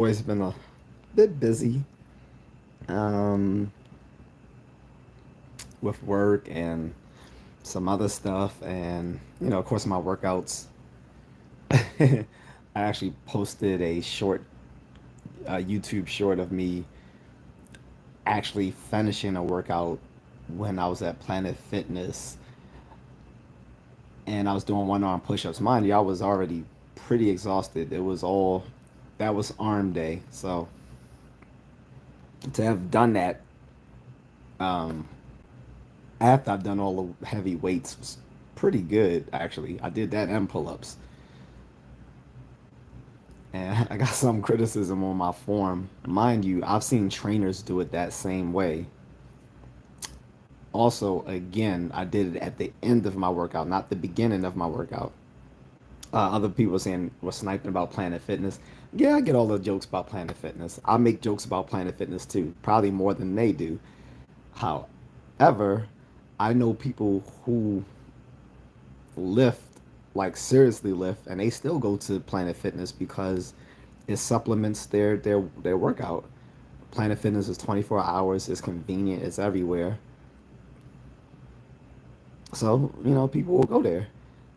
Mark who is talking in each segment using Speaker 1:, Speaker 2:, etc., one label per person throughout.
Speaker 1: Always been a bit busy um, with work and some other stuff, and of course, my workouts. I actually posted a short YouTube short of me actually finishing a workout when I was at Planet Fitness, and I was doing one arm push ups. Mind you, I was already pretty exhausted. It was all that was arm day, so to have done that um, after I've done all the heavy weights was pretty good actually. I did that and pull ups. And I got some criticism on my form. Mind you, I've seen trainers do it that same way. Also, again, I did it at the end of my workout, not the beginning of my workout. Other people saying was sniping about Planet Fitness. Yeah, I get all the jokes about Planet Fitness. I make jokes about Planet Fitness too, probably more than they do. However, I know people who lift, like seriously lift, and they still go to Planet Fitness because it supplements their workout. Planet Fitness is 24 hours, it's convenient, it's everywhere. So, people will go there.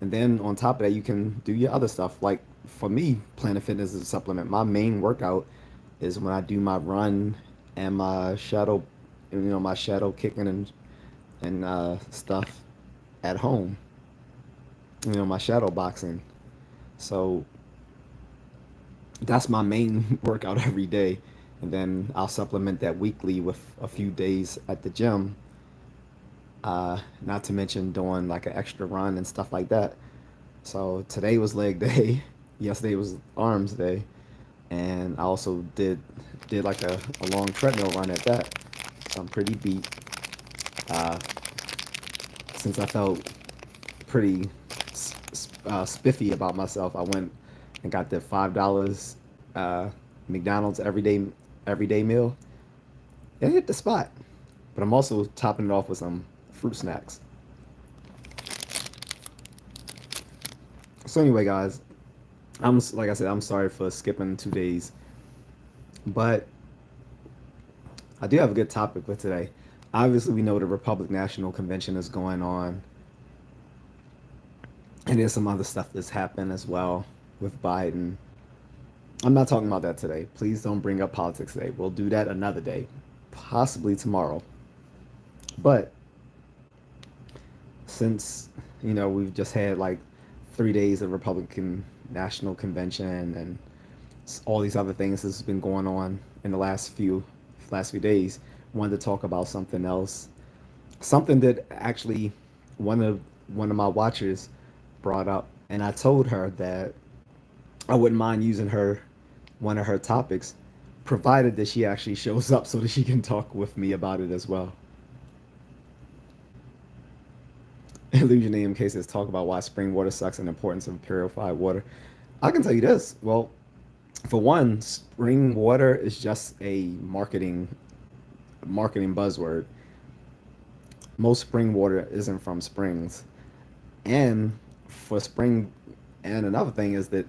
Speaker 1: And then on top of that, you can do your other stuff. Like for me, Planet Fitness is a supplement. My main workout is when I do my run and my shadow, my shadow kicking and stuff at home. My shadow boxing. So that's my main workout every day. And then I'll supplement that weekly with a few days at the gym. Not to mention doing like an extra run and stuff like that. So today was leg day. Yesterday was arms day. And I also did like a long treadmill run at that. So I'm pretty beat. Uh, since I felt pretty spiffy about myself, I went and got the $5 uh, McDonald's everyday meal. It hit the spot, but I'm also topping it off with some fruit snacks. So anyway, guys, I'm like I said, I'm sorry for skipping 2 days, but I do have a good topic for today. Obviously, we know the Republic National Convention is going on, and there's some other stuff that's happened as well with Biden. I'm not talking about that today. Please don't bring up politics today. We'll do that another day, possibly tomorrow. But since we've just had like 3 days of Republican National Convention and all these other things that's been going on in the last few days, wanted to talk about something else, something that actually one of my watchers brought up, and I told her that I wouldn't mind using her one of her topics, provided that she actually shows up so that she can talk with me about it as well. Illusion AM cases talk about why spring water sucks and the importance of purified water. I can tell you this. Well, for one, spring water is just a marketing buzzword. Most spring water isn't from springs. And for spring and another thing is that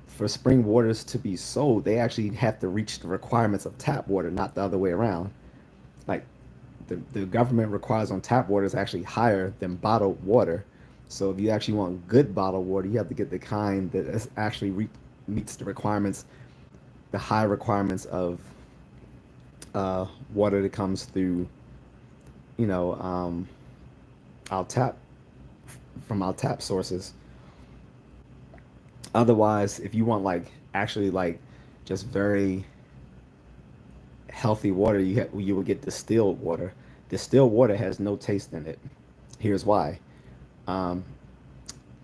Speaker 1: for spring waters to be sold, they actually have to reach the requirements of tap water, not the other way around. Like the government requires on tap water is actually higher than bottled water. So if you actually want good bottled water, you have to get the kind that actually meets the requirements, the high requirements of water that comes through, you know, our tap from our tap sources. Otherwise, if you want like actually like just very healthy water, you will get distilled water. Distilled water has no taste in it. Here's why. Um,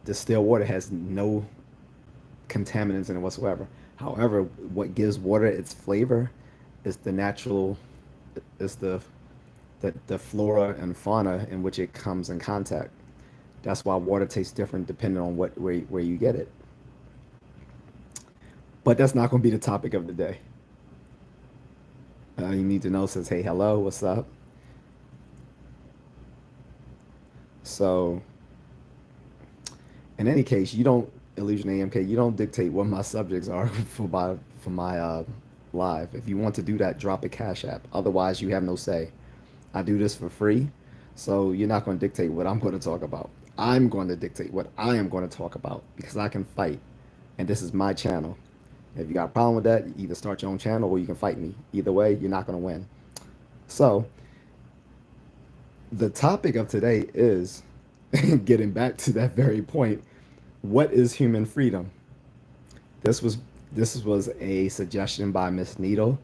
Speaker 1: Distilled water has no contaminants in it whatsoever. However, what gives water its flavor is the natural, is the flora and fauna in which it comes in contact. That's why water tastes different depending on where you get it. But that's not going to be the topic of the day. You need to know says, hey, hello, what's up? So, in any case, you don't. Illusion AMK, you don't dictate what my subjects are for my live. If you want to do that, drop a Cash App. Otherwise, you have no say. I do this for free, so you're not going to dictate what I'm going to talk about. I'm going to dictate what I am going to talk about because I can fight, and this is my channel. If you got a problem with that, you either start your own channel or you can fight me. Either way, you're not going to win. So, the topic of today is getting back to that very point. What is human freedom? This was this was a suggestion by Miss Needle.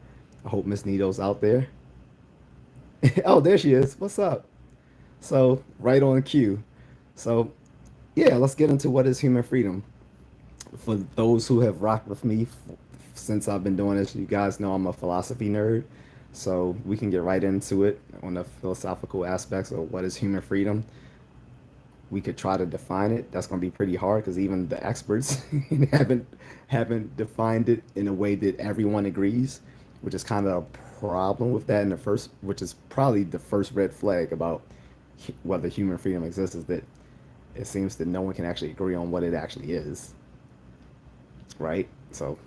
Speaker 1: I hope Miss Needle's out there. Oh, there she is. What's up? So, right on cue. So, yeah, let's get into what is human freedom. For those who have rocked with me since I've been doing this, you guys know I'm a philosophy nerd. So, we can get right into it on the philosophical aspects of what is human freedom. We could try to define it. That's going to be pretty hard because even the experts haven't defined it in a way that everyone agrees, which is kind of a problem with that in the first, which is probably the first red flag about whether human freedom exists, is that it seems that no one can actually agree on what it actually is, right? So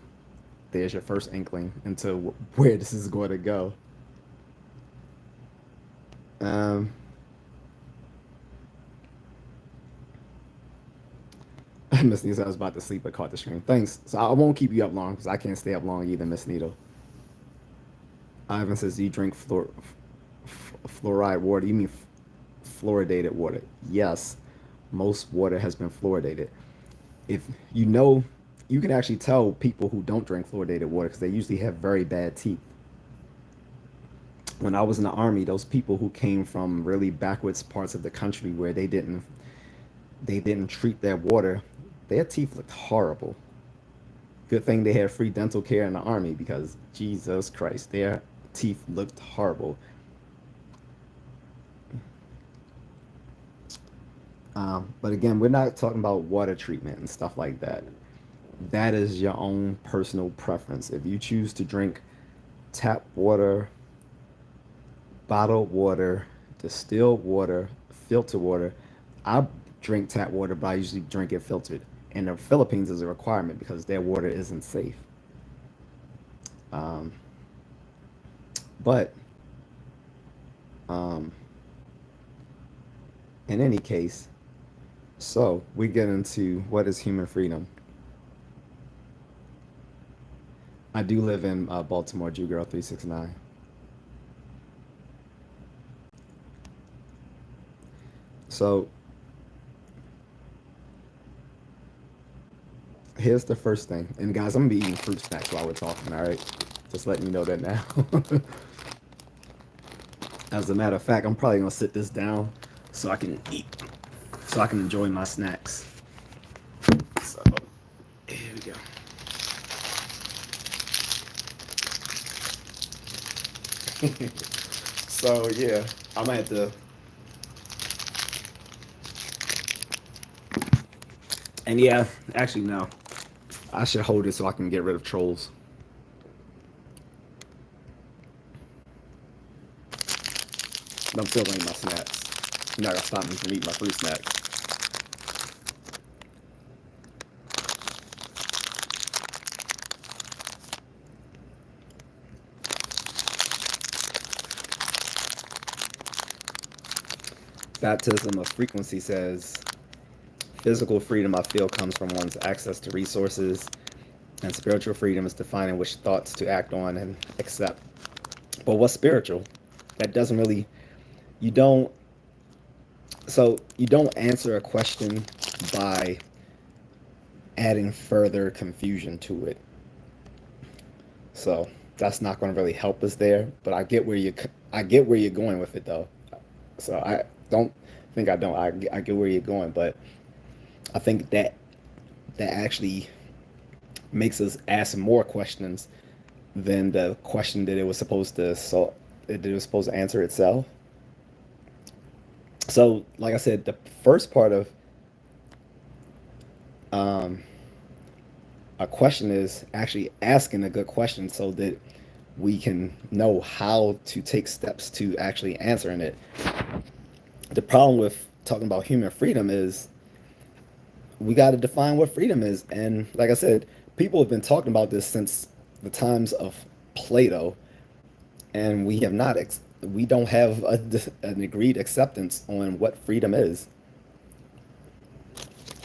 Speaker 1: there's your first inkling into where this is going to go. Um, Miss Needle, I was about to sleep but caught the screen. Thanks. So I won't keep you up long because I can't stay up long either, Miss Needle. Ivan says, do you drink fluoride water? You mean fluoridated water? Yes. Most water has been fluoridated. If you know, you can actually tell people who don't drink fluoridated water because they usually have very bad teeth. When I was in the army, those people who came from really backwards parts of the country where they didn't treat their water, their teeth looked horrible. Good thing they had free dental care in the army because Jesus Christ, their teeth looked horrible. But again, we're not talking about water treatment and stuff like that. That is your own personal preference. If you choose to drink tap water, bottled water, distilled water, filtered water, I drink tap water, but I usually drink it filtered. In the Philippines is a requirement because their water isn't safe. Um, but um, in any case, so we get into what is human freedom. I do live in Baltimore, Jew Girl 369. So here's the first thing. And guys, I'm gonna be eating fruit snacks while we're talking, all right? Just letting you know that now. As a matter of fact, I'm probably gonna sit this down so I can eat, so I can enjoy my snacks. So here we go. So yeah, I'm gonna have to. And yeah, actually no, I should hold it so I can get rid of trolls. I'm still gonna eat my snacks. You're not gonna stop me from eating my fruit snacks. Baptism of frequency says physical freedom I feel comes from one's access to resources, and spiritual freedom is defining which thoughts to act on and accept. But what's spiritual? That doesn't really, you don't, so you don't answer a question by adding further confusion to it. So that's not going to really help us there. But I get where you're going with it though. So I don't think I don't. I get where you're going, but I think that actually makes us ask more questions than the question that it was supposed to answer itself. So, like I said, the first part of um, a question is actually asking a good question so that we can know how to take steps to actually answering it. The problem with talking about human freedom is we got to define what freedom is. And like I said, people have been talking about this since the times of Plato, and we have not. We don't have an agreed acceptance on what freedom is.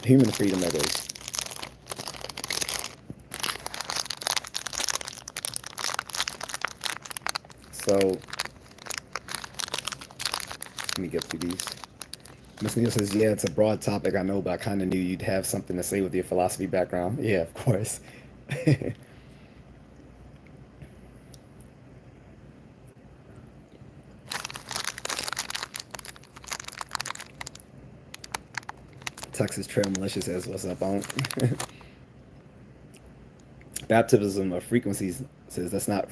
Speaker 1: Human freedom, that is. So let me get through these. Miss Neal says, "Yeah, it's a broad topic. I know, but I kind of knew you'd have something to say with your philosophy background." Yeah, of course. Texas Trail Militia says, "What's up, on?" Baptism of frequencies says that's not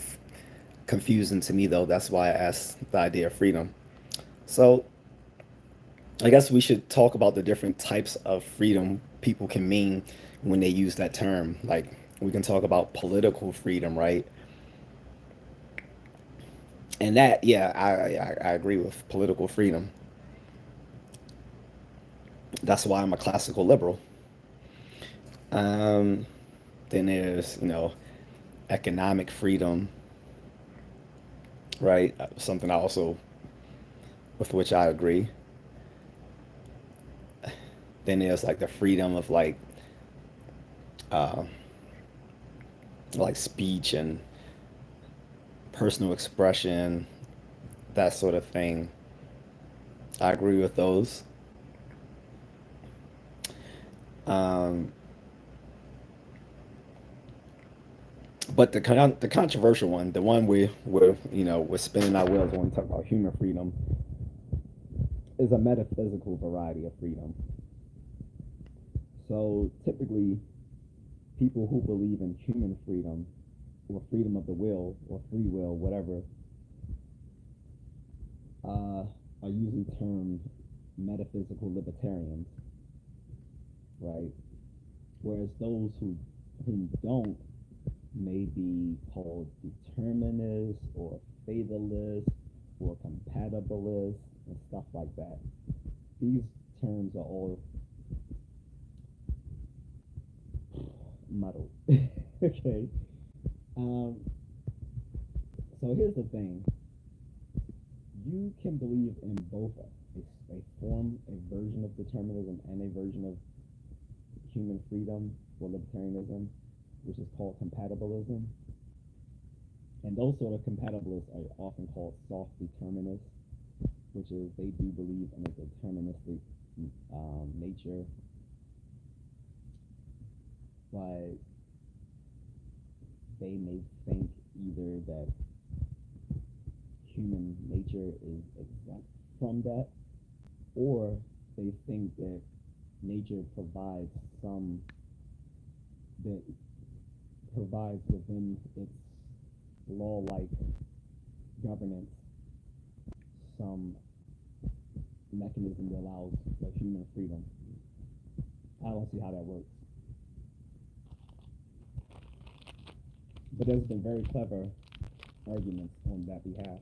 Speaker 1: confusing to me though. That's why I asked the idea of freedom. So I guess we should talk about the different types of freedom people can mean when they use that term. Like we can talk about political freedom, right? And that, yeah, I agree with political freedom. That's why I'm a classical liberal. Um, then there's economic freedom, right? Something I also with which I agree. Then there's like the freedom of uh, like speech and personal expression, that sort of thing. I agree with those. Um, but the controversial one, the one we're spinning our wheels when we talk about human freedom, is a metaphysical variety of freedom. So typically, people who believe in human freedom or freedom of the will or free will, whatever, are usually termed metaphysical libertarians, right? Whereas those who don't may be called determinists or fatalists or compatibilists and stuff like that. These terms are all muddled. Okay. Um, so here's the thing. You can believe in both a form, a version of determinism and a version of human freedom or libertarianism, which is called compatibilism. And those sort of compatibilists are often called soft determinists, which is they do believe in a deterministic nature, but they may think either that human nature is exempt from that, or they think that nature provides some that provides within its law-like governance some mechanism that allows for human freedom. I don't see how that works. But there's been very clever arguments on that behalf.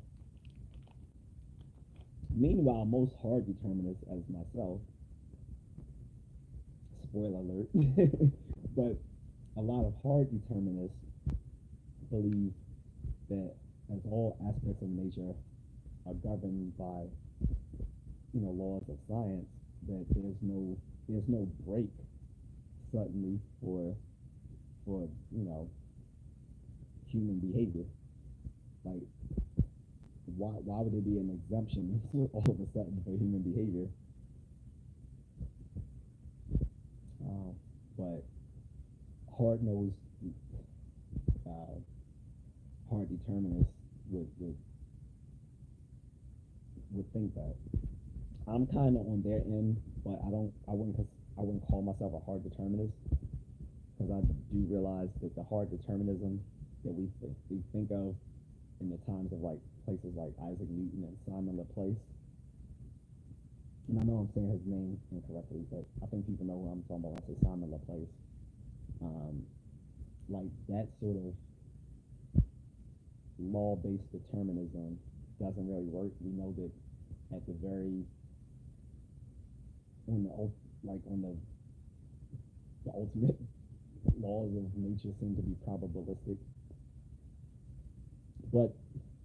Speaker 1: Meanwhile, most hard determinists, as myself, spoiler alert, but a lot of hard determinists believe that as all aspects of nature are governed by laws of science, that there's no break suddenly for human behavior. Like why would there be an exemption all of a sudden for human behavior? But hard-nosed, uh, hard determinists would think that. I'm kind of on their end, but I wouldn't call myself a hard determinist because I do realize that the hard determinism that we think of in the times of like places like Isaac Newton and Simon Laplace. And I know I'm saying his name incorrectly, but I think people know who I'm talking about when I say Simon Laplace. Like that sort of law-based determinism doesn't really work. We know that at the very on the the ultimate laws of nature seem to be probabilistic, but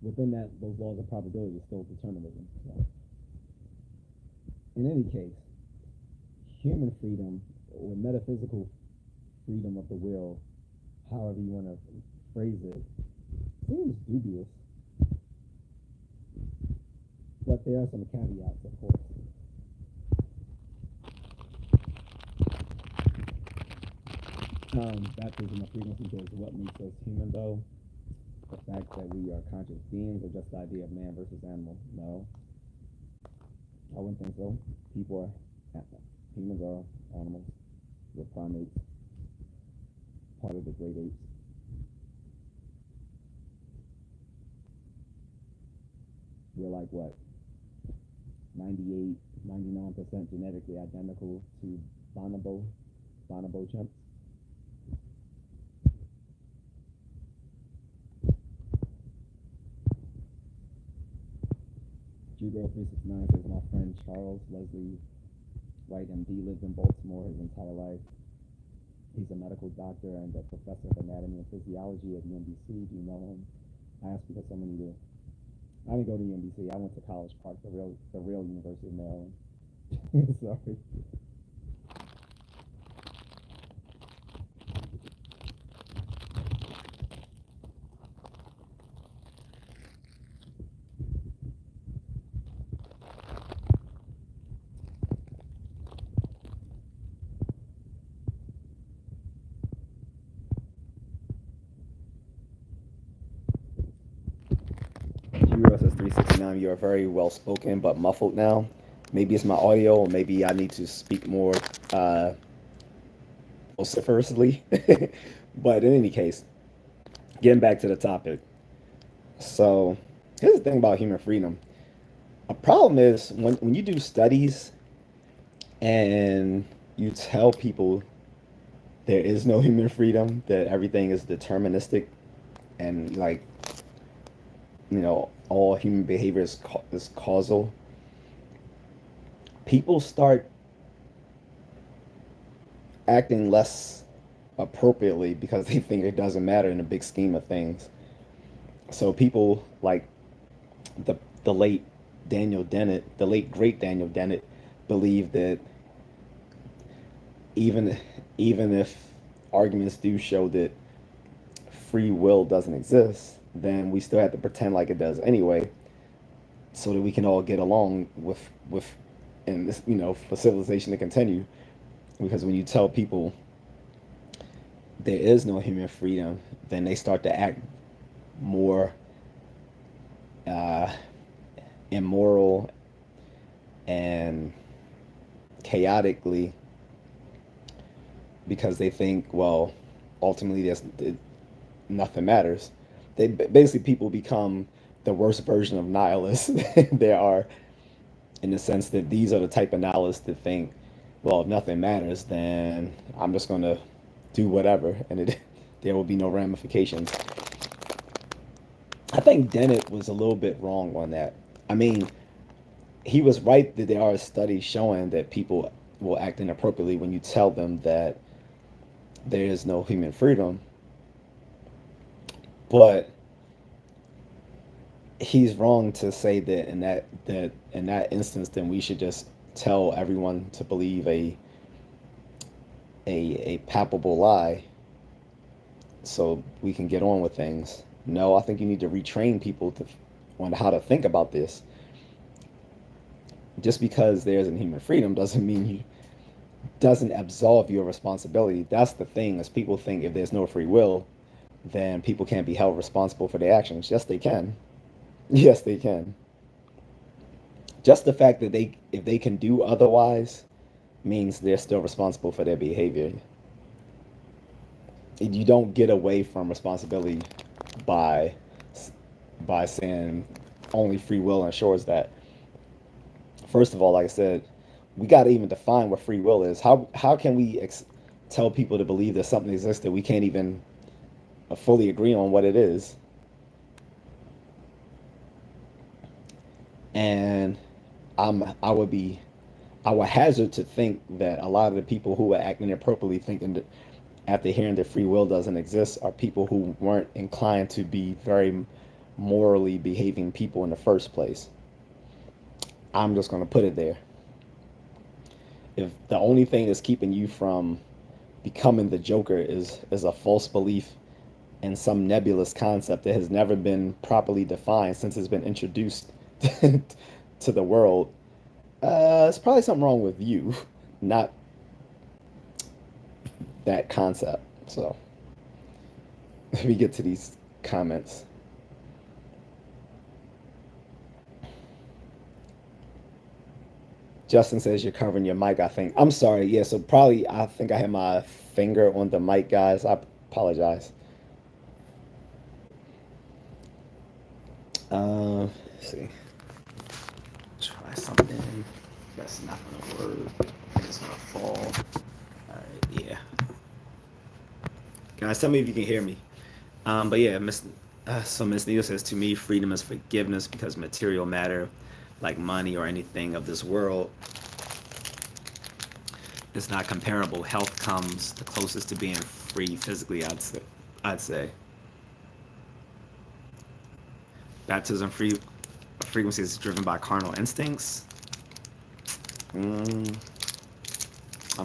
Speaker 1: within that, those laws of probability is still determinism. So, in any case, human freedom or metaphysical freedom of the will, however you want to phrase it, seems dubious, but there are some caveats, of course. Baptism of frequency goes to what makes us human, though. The fact that we are conscious beings, or just the idea of man versus animal? No, I wouldn't think so. Humans are animals. We're primates, part of the great apes. We're like what? 98, 99% genetically identical to bonobo chimps. G-Girl369 says, my friend Charles Leslie White, MD, lived in Baltimore his entire life. He's a medical doctor and a professor of anatomy and physiology at UMBC. Do you know him? I asked because so many do. I didn't go to UMBC. I went to College Park, the real University of Maryland. Sorry. USS 369, you are very well spoken but muffled now. Maybe it's my audio, or maybe I need to speak more vociferously. But in any case, getting back to the topic. So here's the thing about human freedom. A problem is when you do studies and you tell people there is no human freedom, that everything is deterministic, and like, all human behavior is causal, people start acting less appropriately because they think it doesn't matter in the big scheme of things. So people like the late Daniel Dennett, the late great Daniel Dennett, believed that even even if arguments do show that free will doesn't exist, then we still have to pretend like it does anyway, so that we can all get along with and this, for civilization to continue. Because when you tell people there is no human freedom, then they start to act more uh, immoral and chaotically, because they think, well, ultimately nothing matters. They basically, people become the worst version of nihilists there are, in the sense that these are the type of nihilists that think, well, if nothing matters, then I'm just going to do whatever, and there will be no ramifications. I think Dennett was a little bit wrong on that. I mean, he was right that there are studies showing that people will act inappropriately when you tell them that there is no human freedom. But he's wrong to say that in that instance, then we should just tell everyone to believe a palpable lie so we can get on with things. No, I think you need to retrain people on how to think about this. Just because there's a human freedom doesn't absolve your responsibility. That's the thing, is people think if there's no free will, then people can't be held responsible for their actions. Yes, they can. Yes, they can. Just the fact that if they can do otherwise, means they're still responsible for their behavior. You don't get away from responsibility by saying only free will ensures that. First of all, like I said, we got to even define what free will is. How can we tell people to believe that something exists that we can't even fully agree on what it is? And I would be I would hazard to think that a lot of the people who are acting inappropriately, thinking that after hearing that free will doesn't exist, are people who weren't inclined to be very morally behaving people in the first place. I'm just going to put it there. If the only thing that's keeping you from becoming the Joker is a false belief in some nebulous concept that has never been properly defined since it's been introduced to the world, it's probably something wrong with you, not that concept. So let me get to these comments. Justin says you're covering your mic, I think. I'm sorry. Yeah, so probably I think I had my finger on the mic, guys. I apologize. Let's see. Try something. That's not gonna work. It's gonna fall. Alright, yeah. Guys, tell me if you can hear me. But yeah, so Miss Neal says, to me, freedom is forgiveness because material matter, like money or anything of this world, is not comparable. Health comes the closest to being free physically, I'd say. Baptism frequency is driven by carnal instincts. I'm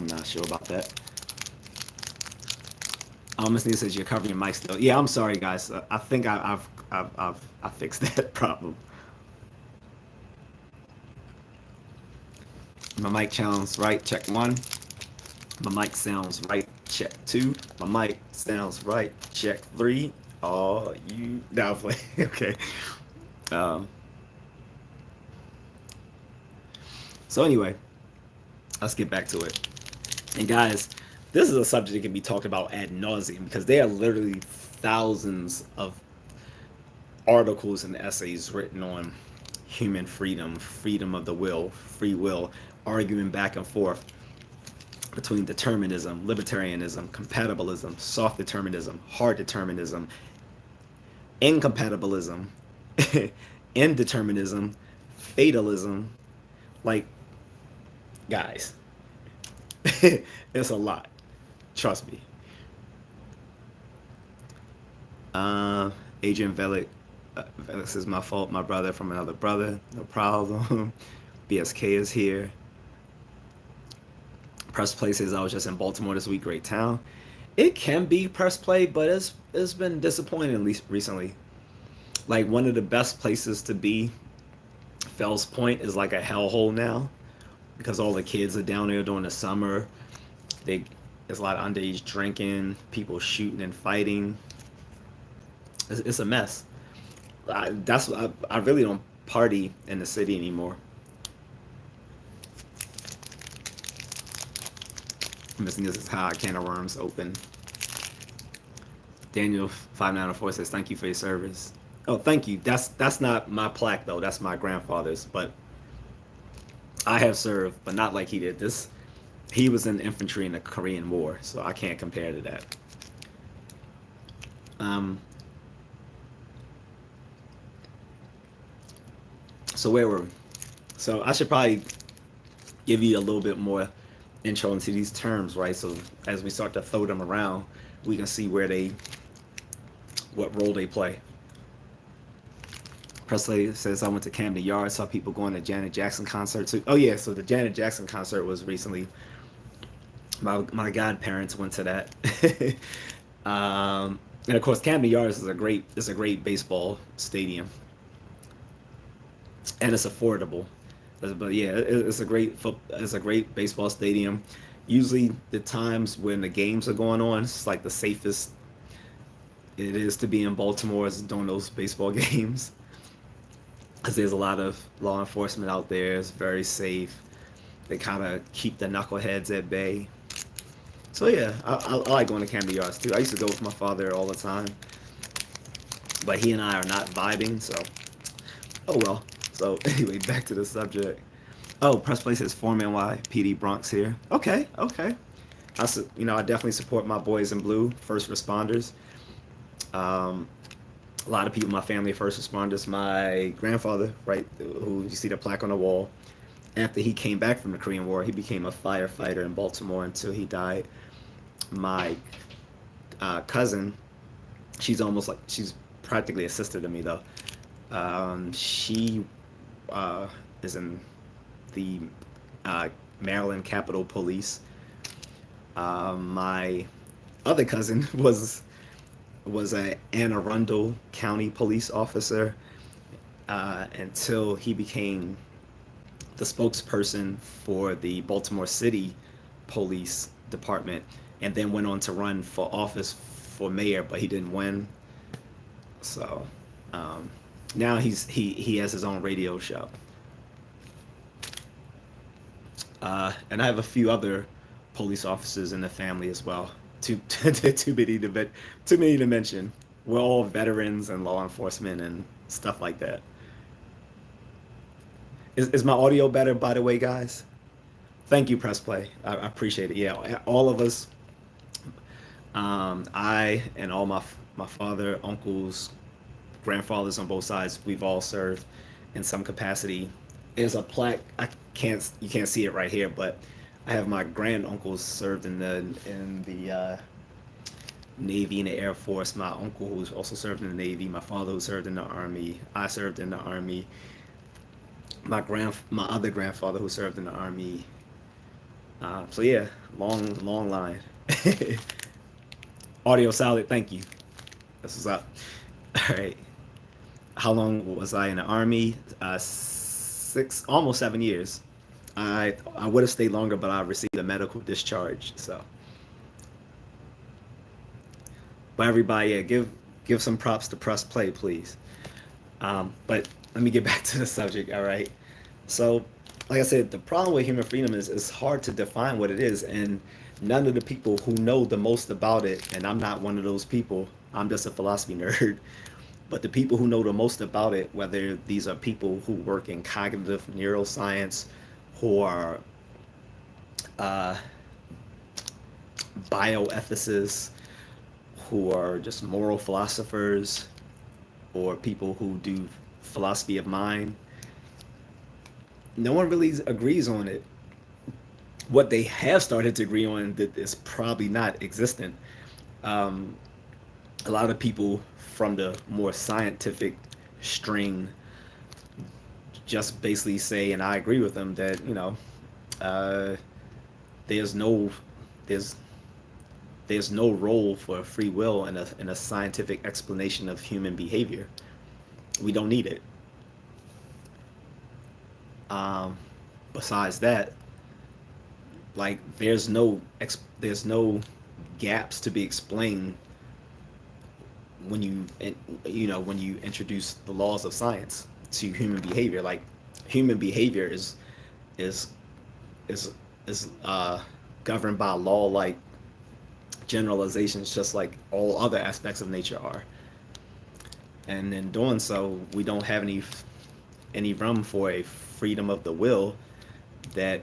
Speaker 1: not sure about that. Miss Neal says you're covering your mic still. Yeah, I'm sorry, guys. I think I fixed that problem. My mic sounds right. Check 1. My mic sounds right. Check 2. My mic sounds right. Check 3. Oh, you downplay. Okay. So anyway, let's get back to it. And guys, this is a subject that can be talked about ad nauseum because there are literally thousands of articles and essays written on human freedom, freedom of the will, free will, arguing back and forth between determinism, libertarianism, compatibilism, soft determinism, hard determinism, incompatibilism, indeterminism, fatalism. Like, guys, it's a lot. Trust me. Adrian Velick, Velick says, my fault, my brother from another brother. No problem. BSK is here. Press Play says, I was just in Baltimore this week. Great town. It can be Press Play, but it's been disappointing at least recently. Like, one of the best places to be, Fells Point, is like a hellhole now because all the kids are down there during the summer. There's a lot of underage drinking, people shooting and fighting. It's a mess. I really don't party in the city anymore. Missing this is how a can of worms open. Daniel 5904 says, thank you for your service. Oh, thank you. That's not my plaque though. That's my grandfather's. But I have served, but not like he did. He was in infantry in the Korean War, so I can't compare to that. So where were we? So I should probably give you a little bit more intro into these terms, right? So as we start to throw them around, we can see what role they play. Presley says, I went to Camden Yards, saw people going to Janet Jackson concert too. Oh yeah, so the Janet Jackson concert was recently. My godparents went to that. And of course, Camden Yards is a great baseball stadium, and it's affordable. But yeah, it's a great baseball stadium. Usually, the times when the games are going on, it's like the safest it is to be in Baltimore is during those baseball games, because there's a lot of law enforcement out there. It's very safe. They kind of keep the knuckleheads at bay. So yeah, I like going to Camden Yards too. I used to go with my father all the time, but he and I are not vibing. So, oh well. So anyway, back to the subject. Oh, Press Play says 4MNY PD Bronx here. Okay. I definitely support my boys in blue, first responders. A lot of people in my family are first responders. My grandfather, right, who you see the plaque on the wall, after he came back from the Korean War, he became a firefighter in Baltimore until he died. My cousin, she's practically a sister to me though. She is in the Maryland Capitol Police. My other cousin was a Anne Arundel County police officer until he became the spokesperson for the Baltimore City Police Department, and then went on to run for office for mayor, but he didn't win. So now he has his own radio show. And I have a few other police officers in the family as well. Too many to mention. We're all veterans and law enforcement and stuff like that. Is my audio better, by the way, guys? Thank you, Press Play. I appreciate it. Yeah, all of us, I and all my father, uncles, grandfathers on both sides, we've all served in some capacity. There's a plaque. You can't see it right here, but I have my granduncles served in the Navy and the Air Force. My uncle who's also served in the Navy. My father who served in the Army. I served in the Army. My other grandfather who served in the Army. So yeah, long line. Audio solid. Thank you. This is up. All right. How long was I in the Army? almost 7 years. I would have stayed longer, but I received a medical discharge. So, but everybody, yeah, give some props to Press Play, please. But let me get back to the subject. All right. So, like I said, the problem with human freedom is it's hard to define what it is, and none of the people who know the most about it, and I'm not one of those people. I'm just a philosophy nerd. But the people who know the most about it, whether these are people who work in cognitive neuroscience, who are bioethicists, who are just moral philosophers, or people who do philosophy of mind, no one really agrees on it. What they have started to agree on that is probably not existent. A lot of people from the more scientific string just basically say, and I agree with them, that there's no role for free will in a scientific explanation of human behavior. We don't need it. Besides that, like there's no gaps to be explained when you introduce the laws of science to human behavior. Like human behavior is governed by law like generalizations, just like all other aspects of nature are. And in doing so, we don't have any room for a freedom of the will that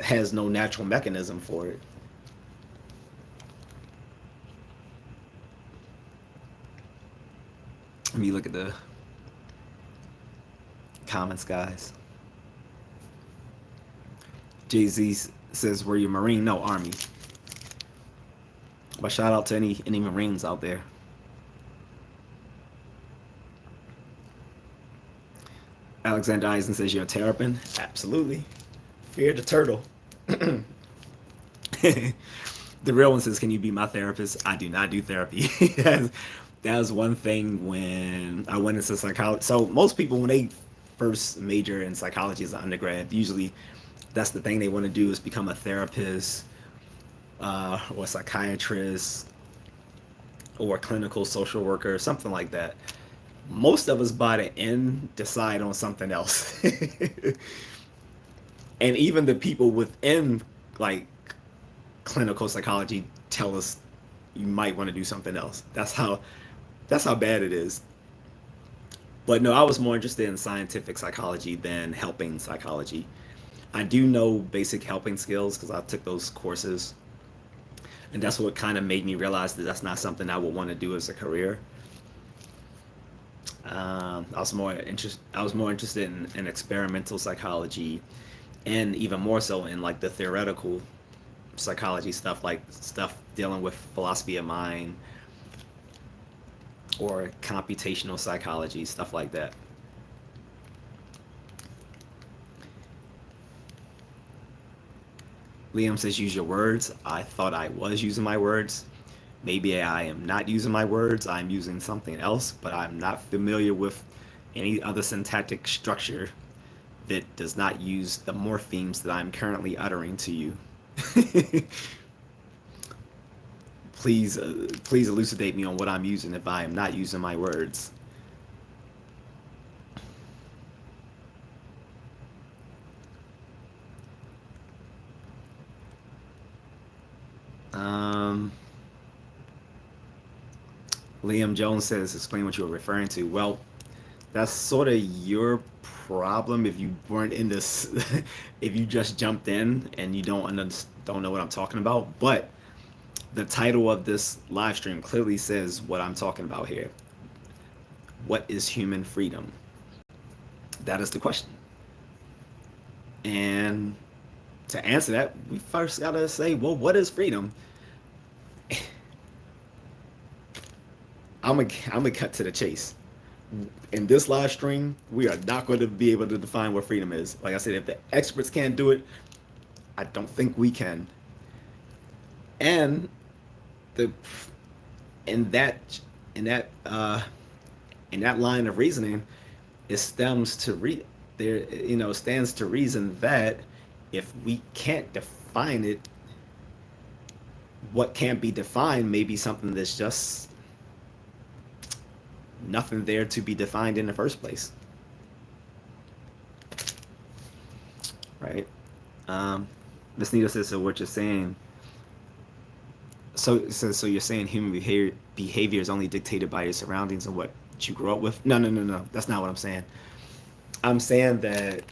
Speaker 1: has no natural mechanism for it. Let me look at the comments, guys. J.A.C says, "Were you Marine?" No, Army. But shout out to any Marines out there. Alexander Eisen says, "You're a terrapin." Absolutely. Fear the turtle. The real one says, "Can you be my therapist?" I do not do therapy. That was one thing when I went into psychology. So most people, when they first major in psychology as an undergrad, usually that's the thing they want to do is become a therapist or a psychiatrist or a clinical social worker or something like that. Most of us by the end decide on something else. And even the people within like clinical psychology tell us you might want to do something else. That's how bad it is. But no, I was more interested in scientific psychology than helping psychology. I do know basic helping skills because I took those courses. And that's what kind of made me realize that that's not something I would want to do as a career. I was more interested in experimental psychology, and even more so in like the theoretical psychology stuff, like stuff dealing with philosophy of mind or computational psychology, stuff like that. Liam says, use your words. I thought I was using my words. Maybe I am not using my words. I'm using something else, but I'm not familiar with any other syntactic structure that does not use the morphemes that I'm currently uttering to you. Please elucidate me on what I'm using if I am not using my words. Um, Liam Jones says, explain what you were referring to. Well, that's sort of your problem if you weren't in this, if you just jumped in and you don't know what I'm talking about. But the title of this live stream clearly says what I'm talking about here. What is human freedom? That is the question. And to answer that, we first gotta say, well, what is freedom? I'm gonna cut to the chase. In this live stream, we are not going to be able to define what freedom is. Like I said, if the experts can't do it, I don't think we can. And the in that in that uh, in that line of reasoning, it stems to stands to reason that if we can't define it, what can't be defined may be something that's just nothing there to be defined in the first place, right? Miss Nita says, so what you're saying, so you're saying human behavior is only dictated by your surroundings and what you grew up with? No. That's not what I'm saying. I'm saying that.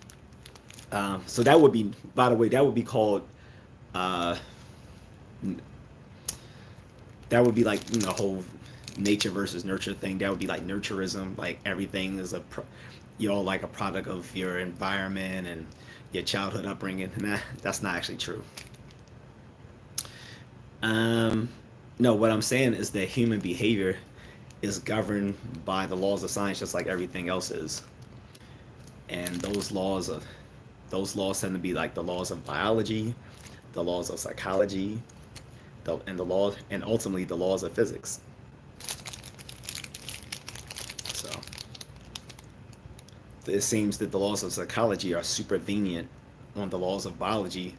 Speaker 1: So that would be, by the way, that would be called. Uh, that would be like the whole nature versus nurture thing. That would be like nurturism. Like everything is like a product of your environment and your childhood upbringing. Nah, that's not actually true. No, what I'm saying is that human behavior is governed by the laws of science, just like everything else is. And those laws tend to be like the laws of biology, the laws of psychology, and ultimately the laws of physics. So it seems that the laws of psychology are supervenient on the laws of biology,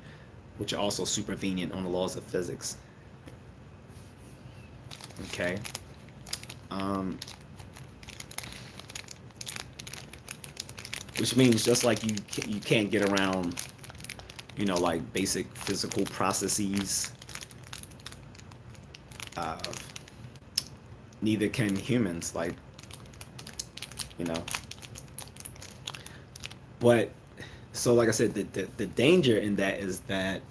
Speaker 1: which are also supervenient on the laws of physics. Okay. Which means just like you can't get around, like basic physical processes. Uh, Neither can humans, like, you know. But so, like I said, the danger in that is that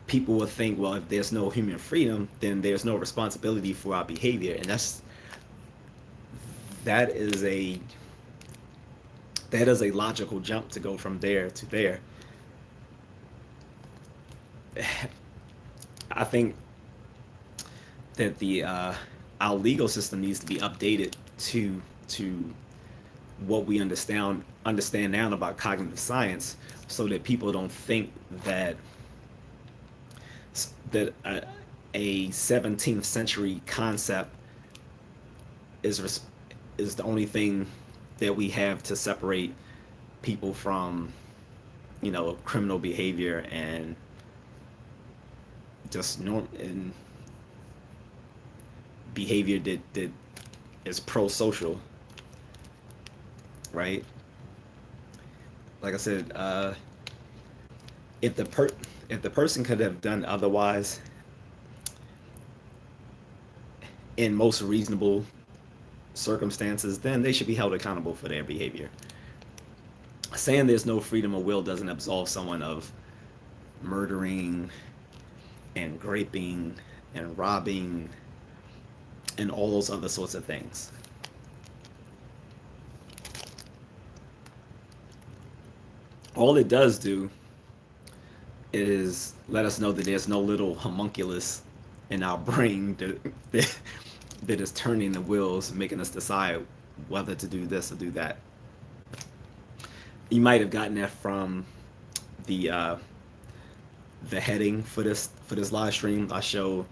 Speaker 1: people will think, well, if there's no human freedom, then there's no responsibility for our behavior, and that is a logical jump to go from there to there. I think that our legal system needs to be updated to what we understand now about cognitive science, so that people don't think that a 17th century concept is the only thing that we have to separate people from, criminal behavior and just and behavior that is pro-social, right? Like I said, if the person could have done otherwise in most reasonable circumstances, then they should be held accountable for their behavior. Saying there's no freedom of will doesn't absolve someone of murdering and raping and robbing and all those other sorts of things. all it does do is let us know that there's no little homunculus in our brain that is turning the wheels, making us decide whether to do this or do that. You might have gotten that from the uh, the heading for this live stream. I show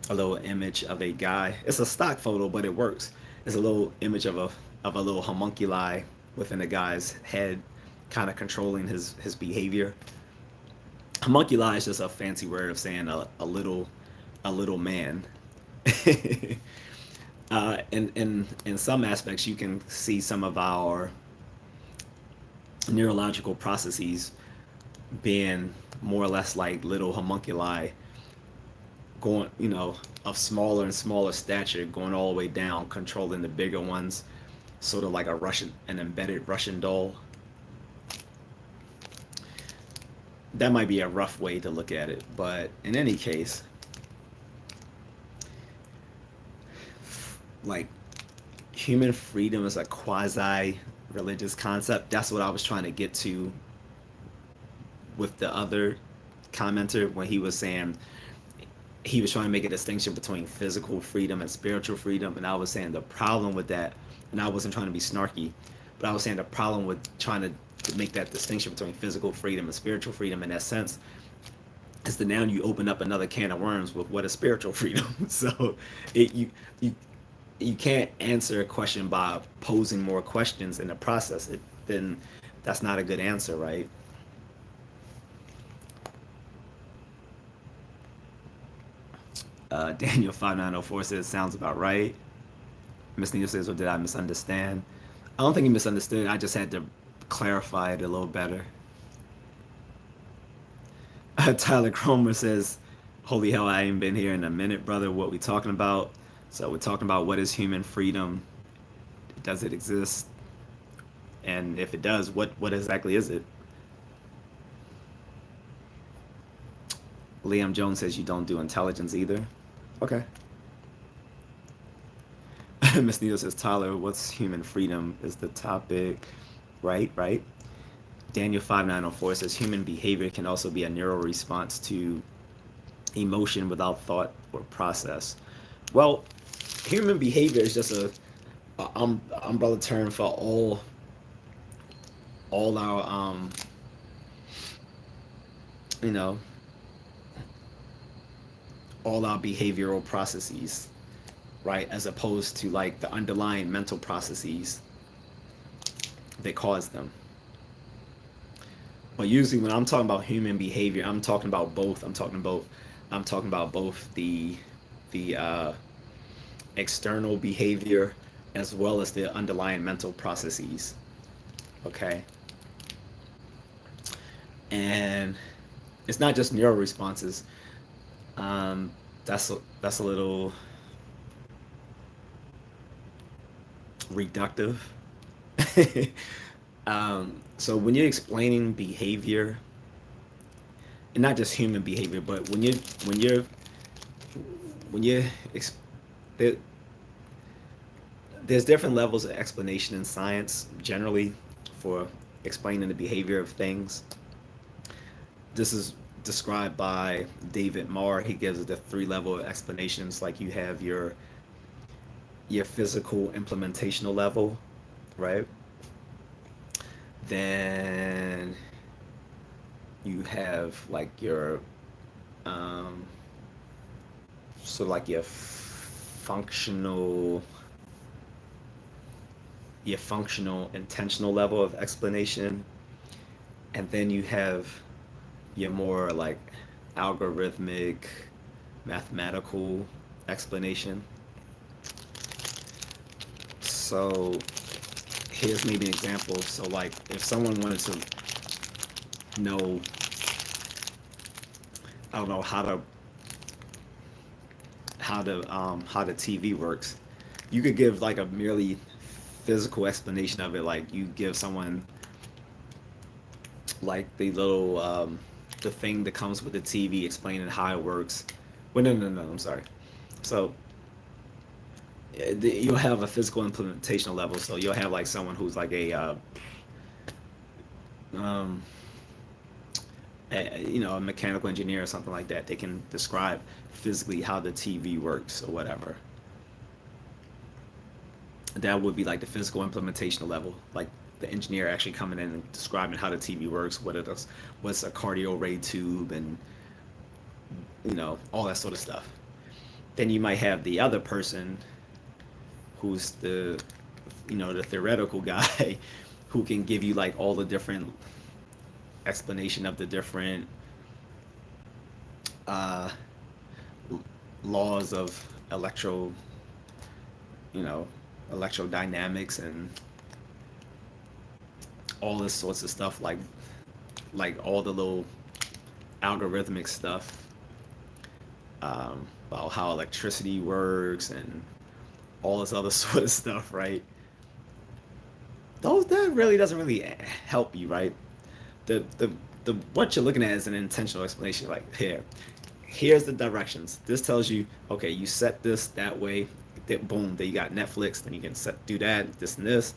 Speaker 1: a little image of a guy. It's a stock photo, but it works. It's a little image of a little homunculi within a guy's head, kind of controlling his behavior. Homunculi is just a fancy word of saying a little man. In some aspects, you can see some of our neurological processes being more or less like little homunculi going, of smaller and smaller stature, going all the way down, controlling the bigger ones, sort of like an embedded Russian doll. That might be a rough way to look at it, but in any case, like, human freedom is a quasi-religious concept. That's what I was trying to get to with the other commenter when he was saying he was trying to make a distinction between physical freedom and spiritual freedom, and I was saying the problem with that, and I wasn't trying to be snarky, but I was saying the problem with trying to make that distinction between physical freedom and spiritual freedom in that sense is that now you open up another can of worms with what is spiritual freedom. So you can't answer a question by posing more questions in the process. Then that's not a good answer, right? Daniel 5904 says, sounds about right. Miss Nita says, well, did I misunderstand? I don't think you misunderstood. I just had to clarify it a little better. Tyler Cromer says, holy hell, I ain't been here in a minute, brother. What we talking about? So we're talking about what is human freedom? Does it exist? And if it does, what exactly is it? Liam Jones says you don't do intelligence either. Okay. Miss Needle says, Tyler, what's human freedom is the topic. Right. Daniel 5904 says human behavior can also be a neural response to emotion without thought or process. Well, human behavior is just a umbrella term for all our all our behavioral processes, right? As opposed to like the underlying mental processes that cause them. But usually when I'm talking about human behavior, I'm talking about both. I'm talking about both the external behavior as well as the underlying mental processes. Okay. And it's not just neural responses. That's a little reductive. So when you're explaining behavior, and not just human behavior, but when you there's different levels of explanation in science generally for explaining the behavior of things. This is described by David Marr. He gives it the 3-level explanations. Like you have your physical implementational level, right? Then you have like your so like your functional intentional level of explanation, and then you have your more like algorithmic mathematical explanation. So here's maybe an example. So like if someone wanted to know, I don't know, how the TV works, you could give like a merely physical explanation of it. Like you give someone like the little the thing that comes with the TV, explaining how it works. Well, no, I'm sorry. So you'll have a physical implementational level. So you'll have like someone who's like a um, a mechanical engineer or something like that. They can describe physically how the TV works or whatever. That would be like the physical implementational level, like the engineer actually coming in and describing how the TV works, what it is, what's a cardio ray tube, and all that sort of stuff. Then you might have the other person who's the theoretical guy who can give you like all the different explanation of the different uh, laws of you know, electrodynamics and all this sorts of stuff, like all the little algorithmic stuff about how electricity works and all this other sort of stuff, right? Those that really doesn't really help you, right? The what you're looking at is an intentional explanation. Like here's the directions. This tells you, okay, you set this that way. Then boom, then you got Netflix. Then you can do that, this and this.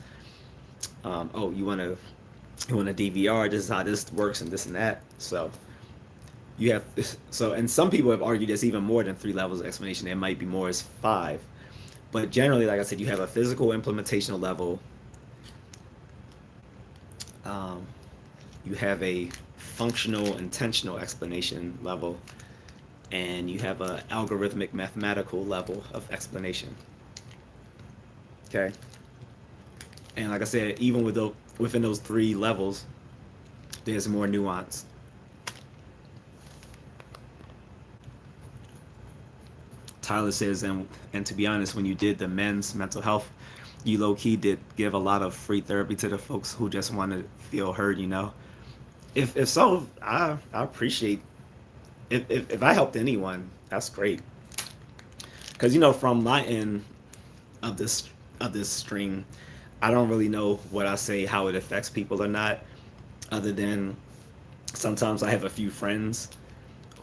Speaker 1: Oh, you want a DVR. This is how this works and this and that. So you have and some people have argued there's even more than 3 levels of explanation. There might be more as 5, but generally, like I said, you have a physical implementational level. Um, you have a functional intentional explanation level, and you have a algorithmic mathematical level of explanation. Okay, and like I said, even within those 3 levels, there's more nuance. Tyler says, and to be honest, when you did the men's mental health, you low key did give a lot of free therapy to the folks who just want to feel heard. If so, I appreciate if I helped anyone, that's great. Because from my end of this stream, I don't really know what I say, how it affects people or not, other than sometimes I have a few friends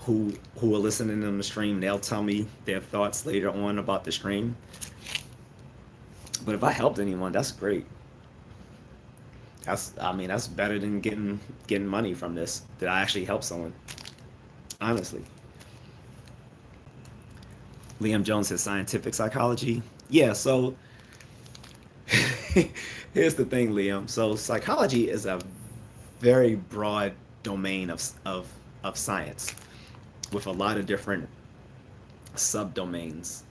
Speaker 1: who are listening on the stream. They'll tell me their thoughts later on about the stream. But if I helped anyone, that's great. That's better than getting money from this. That I actually help someone. Honestly. Liam Jones says scientific psychology. Yeah, so here's the thing, Liam. So psychology is a very broad domain of science with a lot of different subdomains.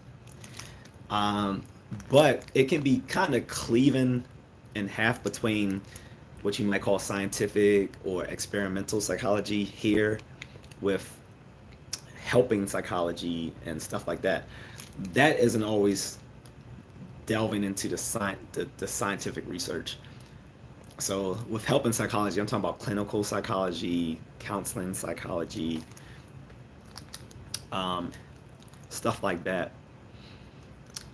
Speaker 1: But it can be kind of cleaving in half between what you might call scientific or experimental psychology here with helping psychology and stuff like that. That isn't always delving into the scientific research. So with helping psychology, I'm talking about clinical psychology, counseling psychology, stuff like that.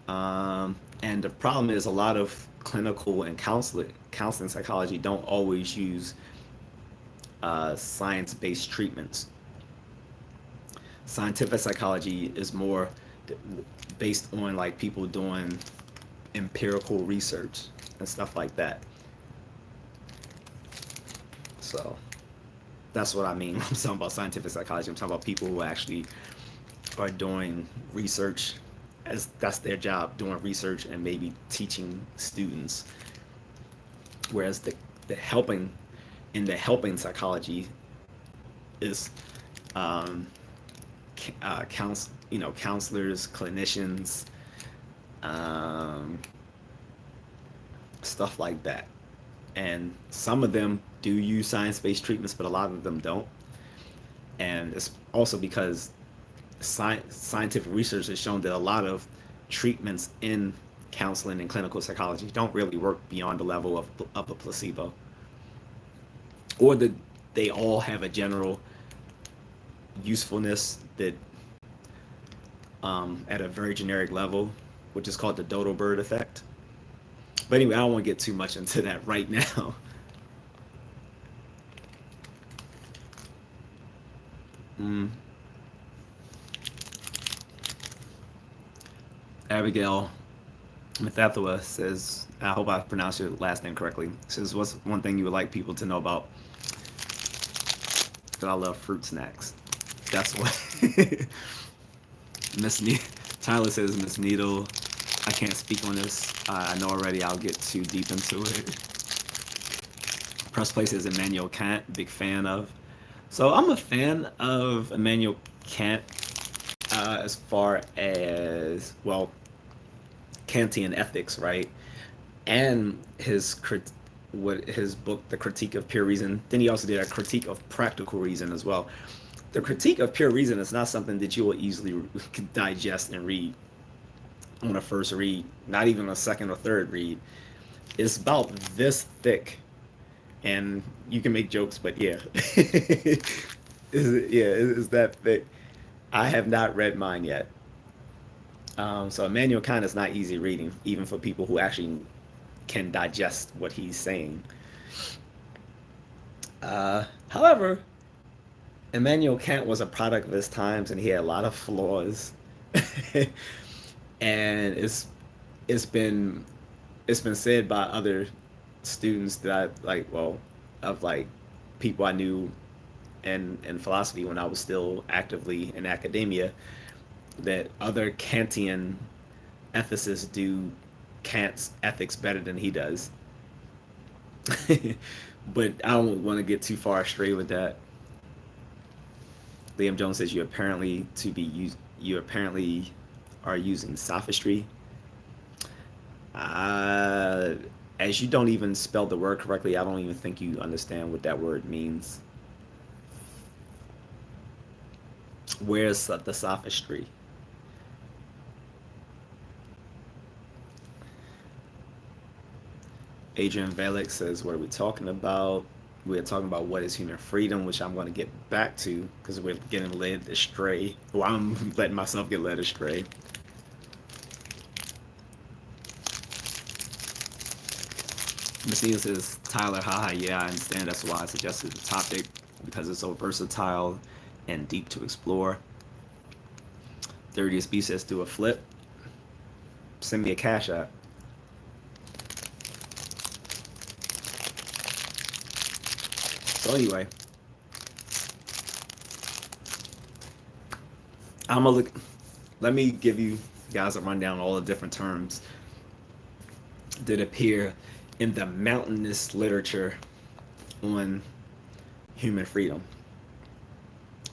Speaker 1: And the problem is a lot of clinical and counseling psychology don't always use science-based treatments. Scientific psychology is more based on like people doing empirical research and stuff like that. So that's what I mean when I'm talking about scientific psychology. I'm talking about people who actually are doing research, as that's their job, doing research and maybe teaching students. Whereas the helping psychology is counselors, clinicians, stuff like that. And some of them do use science-based treatments, but a lot of them don't. And it's also because scientific research has shown that a lot of treatments in counseling and clinical psychology don't really work beyond the level of a placebo, or that they all have a general usefulness that at a very generic level, which is called the dodo bird effect. But anyway, I don't want to get too much into that right now. Abigail Methathua says, I hope I pronounced your last name correctly. Says, what's one thing you would like people to know about? That I love fruit snacks. That's what. Miss Tyler says, Miss Needle, I can't speak on this. I know already. I'll get too deep into it. Press Play says Immanuel Kant, big fan of. So I'm a fan of Immanuel Kant as far as, well, Kantian ethics, right? And his book, The Critique of Pure Reason. Then he also did a critique of practical reason as well. The critique of pure reason is not something that you will easily digest and read on a first read, not even a second or third read. It's about this thick, and you can make jokes, but yeah, it's that thick. I have not read mine yet. So Immanuel Kant is not easy reading, even for people who actually can digest what he's saying. However, Immanuel Kant was a product of his times, and he had a lot of flaws. And it's been it's been said by other students that I like, well, of like people I knew in philosophy when I was still actively in academia, that other Kantian ethicists do Kant's ethics better than he does. But I don't want to get too far astray with that. Liam Jones says you apparently are using sophistry. Uh, as you don't even spell the word correctly, I don't even think you understand what that word means. Where's the sophistry? Adrian Valek says, what are we talking about? We're talking about what is human freedom, which I'm going to get back to because we're getting led astray. Well, I'm letting myself get led astray. Messina says, Tyler, haha, yeah, I understand. That's why I suggested the topic, because it's so versatile and deep to explore. 30th B says, do a flip. Send me a cash app. So anyway, I'm gonna look. Let me give you guys a rundown of all the different terms that appear in the mountainous literature on human freedom.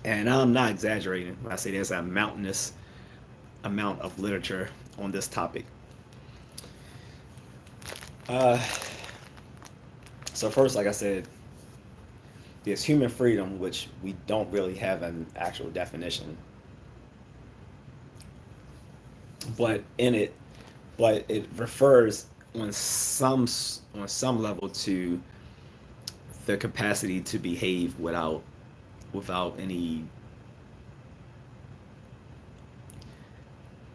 Speaker 1: And I'm not exaggerating when I say there's a mountainous amount of literature on this topic. So first, like I said, there's human freedom, which we don't really have an actual definition. But it refers on some level to the capacity to behave without any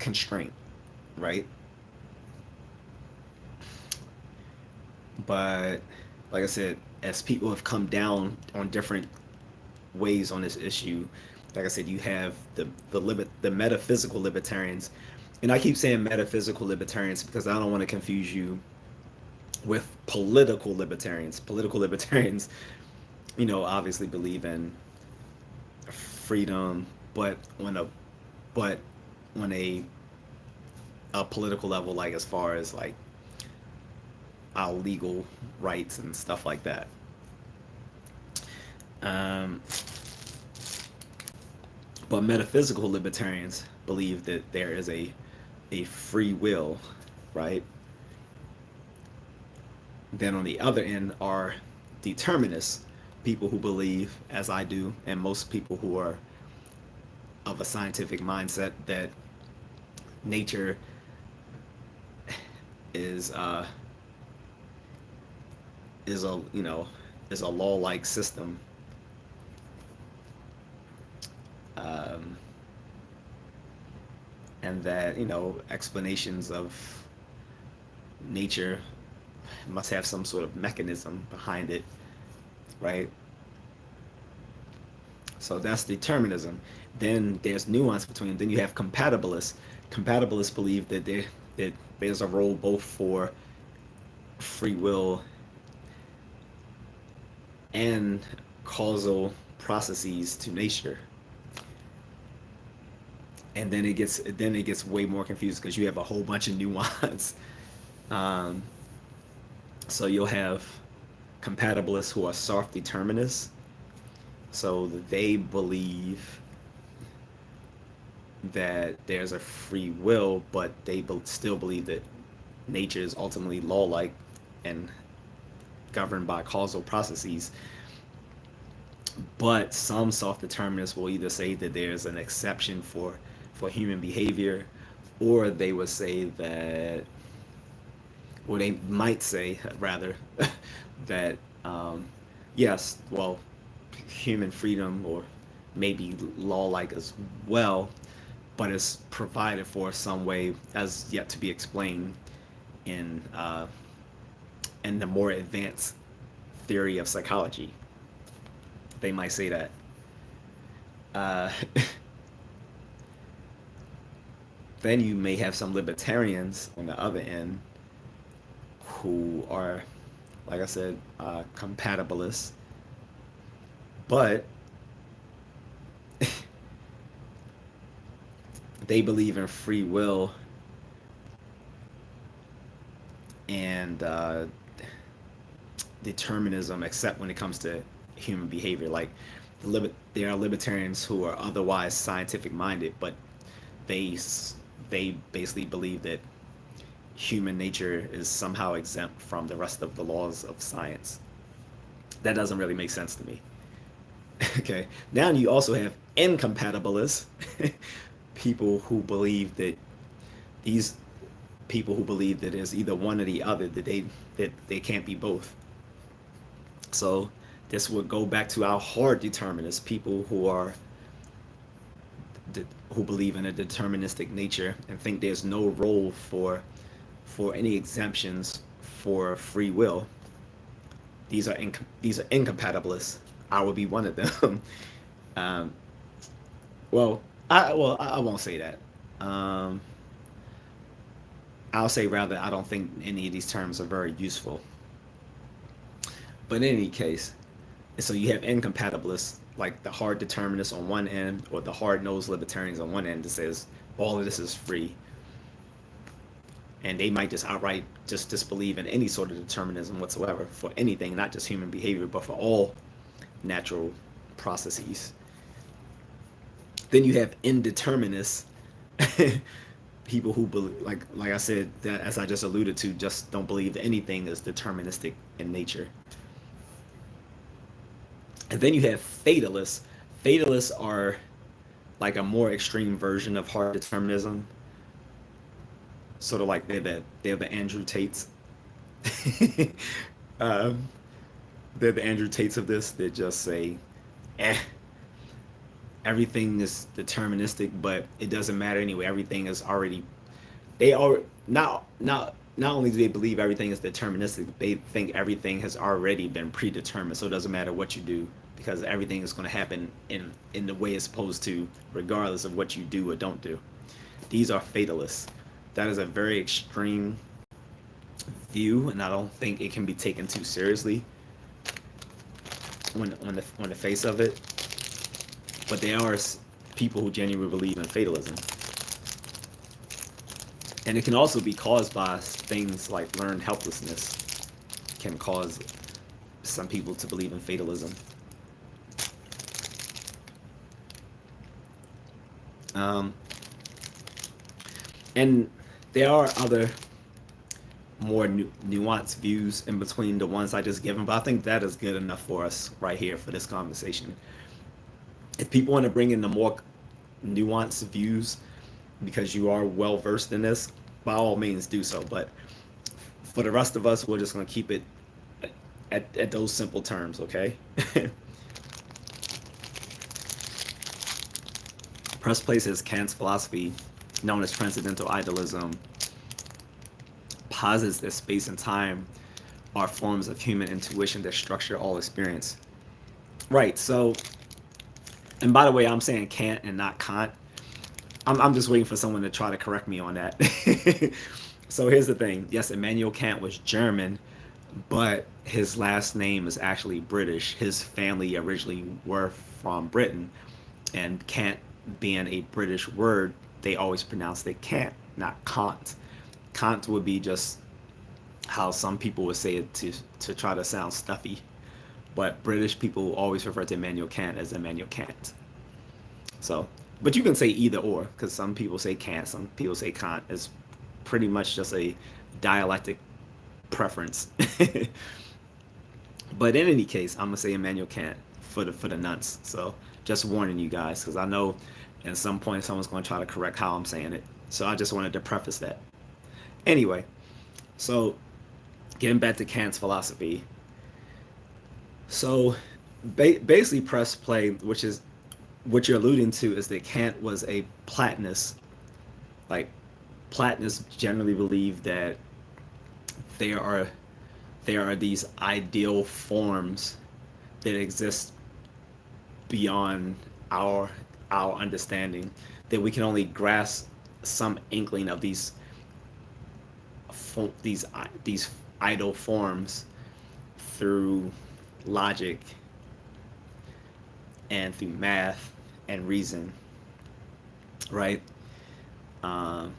Speaker 1: constraint, right? But like I said, as people have come down on different ways on this issue, like I said, you have the metaphysical libertarians, and I keep saying metaphysical libertarians because I don't want to confuse you with political libertarians. Political libertarians, obviously believe in freedom, but on a political level, like as far as like our legal rights and stuff like that. But metaphysical libertarians believe that there is a free will, right? Then on the other end are determinists, people who believe, as I do, and most people who are of a scientific mindset, that nature is a law-like system, and that explanations of nature must have some sort of mechanism behind it, right? So that's determinism. Then there's nuance between. Then you have compatibilists. Compatibilists believe that that there's a role both for free will and causal processes to nature. And then it gets way more confused because you have a whole bunch of nuance. Um, so you'll have compatibilists who are soft determinists. So they believe that there's a free will, but they still believe that nature is ultimately law-like and governed by causal processes. But some soft determinists will either say that there's an exception for human behavior, or they would say that, or they might say rather, that yes, well, human freedom or maybe law-like as well, but it's provided for some way as yet to be explained in the more advanced theory of psychology. They might say that. Then you may have some libertarians on the other end who are, like I said, compatibilists, but they believe in free will and determinism, except when it comes to human behavior. Like there are libertarians who are otherwise scientific minded, but they basically believe that human nature is somehow exempt from the rest of the laws of science. That doesn't really make sense to me. Okay, now you also have incompatibilists, people who believe that there's either one or the other, that they can't be both. So this would go back to our hard determinists, people who believe in a deterministic nature and think there's no role for any exemptions for free will. These are incompatibilists. I would be one of them. I won't say that. I'll say rather I don't think any of these terms are very useful. But in any case, so you have incompatibilists, like the hard determinists on one end, or the hard-nosed libertarians on one end, that says all of this is free. And they might just outright just disbelieve in any sort of determinism whatsoever for anything, not just human behavior, but for all natural processes. Then you have indeterminists, people who believe, like I said, that as I just alluded to, just don't believe that anything is deterministic in nature. And then you have fatalists. Fatalists are like a more extreme version of hard determinism. Sort of like they're the Andrew Tates. They're the Andrew Tates of this. They just say, everything is deterministic, but it doesn't matter anyway. Everything is already. They are not only do they believe everything is deterministic, they think everything has already been predetermined. So it doesn't matter what you do, because everything is going to happen in the way it's supposed to, regardless of what you do or don't do. These are fatalists. That is a very extreme view, and I don't think it can be taken too seriously on the face of it. But there are people who genuinely believe in fatalism. And it can also be caused by things like learned helplessness, can cause some people to believe in fatalism. And there are other more nuanced views in between the ones I just given, but I think that is good enough for us right here for this conversation. If people want to bring in the more nuanced views, because you are well versed in this, by all means do so. But for the rest of us, we're just going to keep it at those simple terms, okay? Press Play says Kant's philosophy, known as transcendental idealism, posits that space and time are forms of human intuition that structure all experience. Right, so, and by the way, I'm saying Kant and not Kant. I'm just waiting for someone to try to correct me on that. So here's the thing. Yes, Immanuel Kant was German, but his last name is actually British. His family originally were from Britain, and Kant being a British word, they always pronounced it Kant, not Kant. Kant would be just how some people would say it to try to sound stuffy, but British people always refer to Immanuel Kant as Immanuel Kant. So, but you can say either or, because some people say Kant, some people say Kant. It's pretty much just a dialectic preference. But in any case, I'm gonna say Immanuel Kant for the nuns. So just warning you guys, because I know at some point someone's gonna try to correct how I'm saying it. So I just wanted to preface that. Anyway, so getting back to Kant's philosophy. So basically, press play, which is what you're alluding to, is that Kant was a Platonist. Like Platonists generally believe that there are there are these ideal forms that exist beyond our our understanding, that we can only grasp some inkling of these idle forms through logic and through math and reason, right? Um,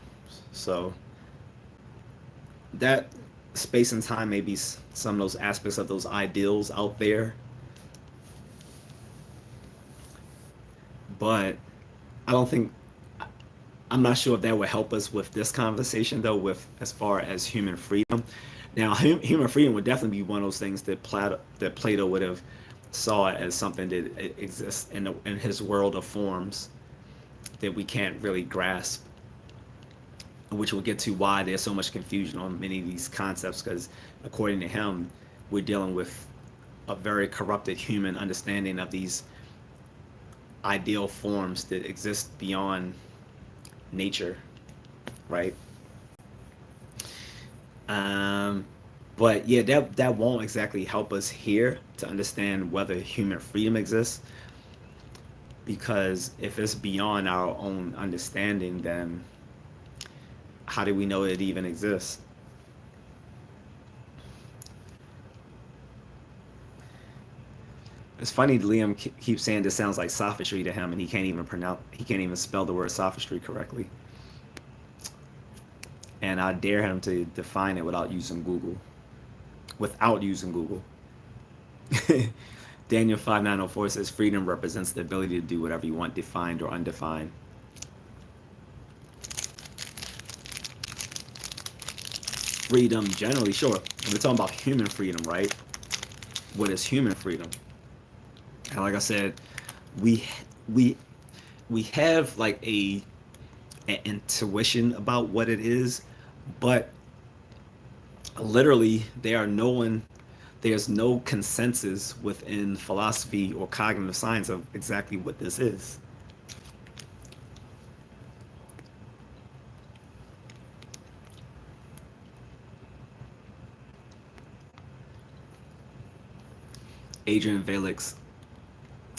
Speaker 1: so that space and time may be some of those aspects of those ideals out there, but I don't think I'm not sure if that would help us with this conversation, though, with as far as human freedom. Now, human freedom would definitely be one of those things that Plato would have saw as something that exists in his world of forms that we can't really grasp, which will get to why there's so much confusion on many of these concepts, because according to him, we're dealing with a very corrupted human understanding of these ideal forms that exist beyond nature, right? Um, but yeah, that won't exactly help us here to understand whether human freedom exists, because if it's beyond our own understanding, then how do we know it even exists? It's funny Liam keeps saying this sounds like sophistry to him, and he can't even spell the word sophistry correctly. And I dare him to define it without using Google. Daniel 5904 says freedom represents the ability to do whatever you want, defined or undefined. Freedom generally, sure. We're talking about human freedom, right? What is human freedom? And like I said, we we we have like an intuition about what it is, but literally there's no consensus within philosophy or cognitive science of exactly what this is. Adrian Valix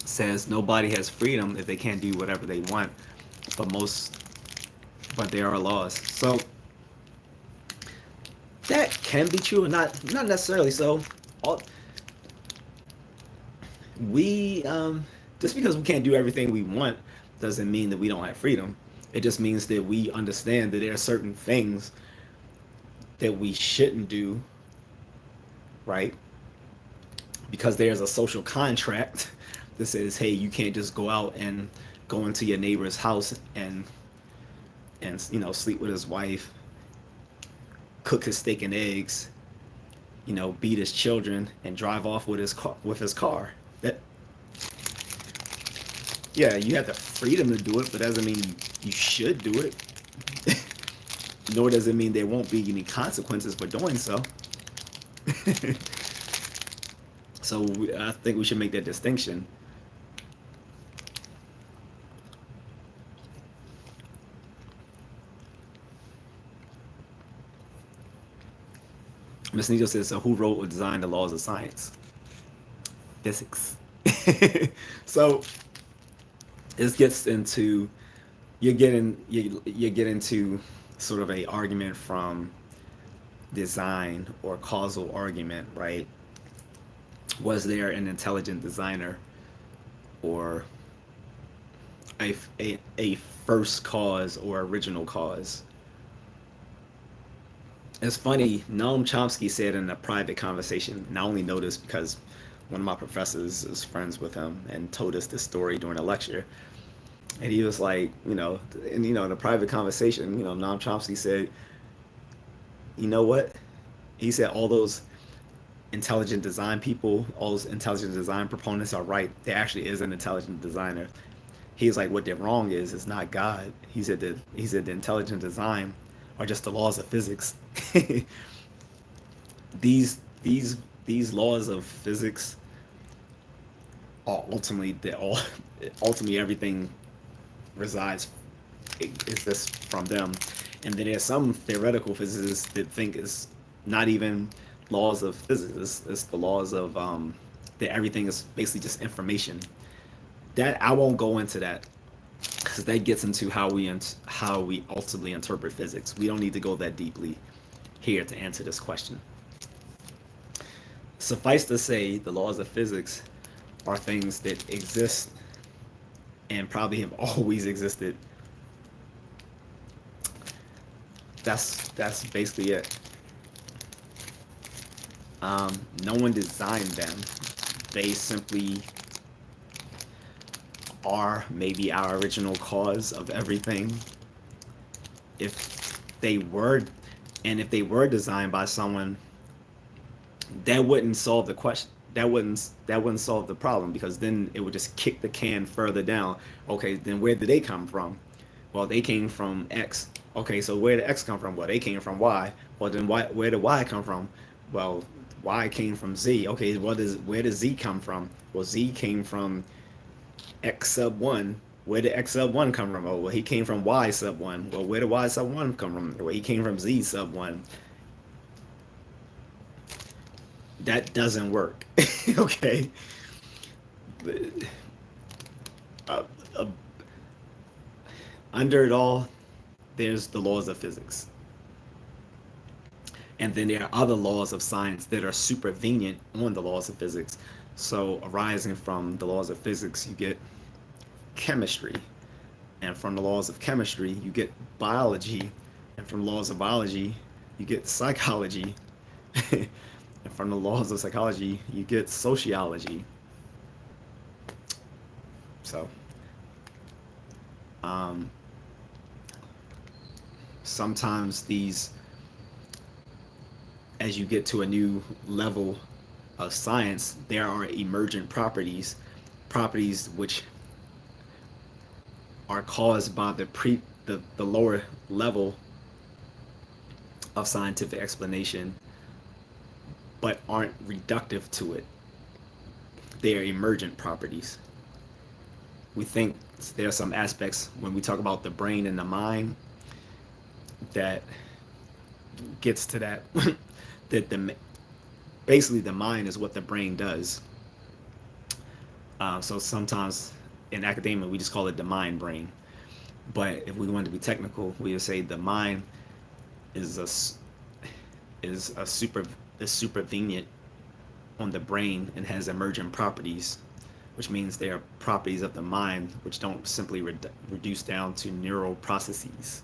Speaker 1: says nobody has freedom if they can't do whatever they want, but there are laws. So that can be true, and not necessarily so. All, we just because we can't do everything we want doesn't mean that we don't have freedom. It just means that we understand that there are certain things that we shouldn't do, right? Because there's a social contract that says, hey, you can't just go out and go into your neighbor's house and sleep with his wife, cook his steak and eggs, beat his children, and drive off with his car. That Yeah, you have the freedom to do it, but doesn't mean you should do it. Nor does it mean there won't be any consequences for doing so. So I think we should make that distinction. Ms. Nito says, so who wrote or designed the laws of science? Physics. So this gets into, you get into sort of a argument from design or causal argument, right? Was there an intelligent designer or a first cause or original cause? It's funny, Noam Chomsky said in a private conversation, and I only know this because one of my professors is friends with him and told us this story during a lecture. And he was like, in a private conversation, Noam Chomsky said, you know what? He said all those intelligent design people, all those intelligent design proponents are right. There actually is an intelligent designer. He's like, what they're wrong is it's not God. He said the intelligent design are just the laws of physics. these these these laws of physics are ultimately everything resides is this from them. And then there's some theoretical physicists that think it's not even laws of physics. It's the laws of that everything is basically just information. That I won't go into that because that gets into how we ultimately interpret physics. We don't need to go that deeply here to answer this question. Suffice to say, the laws of physics are things that exist and probably have always existed. That's basically it. No one designed them. They simply are maybe our original cause of everything. If they were, and if they were designed by someone, that wouldn't solve the question. That wouldn't solve the problem because then it would just kick the can further down. Okay, then where did they come from? Well, they came from X. Okay, so where did X come from? Well, they came from Y. Well, then where did Y come from? Well, Y came from Z. Okay, where does Z come from? Well, Z came from X sub 1. Where did X sub 1 come from? Oh, well, he came from Y sub 1. Well, where did Y sub 1 come from? Well, he came from Z sub 1. That doesn't work. Okay. Uh, uh, Under it all, there's the laws of physics. And then there are other laws of science that are supervenient on the laws of physics. So arising from the laws of physics, you get chemistry. And from the laws of chemistry, you get biology. And from the laws of biology, you get psychology. And from the laws of psychology, you get sociology. So, sometimes as you get to a new level of science, there are emergent properties which are caused by the lower level of scientific explanation, but aren't reductive to it. They are emergent properties. We think there are some aspects when we talk about the brain and the mind that gets to that that basically the mind is what the brain does. So sometimes in academia we just call it the mind brain, but if we want to be technical, we would say the mind is supervenient on the brain and has emergent properties, which means they are properties of the mind which don't simply reduce down to neural processes.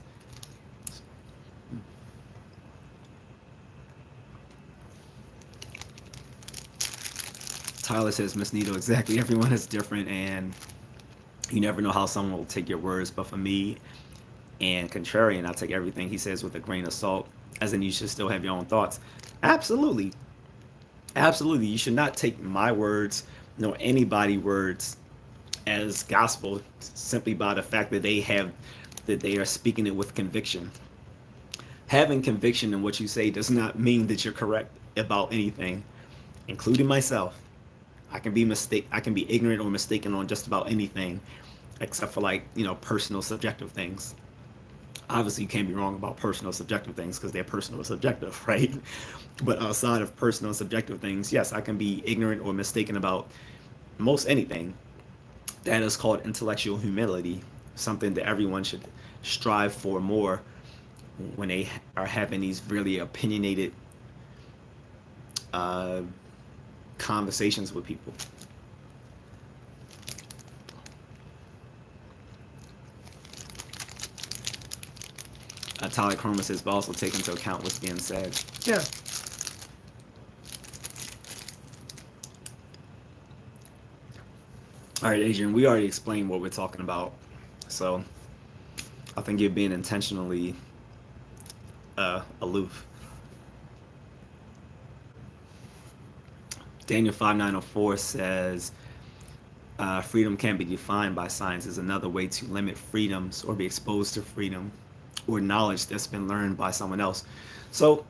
Speaker 1: Tyler says, Miss Nito, exactly. Everyone is different, and you never know how someone will take your words. But for me and Contrarian, I take everything he says with a grain of salt, as in you should still have your own thoughts. Absolutely. Absolutely. You should not take my words, nor anybody's words as gospel simply by the fact that they are speaking it with conviction. Having conviction in what you say does not mean that you're correct about anything, including myself. I can be ignorant or mistaken on just about anything, except for personal subjective things. Obviously, you can't be wrong about personal subjective things because they're personal and subjective, right? But outside of personal and subjective things, yes, I can be ignorant or mistaken about most anything. That is called intellectual humility, something that everyone should strive for more when they are having these really opinionated uh, conversations with people. Tyler Chroma says, but also take into account what's being said. Yeah. All right, Adrian, we already explained what we're talking about. So I think you're being intentionally aloof. Daniel 5904 says, freedom can't be defined by science is another way to limit freedoms or be exposed to freedom or knowledge that's been learned by someone else. So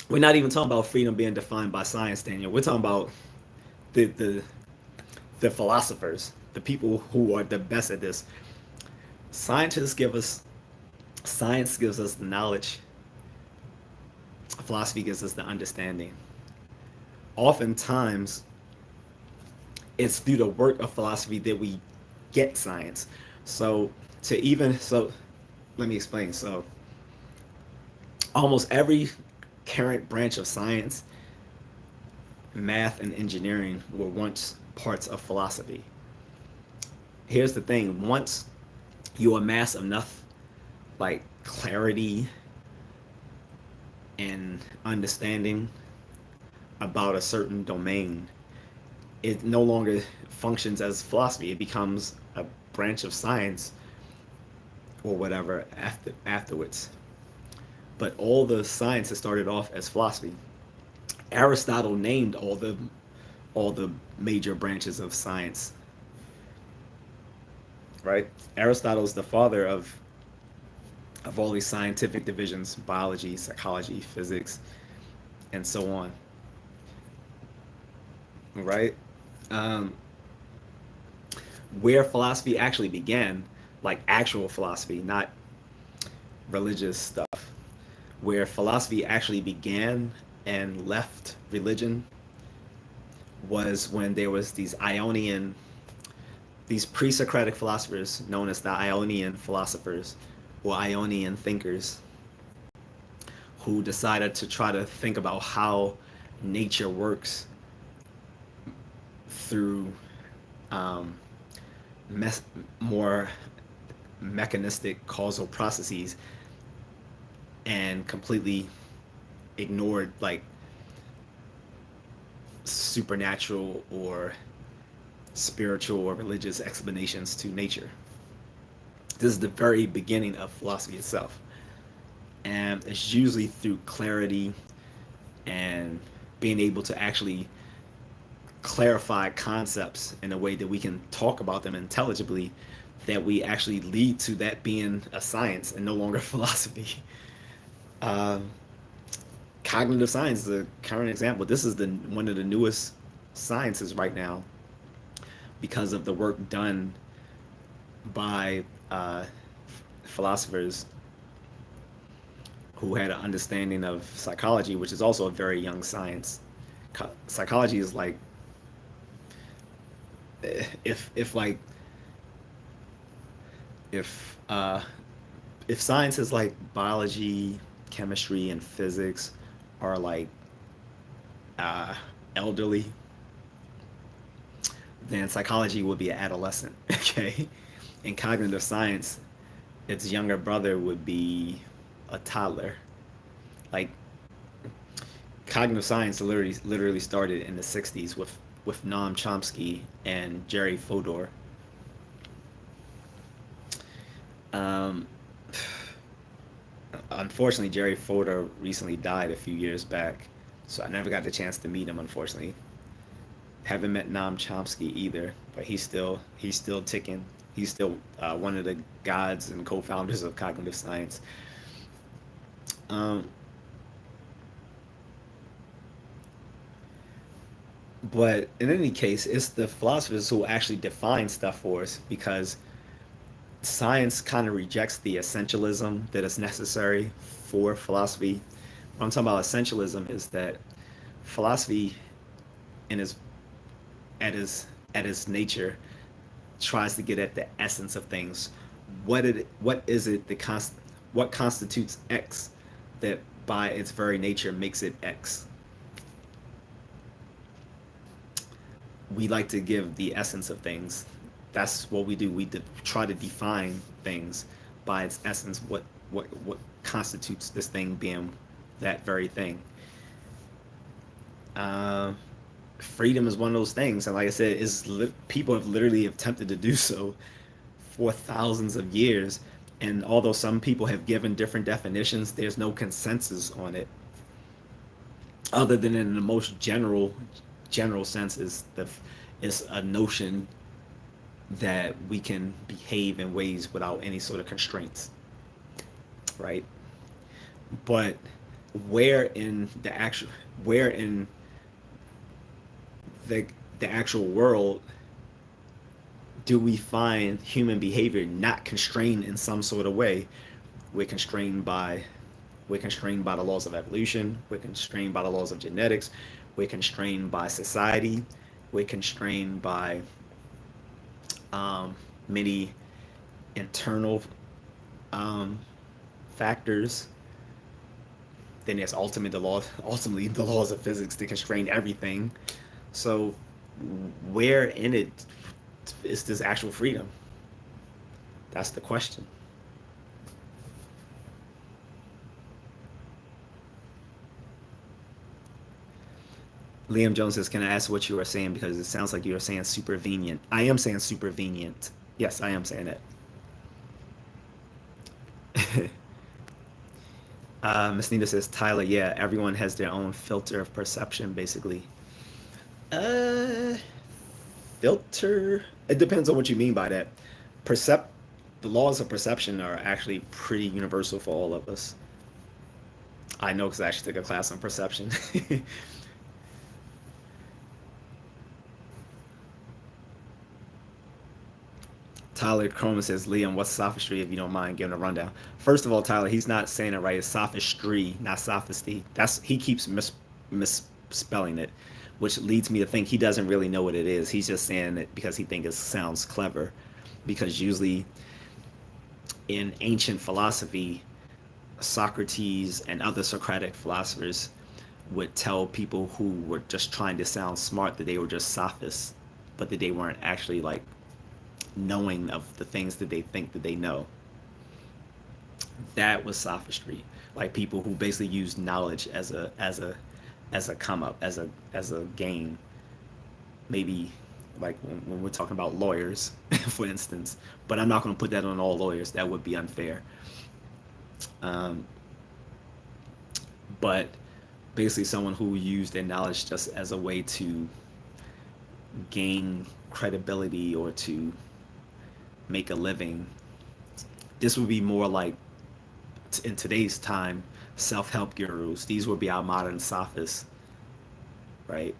Speaker 1: we're not even talking about freedom being defined by science, Daniel. We're talking about the philosophers, the people who are the best at this. Science gives us the knowledge. Philosophy gives us the understanding. Oftentimes, it's through the work of philosophy that we get science. So let me explain. So almost every current branch of science, math and engineering, were once parts of philosophy. Here's the thing: once you amass enough like clarity and understanding about a certain domain, it no longer functions as philosophy. It becomes a branch of science or whatever afterwards. But all the sciences started off as philosophy. Aristotle named all the major branches of science. Right? Aristotle is the father of all these scientific divisions: biology, psychology, physics, and so on. Right? Where philosophy actually began, like actual philosophy, not religious stuff, where philosophy actually began and left religion was when there was these pre-Socratic philosophers known as the Ionian philosophers or Ionian thinkers, who decided to try to think about how nature works through more mechanistic causal processes, and completely ignored like supernatural or spiritual or religious explanations to nature. This is the very beginning of philosophy itself, and it's usually through clarity and being able to actually clarify concepts in a way that we can talk about them intelligibly, that we actually lead to that being a science and no longer philosophy. Cognitive science is a current example. This is one of the newest sciences right now because of the work done by philosophers who had an understanding of psychology, which is also a very young science. Psychology is like, if science is like biology, chemistry, and physics are like elderly, then psychology would be an adolescent. Okay, in cognitive science, its younger brother would be a toddler. Like, cognitive science literally started in the 60s with Noam Chomsky and Jerry Fodor. Unfortunately, Jerry Fodor recently died a few years back, so I never got the chance to meet him, unfortunately. Haven't met Noam Chomsky either, but he's still ticking. He's still one of the gods and co-founders of cognitive science. But in any case, it's the philosophers who actually define stuff for us, because science kind of rejects the essentialism that is necessary for philosophy. What I'm talking about essentialism is that philosophy, in at its nature, tries to get at the essence of things. What is it what constitutes X that by its very nature makes it X. We like to give the essence of things. That's what we do. We try to define things by its essence. What constitutes this thing being that very thing? Uh, Freedom is one of those things, and like I said, people have literally attempted to do so for thousands of years. And although some people have given different definitions, there's no consensus on it, other than in the most general sense is a notion that we can behave in ways without any sort of constraints, right? But where in the actual where in the the actual world do we find human behavior not constrained in some sort of way? We're constrained by the laws of evolution. We're constrained by the laws of genetics. We're constrained by society. We're constrained by many internal factors. Then there's ultimately the laws of physics to constrain everything. So where in it is this actual freedom? That's the question. Liam Jones says, "Can I ask what you are saying? Because it sounds like you are saying supervenient." I am saying supervenient. Yes, I am saying it. Miss Nita says, "Tyler, yeah, everyone has their own filter of perception, basically." Uh, Filter? It depends on what you mean by that. Percep The laws of perception are actually pretty universal for all of us. I know because I actually took a class on perception. Tyler Cromer says, "Liam, what's sophistry, if you don't mind giving a rundown?" First of all, Tyler, he's not saying it right. It's sophistry, not sophistry. He keeps misspelling it, which leads me to think he doesn't really know what it is. He's just saying it because he thinks it sounds clever. Because usually in ancient philosophy, Socrates and other Socratic philosophers would tell people who were just trying to sound smart that they were just sophists, but that they weren't actually like knowing of the things that they think that they know. That was sophistry. Like people who basically use knowledge as a come up, as a game. Maybe like when we're talking about lawyers, for instance. But I'm not going to put that on all lawyers. That would be unfair. But basically someone who used their knowledge just as a way to gain credibility or to make a living. This would be more like, in today's time, self-help gurus. These would be our modern sophists, right?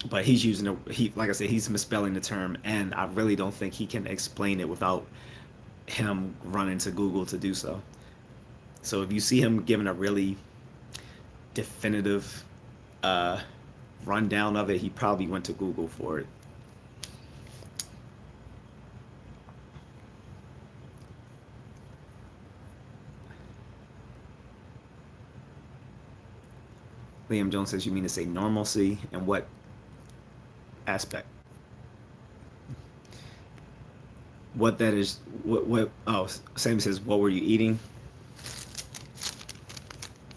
Speaker 1: But he's using like I said, he's misspelling the term, and I really don't think he can explain it without him running to Google to do so. So if you see him giving a really definitive rundown of it, he probably went to Google for it. Liam Jones says, "You mean to say normalcy? And what aspect?" What that is, what, oh, Sam says, "What were you eating?"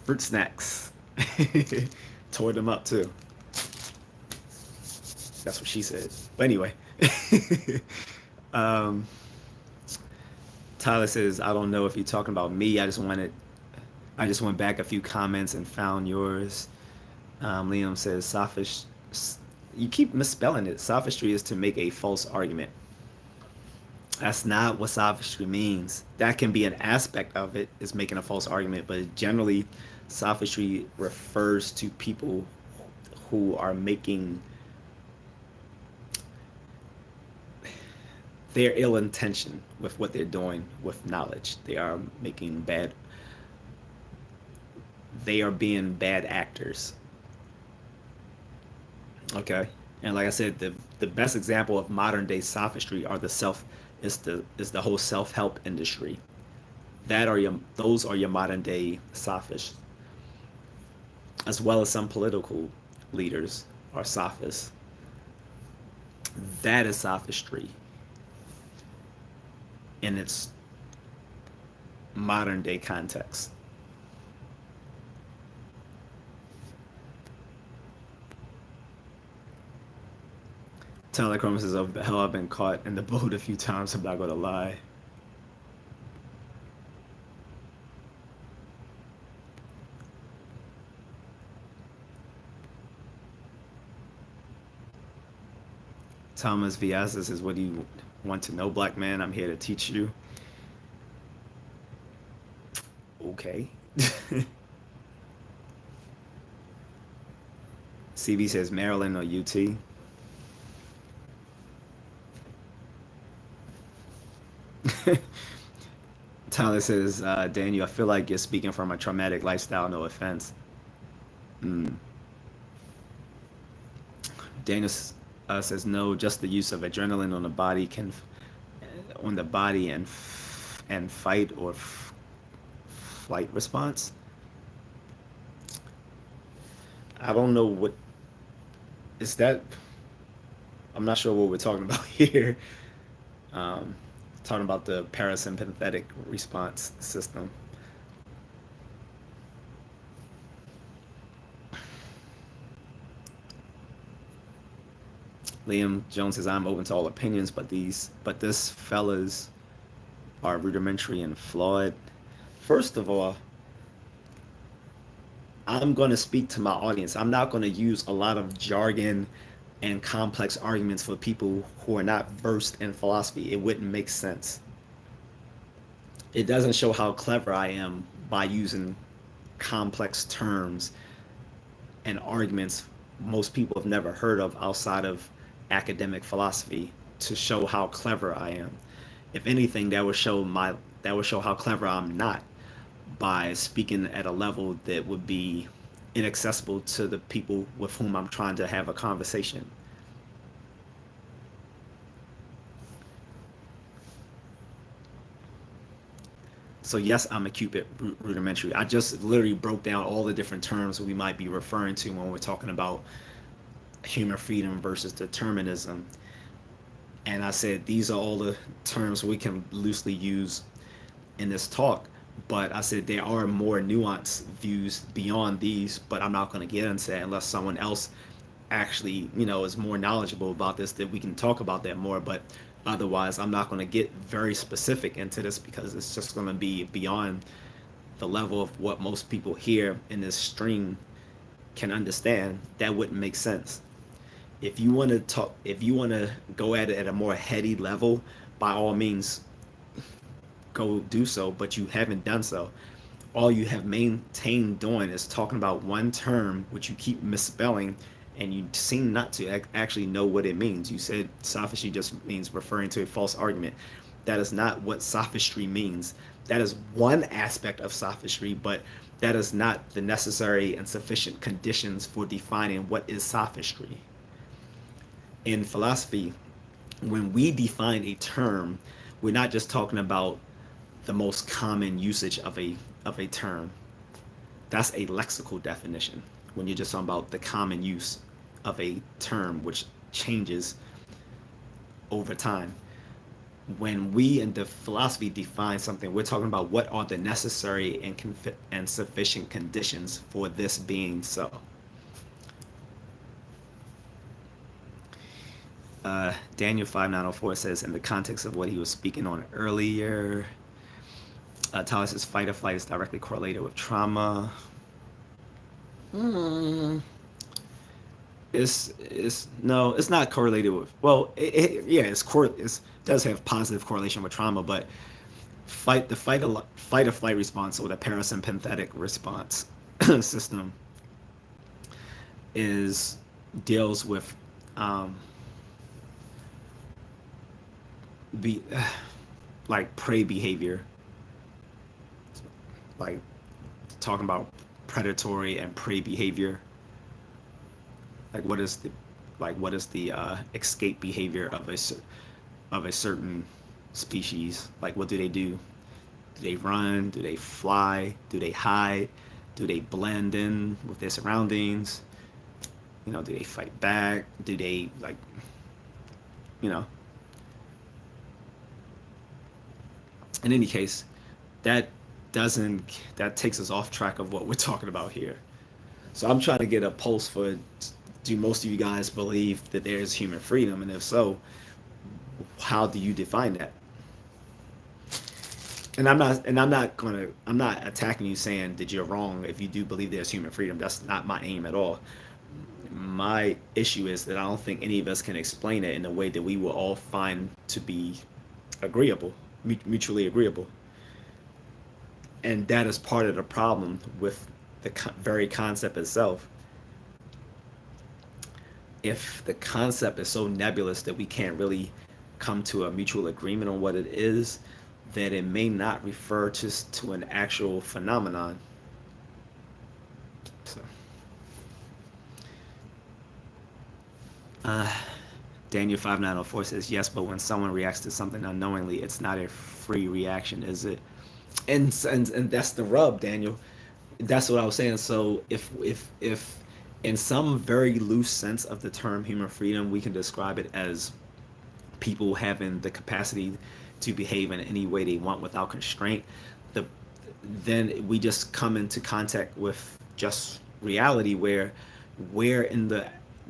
Speaker 1: Fruit snacks. Tore them up too. That's what she said. But anyway. Tyler says, "I don't know if you're talking about me. I just went back a few comments and found yours." Liam says, you keep misspelling it. Sophistry is to make a false argument. That's not what sophistry means. That can be an aspect of it, is making a false argument, but generally, sophistry refers to people who are making their ill intention with what they're doing with knowledge. They are being bad actors. Okay, and like I said, the best example of modern day sophistry are is the whole self-help industry. those are your modern day sophists, as well as some political leaders are sophists. That is sophistry in its modern day context. Tyler Chrome says, "Oh, hell, I've been caught in the boat a few times. I'm not gonna lie." Thomas Viazza says, "What do you want to know, black man? I'm here to teach you." Okay. CB says, "Maryland or UT?" Tyler says, "Daniel, I feel like you're speaking from a traumatic lifestyle. No offense." Mm. Daniel says, "No, just the use of adrenaline on the body on the body and fight or flight response." I don't know what is that. I'm not sure what we're talking about here. Um, Talking about the parasympathetic response system. Liam Jones says, "I'm open to all opinions, but this fellas are rudimentary and flawed." First of all, I'm going to speak to my audience. I'm not going to use a lot of jargon and complex arguments for people who are not versed in philosophy. It wouldn't make sense. It doesn't show how clever I am by using complex terms and arguments most people have never heard of outside of academic philosophy to show how clever I am. If anything, that would show how clever I'm not by speaking at a level that would be inaccessible to the people with whom I'm trying to have a conversation. So yes, I'm a Cupid rudimentary. I just literally broke down all the different terms we might be referring to when we're talking about human freedom versus determinism. And I said these are all the terms we can loosely use in this talk. But I said there are more nuanced views beyond these, but I'm not going to get into that unless someone else actually, is more knowledgeable about this, that we can talk about that more. But otherwise, I'm not going to get very specific into this because it's just going to be beyond the level of what most people here in this stream can understand. That wouldn't make sense. If you want to go at it at a more heady level, by all means, go do so, but you haven't done so. All you have maintained doing is talking about one term which you keep misspelling, and you seem not to actually know what it means. You said sophistry just means referring to a false argument. That is not what sophistry means. That is one aspect of sophistry, but that is not the necessary and sufficient conditions for defining what is sophistry. In philosophy, when we define a term, we're not just talking about the most common usage of a term. That's a lexical definition. When you're just talking about the common use of a term, which changes over time. When we in the philosophy define something, we're talking about what are the necessary and sufficient conditions for this being so. Daniel 5904 says, in the context of what he was speaking on earlier, Tyler says fight or flight is directly correlated with trauma. It's not correlated with, well, it does have positive correlation with trauma, but the fight or flight response, or the parasympathetic response system deals with like prey behavior, like talking about predatory and prey behavior. Like what is the escape behavior of a certain species? Like what do they do Do they run? Do they fly? Do they hide? Do they blend in with their surroundings? Do they fight back? Do they you know? In any case, that that takes us off track of what we're talking about here. So I'm trying to get a pulse for, do most of you guys believe that there is human freedom, and if so, how do you define that? And I'm not attacking you saying that you're wrong if you do believe there's human freedom. That's not my aim at all. My issue is that I don't think any of us can explain it in a way that we will all find to be agreeable, mutually agreeable. And that is part of the problem with the very concept itself. If the concept is so nebulous that we can't really come to a mutual agreement on what it is, then it may not refer to an actual phenomenon. So, Daniel 5904 says, yes, but when someone reacts to something unknowingly, it's not a free reaction, is it? And that's the rub, Daniel. That's what I was saying. So if in some very loose sense of the term human freedom, we can describe it as people having the capacity to behave in any way they want without constraint, then we just come into contact with just reality where in the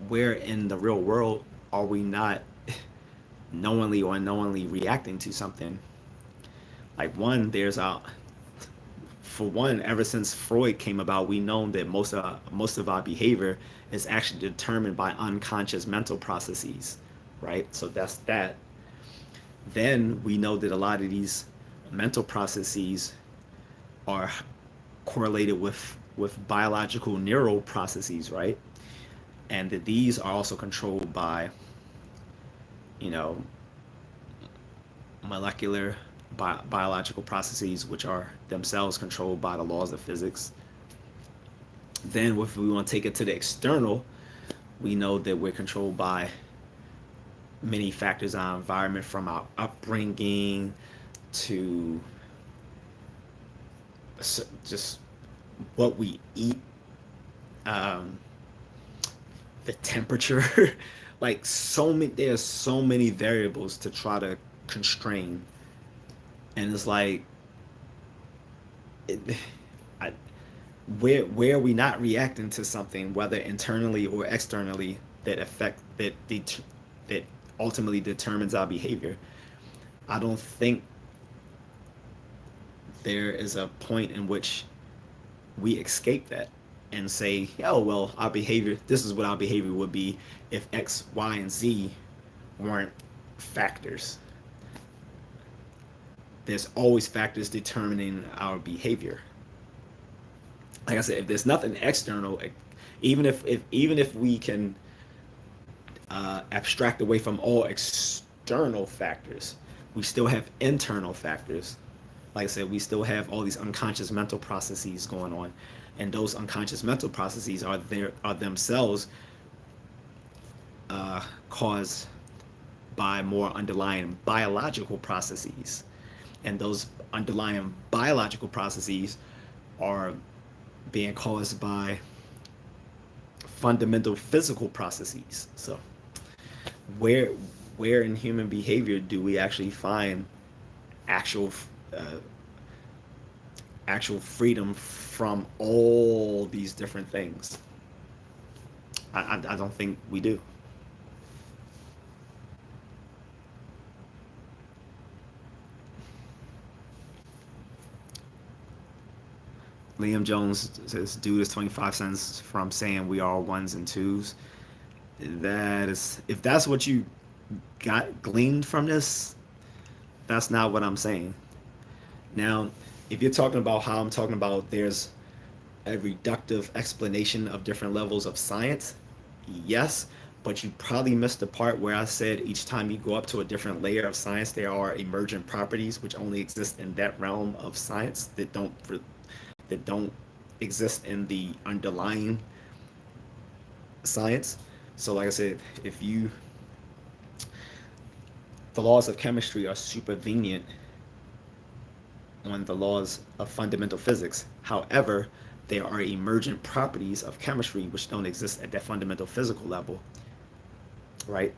Speaker 1: real world are we not knowingly or unknowingly reacting to something? Like for one, ever since Freud came about, we know that most of our behavior is actually determined by unconscious mental processes, right? So that's that. Then we know that a lot of these mental processes are correlated with biological neural processes, right? And that these are also controlled by, molecular biological processes, which are themselves controlled by the laws of physics. Then if we want to take it to the external, we know that we're controlled by many factors in our environment, from our upbringing to just what we eat, the temperature. There's so many variables to try to constrain, and it's like, where are we not reacting to something, whether internally or externally, that ultimately determines our behavior? I don't think there is a point in which we escape that and say, oh, well, this is what our behavior would be if X, Y, and Z weren't factors. There's always factors determining our behavior. Like I said, if there's nothing external, even if we can abstract away from all external factors, we still have internal factors. Like I said, we still have all these unconscious mental processes going on, and those unconscious mental processes are themselves caused by more underlying biological processes, and those underlying biological processes are being caused by fundamental physical processes. So where in human behavior do we actually find actual freedom from all these different things? I don't think we do. Liam Jones says, dude is 25 cents from saying we are ones and twos. That is, if that's what you gleaned from this, that's not what I'm saying. Now, if you're talking about how I'm talking about, there's a reductive explanation of different levels of science, yes, but you probably missed the part where I said each time you go up to a different layer of science, there are emergent properties which only exist in that realm of science that don't exist in the underlying science. So like I said, the laws of chemistry are supervenient on the laws of fundamental physics. However, there are emergent properties of chemistry which don't exist at that fundamental physical level, right?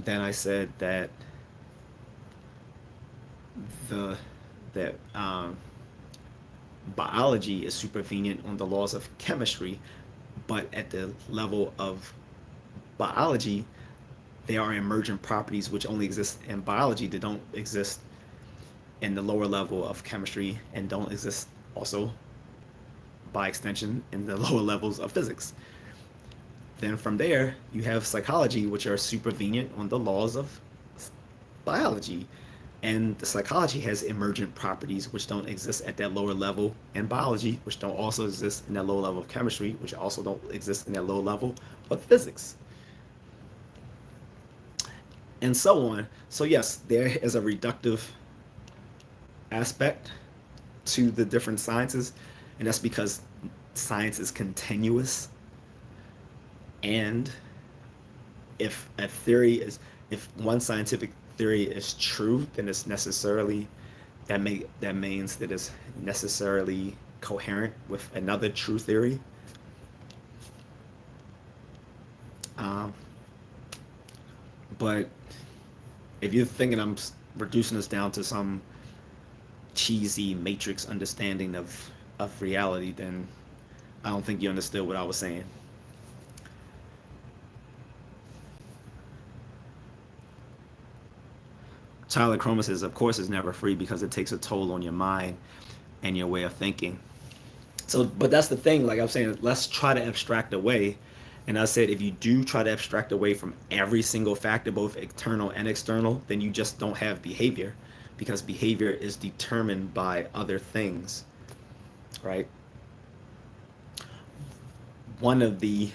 Speaker 1: Then I said that the that biology is supervenient on the laws of chemistry, but at the level of biology, there are emergent properties which only exist in biology that don't exist in the lower level of chemistry and don't exist also by extension in the lower levels of physics. Then from there, you have psychology, which are supervenient on the laws of biology. And the psychology has emergent properties which don't exist at that lower level in biology, which don't also exist in that lower level of chemistry, which also don't exist in that lower level of physics. And so on. So yes, there is a reductive aspect to the different sciences, and that's because science is continuous. And if one scientific theory is true, then it's necessarily that means that it's necessarily coherent with another true theory. But if you're thinking I'm reducing this down to some cheesy matrix understanding of reality, then I don't think you understood what I was saying. Tyler Chroma says, of course, it's never free because it takes a toll on your mind and your way of thinking. So, but that's the thing, like I'm saying, let's try to abstract away. And I said, if you do try to abstract away from every single factor, both internal and external, then you just don't have behavior, because behavior is determined by other things, right? One of the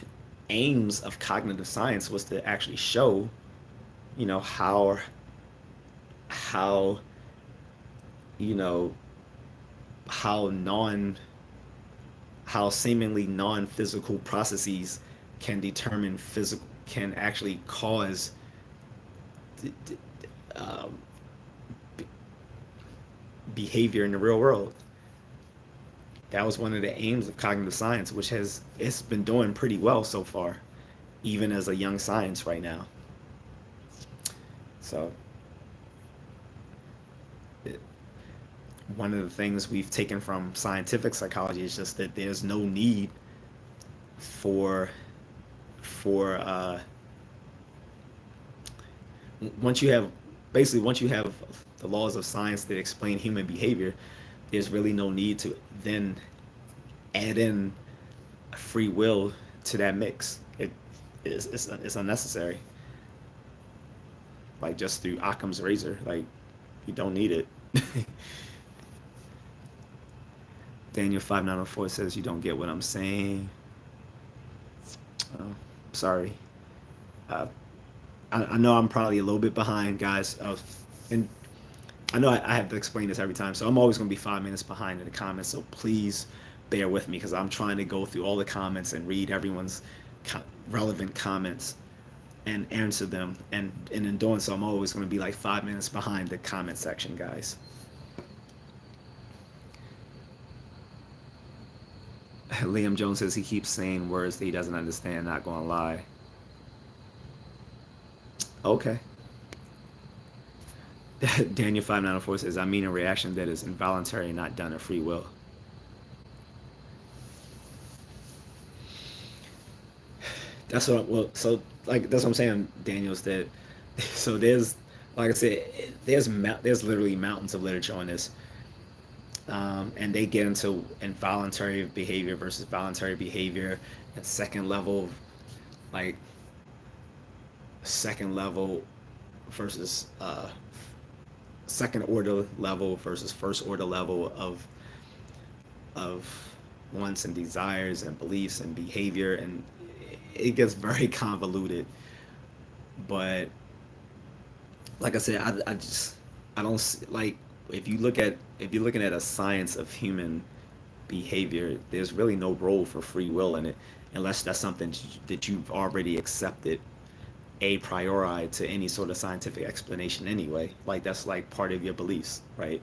Speaker 1: aims of cognitive science was to actually show, how you know how seemingly non-physical processes can actually cause behavior in the real world. That was one of the aims of cognitive science, which it's been doing pretty well so far, even as a young science right now. So one of the things we've taken from scientific psychology is just that there's no need for once you have the laws of science that explain human behavior, there's really no need to then add in free will to that mix. It's unnecessary. Like just through Occam's razor, like you don't need it. Daniel 5904 says you don't get what I'm saying. Sorry. I know I'm probably a little bit behind, guys. And I know I have to explain this every time, so I'm always going to be 5 minutes behind in the comments. So please bear with me, because I'm trying to go through all the comments and read everyone's relevant comments and answer them. And in doing so, I'm always going to be like 5 minutes behind the comment section, guys. Liam Jones says he keeps saying words that he doesn't understand, not going to lie. Okay. Daniel 5904 says, I mean a reaction that is involuntary, not done of free will. That's what that's what I'm saying, Daniel, is that so there's, like I said, there's literally mountains of literature on this. And they get into involuntary behavior versus voluntary behavior, and second level versus second order level versus first order level of wants and desires and beliefs and behavior, and it gets very convoluted. But like I said, I don't like, if you're looking at a science of human behavior, there's really no role for free will in it, unless that's something that you've already accepted a priori to any sort of scientific explanation anyway. Like that's like part of your beliefs, right?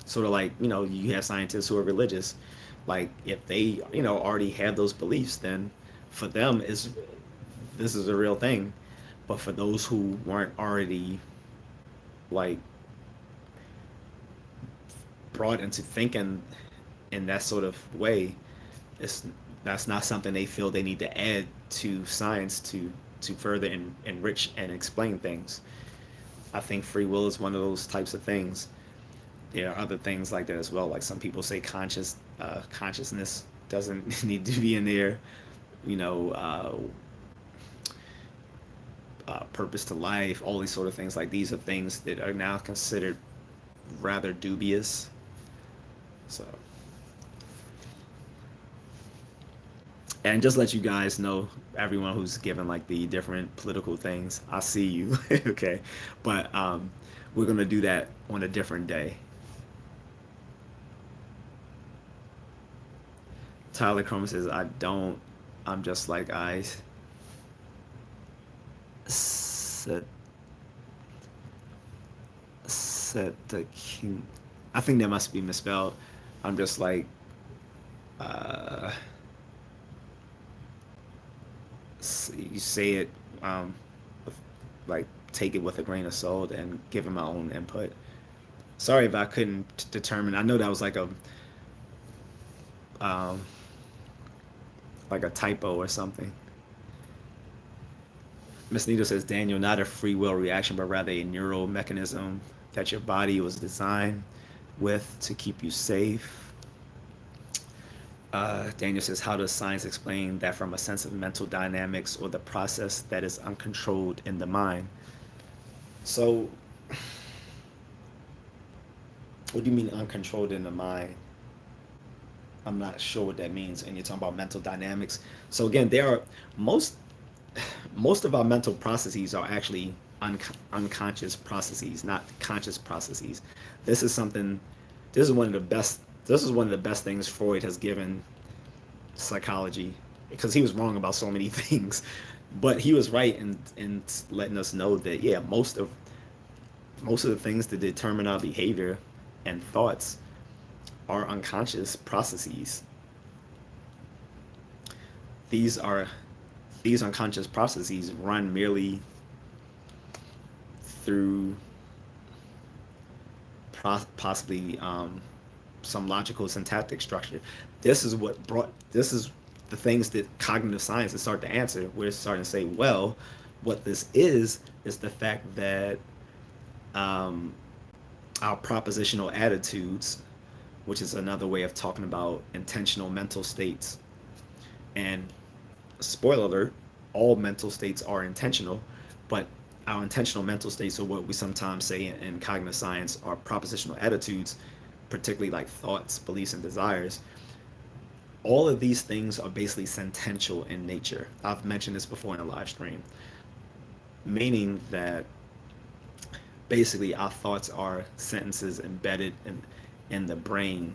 Speaker 1: Sort of like, you have scientists who are religious. Like, if they, already have those beliefs, then for them, this is a real thing. But for those who weren't already, like, brought into thinking in that sort of way, it's that's not something they feel they need to add to science to further enrich and explain things. I think free will is one of those types of things. There are other things like that as well. Like, some people say consciousness doesn't need to be in there. You know, purpose to life, all these sort of things. Like, these are things that are now considered rather dubious. So, and just let you guys know, everyone who's given like the different political things, I see you. Okay, but we're gonna do that on a different day. Tyler Chrome says, I don't. I'm just like I said. Said the king. I think that must be misspelled. I'm just like. Uh, you say it, with, like, take it with a grain of salt and give it my own input. Sorry if I couldn't determine. I know that was um, like a typo or something. Miss Nito says, Daniel, not a free will reaction, but rather a neural mechanism that your body was designed with to keep you safe. Daniel says, how does science explain that from a sense of mental dynamics or the process that is uncontrolled in the mind? So, what do you mean uncontrolled in the mind? I'm not sure what that means. And you're talking about mental dynamics. So again, there are most most of our mental processes are actually unconscious processes, not conscious processes. This is something. This is one of the best. This is one of the best things Freud has given psychology, because he was wrong about so many things, but he was right in letting us know that, yeah, most of the things that determine our behavior and thoughts are unconscious processes. These are these unconscious processes run merely through possibly some logical syntactic structure. This is the things that cognitive science is starting to answer. We're starting to say, well, what this is the fact that our propositional attitudes, which is another way of talking about intentional mental states. And spoiler alert, all mental states are intentional, but our intentional mental states, or what we sometimes say in cognitive science, are propositional attitudes, particularly like thoughts, beliefs, and desires. All of these things are basically sentential in nature. I've mentioned this before in a live stream, meaning that basically our thoughts are sentences embedded in the brain,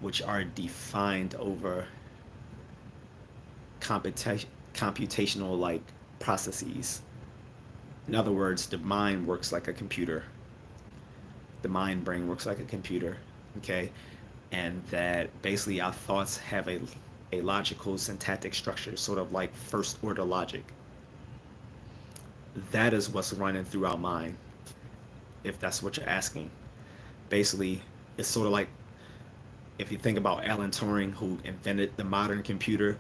Speaker 1: which are defined over computational like processes. In other words, the mind works like a computer. The mind brain works like a computer, okay? And that basically our thoughts have a logical syntactic structure, sort of like first order logic. That is what's running through our mind, if that's what you're asking. Basically, it's sort of like, if you think about Alan Turing, who invented the modern computer,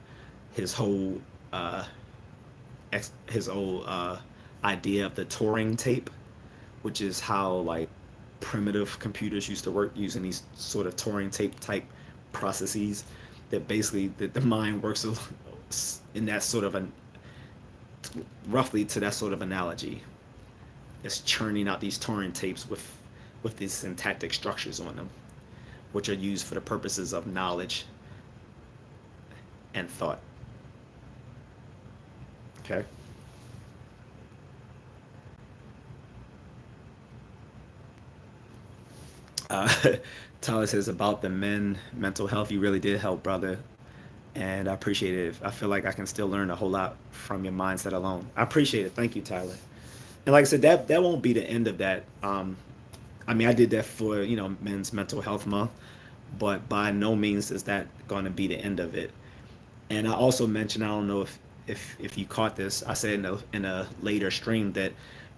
Speaker 1: his whole idea of the Turing tape, which is how like primitive computers used to work, using these sort of Turing tape type processes, that basically the mind works in that sort of roughly to that sort of analogy. It's churning out these Turing tapes with these syntactic structures on them, which are used for the purposes of knowledge and thought. Okay. Uh, Tyler says, about the mental health, you really did help, brother. And I appreciate it. I feel like I can still learn a whole lot from your mindset alone. I appreciate it. Thank you, Tyler. And like I said, that won't be the end of that. I mean, I did that for, Men's Mental Health Month, but by no means is that going to be the end of it. And I also mentioned, I don't know if you caught this, I said in a later stream that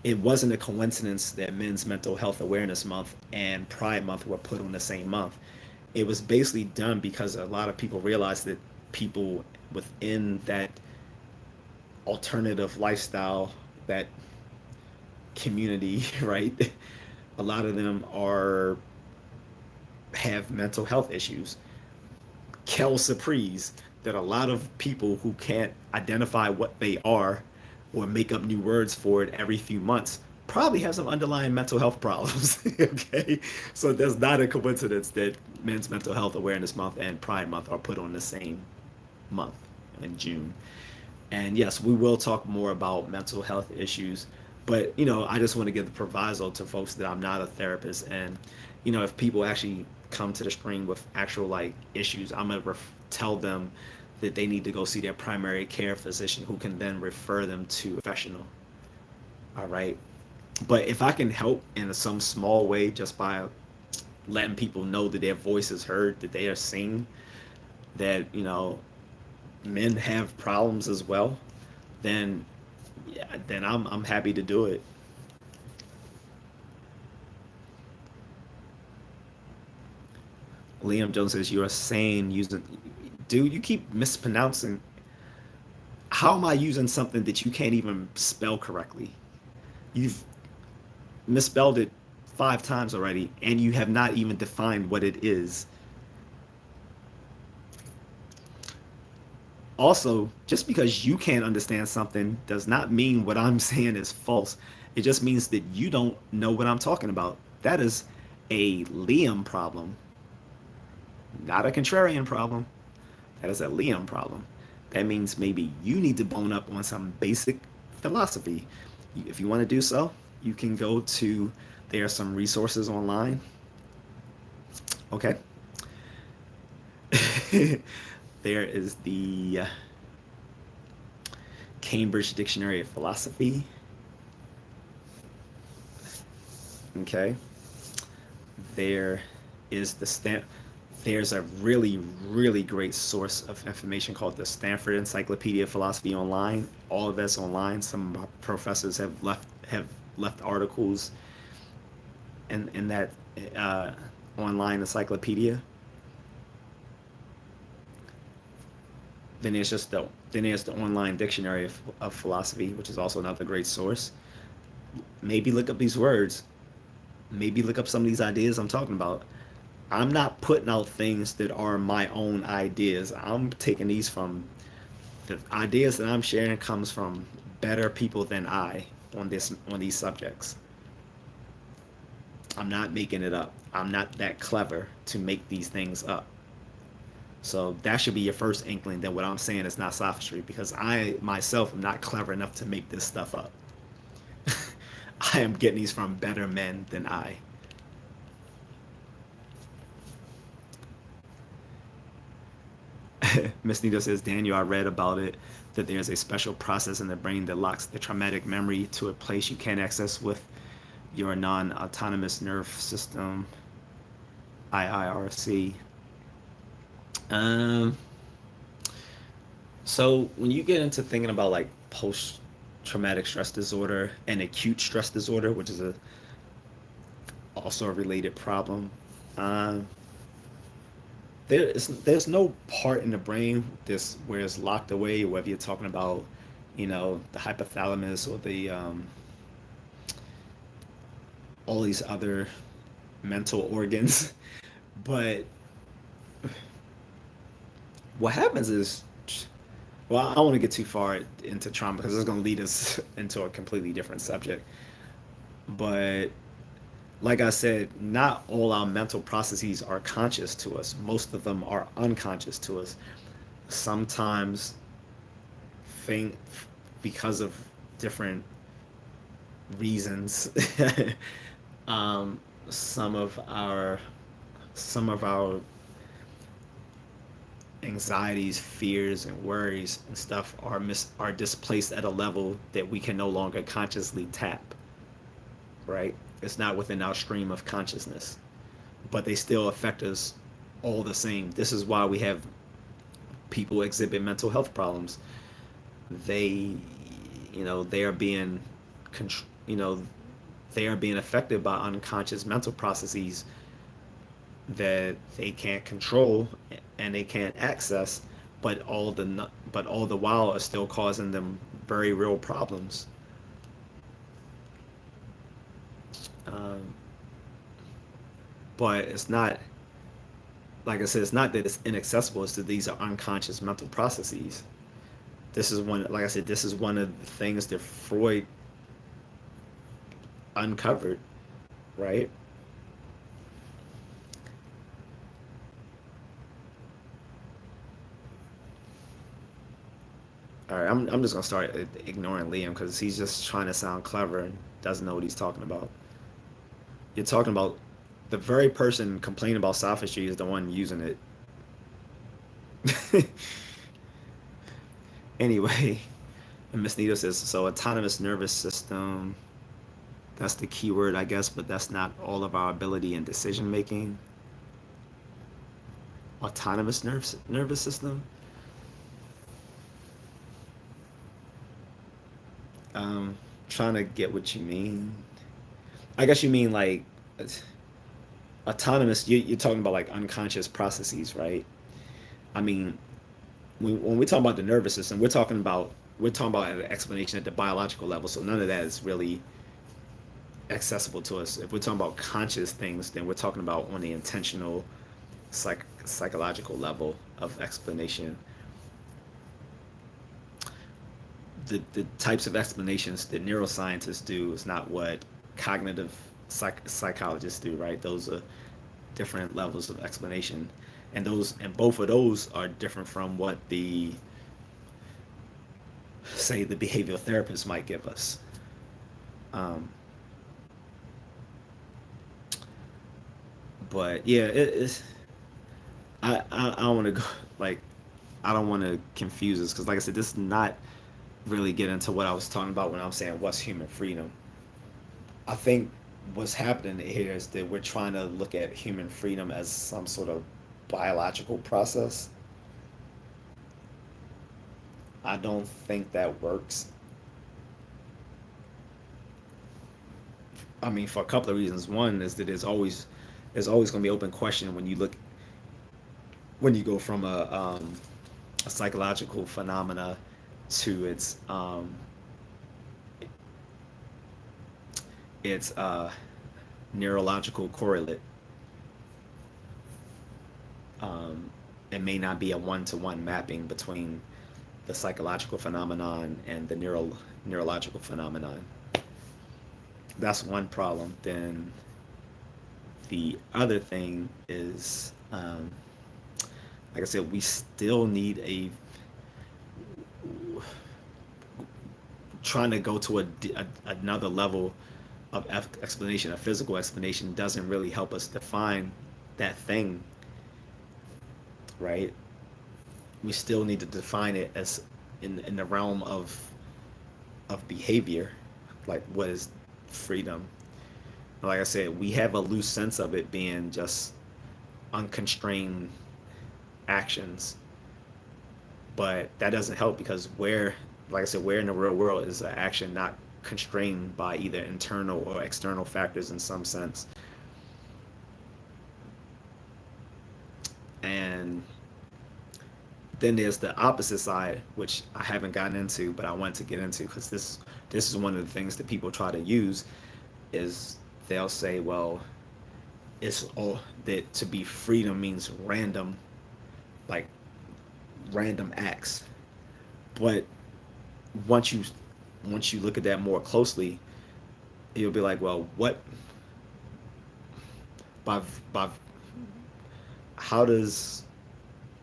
Speaker 1: it wasn't a coincidence that Men's Mental Health Awareness Month and Pride Month were put on the same month. It was basically done because a lot of people realized that people within that alternative lifestyle, that community, right? A lot of them are have mental health issues. Kel Surprise, that a lot of people who can't identify what they are or make up new words for it every few months probably have some underlying mental health problems. Okay, so there's not a coincidence that Men's Mental Health Awareness Month and Pride Month are put on the same month in June. And yes, we will talk more about mental health issues, but I just want to give the proviso to folks that I'm not a therapist, and if people actually come to the stream with actual like issues, I'm gonna tell them that they need to go see their primary care physician, who can then refer them to a professional. All right, but if I can help in some small way just by letting people know that their voice is heard, that they are seen, that men have problems as well, then yeah, then I'm happy to do it. Liam Jones says you are saying using, dude, you keep mispronouncing. How am I using something that you can't even spell correctly? You've misspelled it 5 times already, and you have not even defined what it is. Also, just because you can't understand something does not mean what I'm saying is false. It just means that you don't know what I'm talking about. That is a Liam problem, not a contrarian problem. That is a Liam problem. That means maybe you need to bone up on some basic philosophy. If you want to do so, you can go to, there are some resources online. Okay. There is the Cambridge Dictionary of Philosophy. Okay. There is there's a really, really great source of information called the Stanford Encyclopedia of Philosophy online. All of that's online. Some professors have left articles in that uh, online encyclopedia. Then there's the online dictionary of philosophy, which is also another great source. Maybe look up these words. Maybe look up some of these ideas I'm talking about. I'm not putting out things that are my own ideas. I'm taking these from the ideas that I'm sharing comes from better people than I on these subjects. I'm not making it up. I'm not that clever to make these things up. So that should be your first inkling that what I'm saying is not sophistry, because I myself am not clever enough to make this stuff up. I am getting these from better men than I. Miss Nito says, Daniel, I read about it, that there's a special process in the brain that locks the traumatic memory to a place you can't access with your non-autonomous nerve system, IIRC. Um, so when you get into thinking about like post-traumatic stress disorder and acute stress disorder, which is also a related problem, um, there's no part in the brain this where it's locked away, whether you're talking about the hypothalamus or the all these other mental organs. But what happens is, well, I don't want to get too far into trauma because it's going to lead us into a completely different subject. But like I said, not all our mental processes are conscious to us. Most of them are unconscious to us. Sometimes, think because of different reasons, um, some of our some of our anxieties, fears, and worries and stuff are displaced at a level that we can no longer consciously tap. Right? It's not within our stream of consciousness, but they still affect us all the same. This is why we have people exhibit mental health problems. They, they are being, you know, they are being affected by unconscious mental processes that they can't control and they can't access, but all the while are still causing them very real problems. Um, but it's not, like I said, it's not that it's inaccessible. It's that these are unconscious mental processes. This is one, like I said, this is one of the things that Freud uncovered, right? All right, I'm just gonna start ignoring Liam because he's just trying to sound clever and doesn't know what he's talking about. You're talking about the very person complaining about sophistry is the one using it. Anyway, and Miss Nita says so. Autonomous nervous system. That's the key word, I guess, but that's not all of our ability in decision making. Autonomous nervous system. Trying to get what you mean. I guess you mean like autonomous. You're talking about like unconscious processes, right? I mean, when we talk about the nervous system, we're talking about an explanation at the biological level. So none of that is really accessible to us. If we're talking about conscious things, then we're talking about on the intentional psychological level of explanation. The types of explanations that neuroscientists do is not what cognitive psychologists do, right? Those are different levels of explanation, and both of those are different from what the say the behavioral therapist might give us. Um, but yeah, it's I don't want to go like I don't want to confuse this because like I said, this is not really get into what I was talking about when I'm saying what's human freedom. I think what's happening here is that we're trying to look at human freedom as some sort of biological process. I don't think that works. I mean, for a couple of reasons. One is that there's always going to be open question when you go from a psychological phenomena to its neurological correlate. It may not be a one-to-one mapping between the psychological phenomenon and the neurological phenomenon. That's one problem. Then the other thing is, like I said, we still need trying to go to another level of explanation. A physical explanation doesn't really help us define that thing, right? We still need to define it as in the realm of behavior, like what is freedom. Like I said, we have a loose sense of it being just unconstrained actions, but that doesn't help because like I said, where in the real world is an action not constrained by either internal or external factors in some sense. And then there's the opposite side, which I haven't gotten into, but I want to get into because this is one of the things that people try to use is they'll say, well, it's all that to be freedom means random, like random acts. But once you look at that more closely, you'll be like, well, what by by how does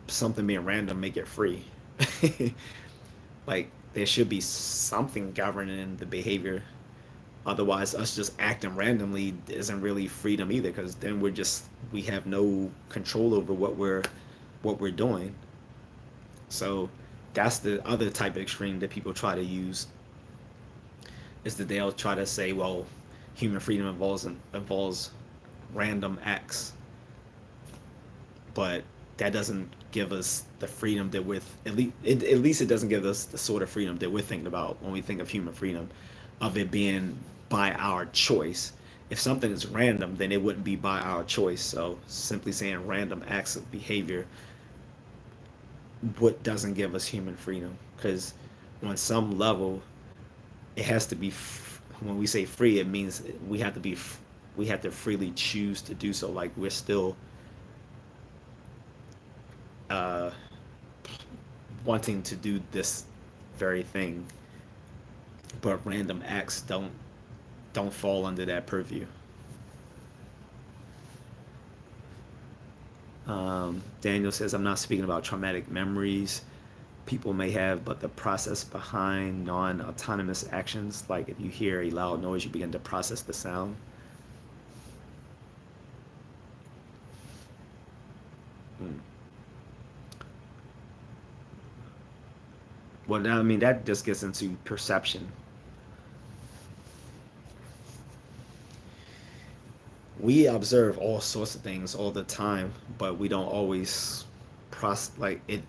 Speaker 1: something being random make it free? Like there should be something governing the behavior. Otherwise, us just acting randomly isn't really freedom either, because then we have no control over what we're doing. So that's the other type of extreme that people try to use is that they'll try to say, well, human freedom involves random acts, but that doesn't give us the freedom that we're at least it doesn't give us the sort of freedom that we're thinking about when we think of human freedom, of it being by our choice. If something is random, then it wouldn't be by our choice. So simply saying random acts of behavior, what doesn't give us human freedom? Because on some level, it has to be. When we say free, it means we have to be. We have to freely choose to do so. Like we're still uh, wanting to do this very thing, but random acts don't fall under that purview. Daniel says, I'm not speaking about traumatic memories people may have, but the process behind non-autonomous actions. Like if you hear a loud noise, you begin to process the sound. Hmm. Well, I mean, that just gets into perception. We observe all sorts of things all the time, but we don't always process like it.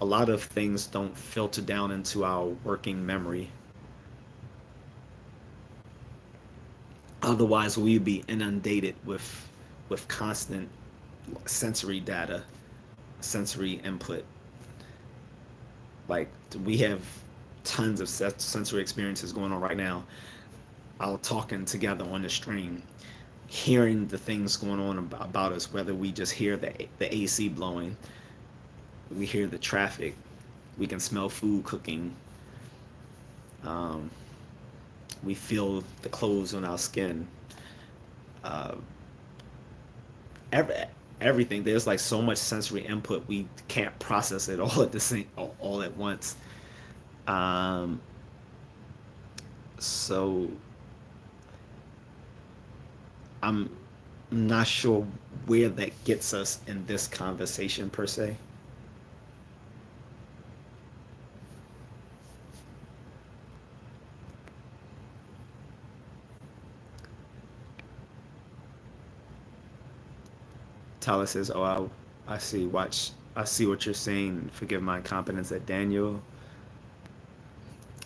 Speaker 1: A lot of things don't filter down into our working memory. Otherwise, we'd be inundated with constant sensory data, sensory input. Like we have tons of sensory experiences going on right now. All talking together on the stream, hearing the things going on about us, whether we just hear the AC blowing, we hear the traffic, we can smell food cooking, um, we feel the clothes on our skin. Uh, every, everything. There's like so much sensory input, we can't process it all at the same all at once. Um, so I'm not sure where that gets us in this conversation per se. Tyler says, "Oh, I see. Watch. I see what you're saying. Forgive my incompetence." At Daniel.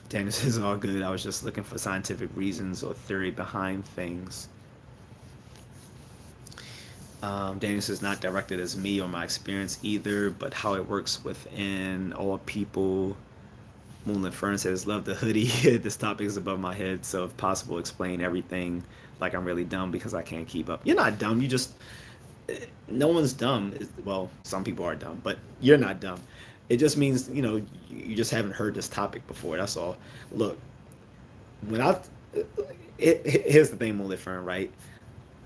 Speaker 1: Daniel says, "All good. I was just looking for scientific reasons or theory behind things." Daniel says, "Not directed as me or my experience either, but how it works within all people." Moonlit Fern says, "Love the hoodie. This topic is above my head, so if possible, explain everything like I'm really dumb because I can't keep up." You're not dumb. You just no one's dumb. Well, some people are dumb, but you're not dumb. It just means you just haven't heard this topic before. That's all. Look, when here's the thing, Moonlit Fern, right?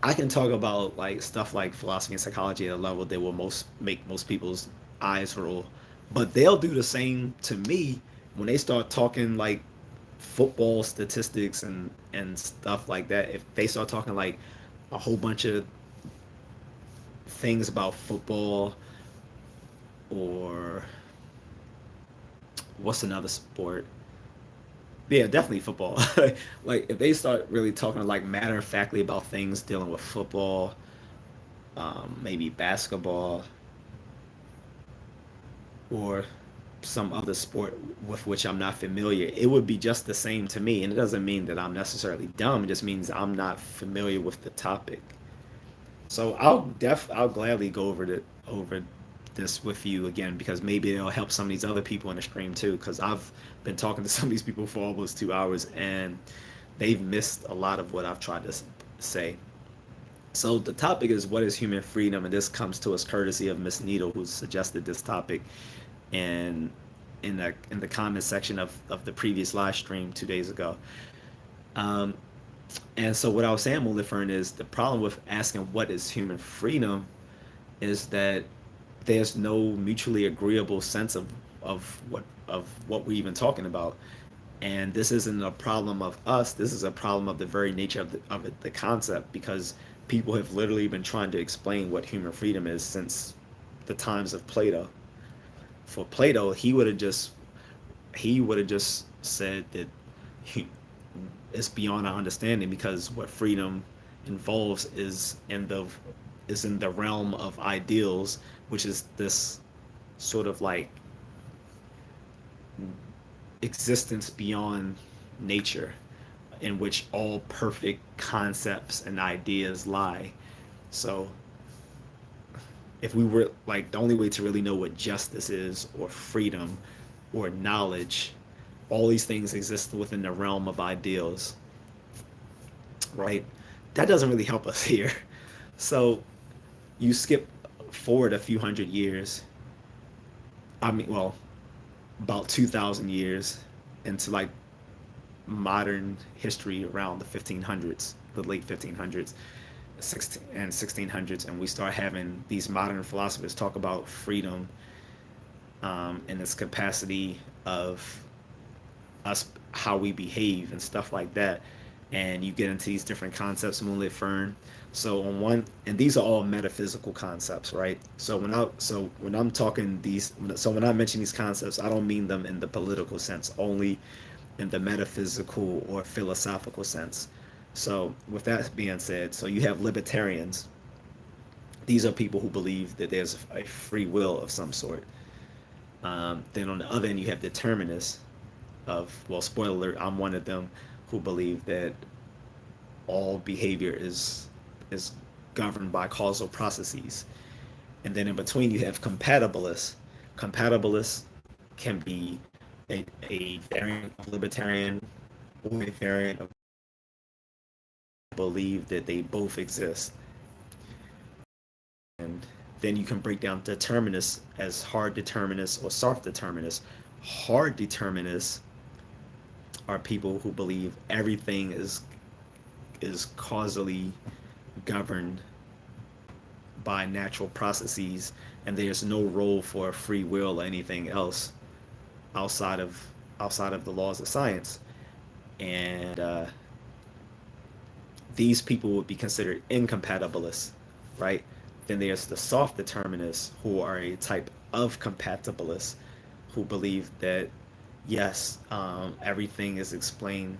Speaker 1: I can talk about like stuff like philosophy and psychology at a level that will make most people's eyes roll, but they'll do the same to me when they start talking like football statistics and stuff like that. If they start talking like a whole bunch of things about football, or what's another sport? Yeah, definitely football. Like if they start really talking like matter of factly about things dealing with football, maybe basketball, or some other sport with which I'm not familiar, it would be just the same to me. And it doesn't mean that I'm necessarily dumb. It just means I'm not familiar with the topic. So I'll gladly go over this with you again, because maybe it'll help some of these other people in the stream too. Because I've been talking to some of these people for almost 2 hours, and they've missed a lot of what I've tried to say. So the topic is, what is human freedom, and this comes to us courtesy of Miss Needle, who suggested this topic, and in the comment section of the previous live stream 2 days ago. Um, and so what I was saying, Mulifern, is the problem with asking what is human freedom is that there's no mutually agreeable sense of what we're even talking about. And this isn't a problem of us. This is a problem of the very nature of the concept, because people have literally been trying to explain what human freedom is since the times of Plato. For Plato, he would have just said that it's beyond our understanding, because what freedom involves is in the realm of ideals, which is this sort of like existence beyond nature, in which all perfect concepts and ideas lie. So if we were like, the only way to really know what justice is, or freedom, or knowledge, all these things exist within the realm of ideals, right? That doesn't really help us here. So you skip forward a few hundred years, I mean, well, about 2,000 years into like modern history around the 1500s, the late 1500s, 16 and 1600s, and we start having these modern philosophers talk about freedom, and its capacity of us, how we behave and stuff like that. And you get into these different concepts, moonlit fern. So on one, and these are all metaphysical concepts, right? So when I'm talking these, so when I mention these concepts, I don't mean them in the political sense, only in the metaphysical or philosophical sense. So with that being said, so you have libertarians. These are people who believe that there's a free will of some sort. Then on the other end, you have determinists of, well, spoiler alert, I'm one of them, who believe that all behavior is governed by causal processes. And then in between, you have compatibilists. Compatibilists can be a variant of libertarian, or a variant of believe that they both exist. And then you can break down determinists as hard determinists or soft determinists. Hard determinists are people who believe everything is causally governed by natural processes, and there's no role for free will or anything else outside of the laws of science. And these people would be considered incompatibilists, right? Then there's the soft determinists, who are a type of compatibilists, who believe that yes, everything is explained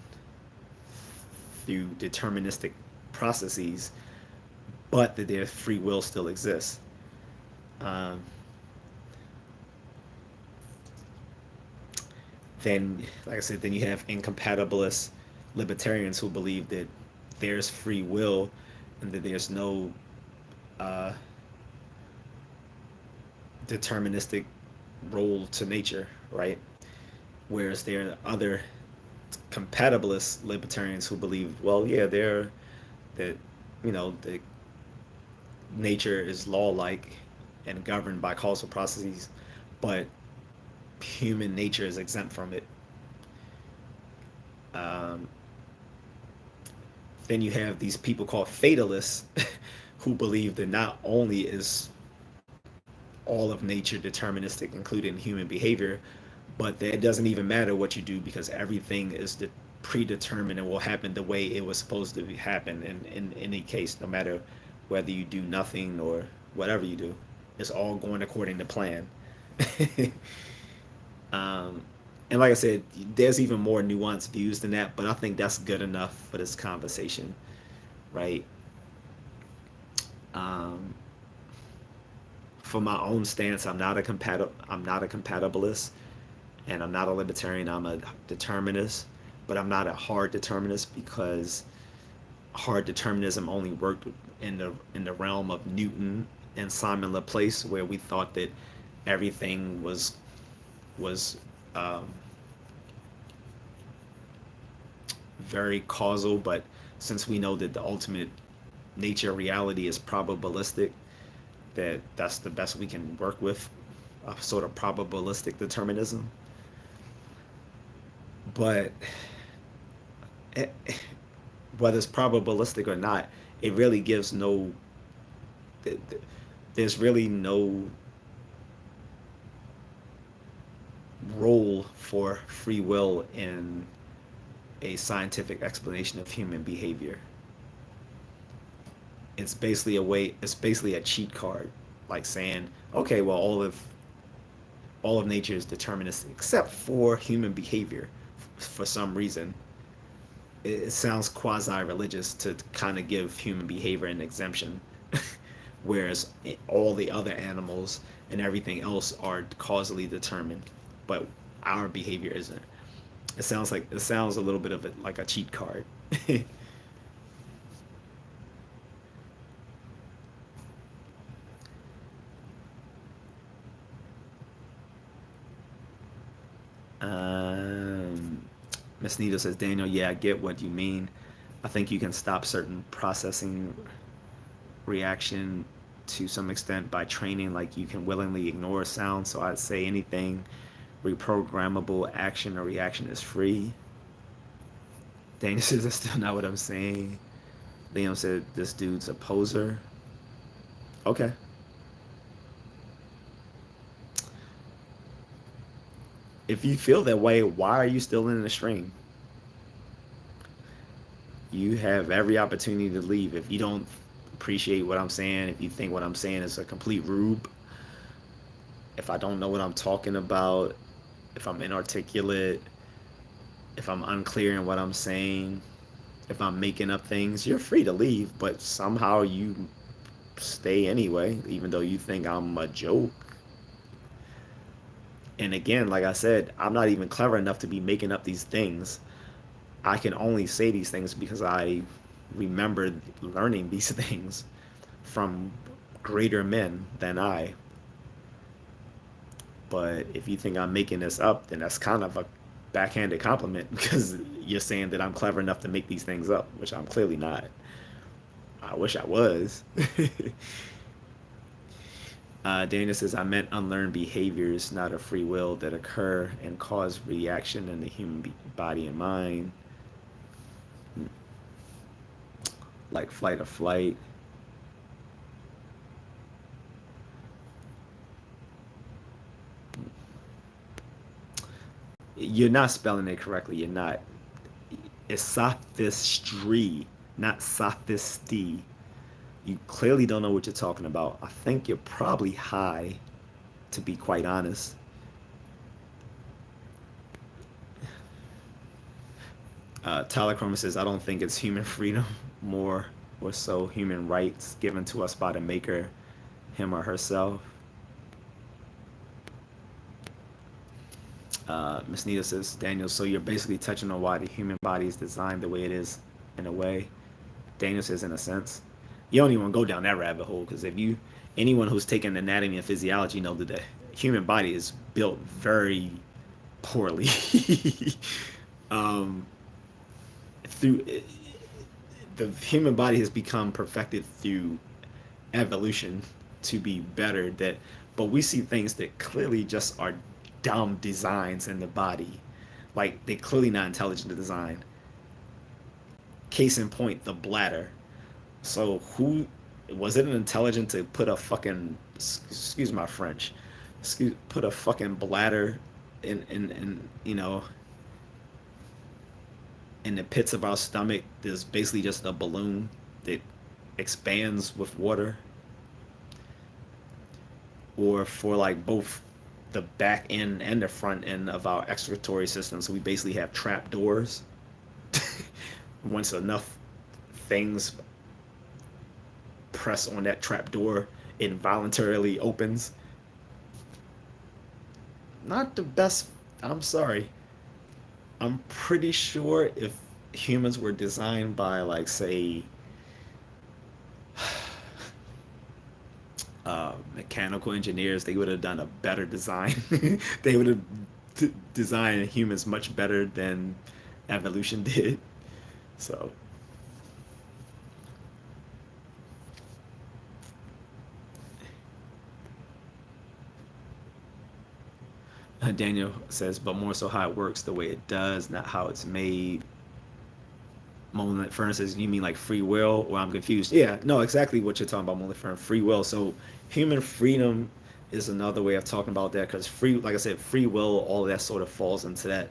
Speaker 1: through deterministic processes, but that their free will still exists. Um, then, like I said, then you have incompatibilist libertarians who believe that there's free will and that there's no uh, deterministic role to nature, right? Whereas there are other compatibilist libertarians who believe, well, yeah, they're that, the nature is law-like and governed by causal processes, but human nature is exempt from it. Um, then you have these people called fatalists who believe that not only is all of nature deterministic, including human behavior, but that it doesn't even matter what you do, because everything is predetermined and will happen the way it was supposed to happen in any case, no matter whether you do nothing or whatever you do. It's all going according to plan. um, and like I said, there's even more nuanced views than that, but I think that's good enough for this conversation, right? Um, for my own stance, I'm not a compatibilist, and I'm not a libertarian. I'm a determinist, but I'm not a hard determinist, because hard determinism only worked in the realm of Newton and Simon Laplace, where we thought that everything was um, very causal. But since we know that the ultimate nature of reality is probabilistic, that's the best we can work with, a sort of probabilistic determinism. But it, whether it's probabilistic or not, it really gives no, there's really no role for free will in a scientific explanation of human behavior. It's basically a cheat card, like saying, okay, well, all of nature is deterministic except for human behavior, for some reason. it sounds quasi-religious to kind of give human behavior an exemption, whereas all the other animals and everything else are causally determined, but our behavior isn't. It sounds a little bit of it like a cheat card. um, Miss Nita says, Daniel, yeah, I get what you mean. I think you can stop certain processing reaction to some extent by training, like you can willingly ignore sound. So I'd say anything reprogrammable action or reaction is free. Daniel says, that's still not what I'm saying. Liam said, this dude's a poser. Okay. If you feel that way, why are you still in the stream? You have every opportunity to leave. If you don't appreciate what I'm saying, if you think what I'm saying is a complete rube, if I don't know what I'm talking about, if I'm inarticulate, if I'm unclear in what I'm saying, if I'm making up things, you're free to leave, but somehow you stay anyway, even though you think I'm a joke. And again, like I said, I'm not even clever enough to be making up these things. I can only say these things because I remembered learning these things from greater men than I. But if you think I'm making this up, then that's kind of a backhanded compliment because you're saying that I'm clever enough to make these things up, which I'm clearly not. I wish I was. Daniel says, I meant unlearned behaviors, not a free will, that occur and cause reaction in the human body and mind, like flight or flight. You're not spelling it correctly. You're not. It's sophistry, not sophisty. You clearly don't know what you're talking about. I think you're probably high, to be quite honest. Tyler Cromer says, I don't think it's human freedom, more or so human rights given to us by the maker, him or herself. Miss Nita says, Daniel, so you're basically touching on why the human body is designed the way it is in a way. Daniel says, in a sense. You don't even want to go down that rabbit hole because if you, anyone who's taken anatomy and physiology know that the human body is built very poorly. um, through the human body has become perfected through evolution to be better. That, but we see things that clearly just are dumb designs in the body, like they're clearly not intelligent to design. Case in point, the bladder. So who was it intelligent to put a fucking, excuse my French, put a fucking bladder in in the pits of our stomach? There's basically just a balloon that expands with water, or for like both the back end and the front end of our excretory system. So we basically have trap doors. Once enough things press on that trap door, it involuntarily opens. Not the best. I'm sorry. I'm pretty sure if humans were designed by, like, say, mechanical engineers, they would have done a better design. They would have designed humans much better than evolution did. So Daniel says, but more so how it works the way it does, not how it's made. Moment Fern says, you mean like free will? Or I'm confused. Yeah, no, exactly what you're talking about, Moment Fern. Free will. So human freedom is another way of talking about that because free, like I said, free will, all of that sort of falls into that,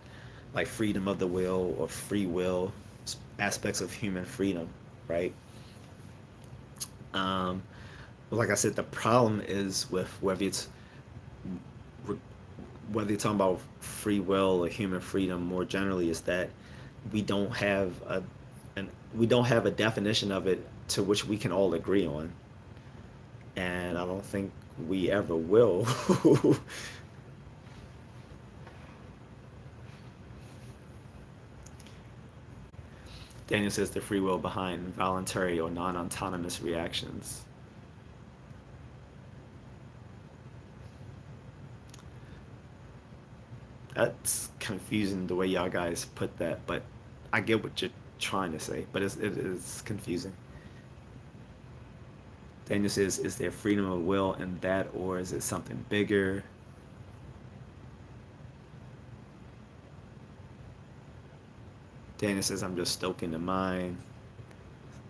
Speaker 1: like freedom of the will or free will aspects of human freedom, right? Um, but like I said, the problem is with whether you're talking about free will or human freedom more generally, is that we don't have we don't have a definition of it to which we can all agree on, and I don't think we ever will. Daniel says the free will behind voluntary or non-autonomous reactions. That's confusing the way y'all guys put that, but I get what you're trying to say, but it is confusing. Daniel says, is there freedom of will in that, or is it something bigger? Daniel says, I'm just stoking the mind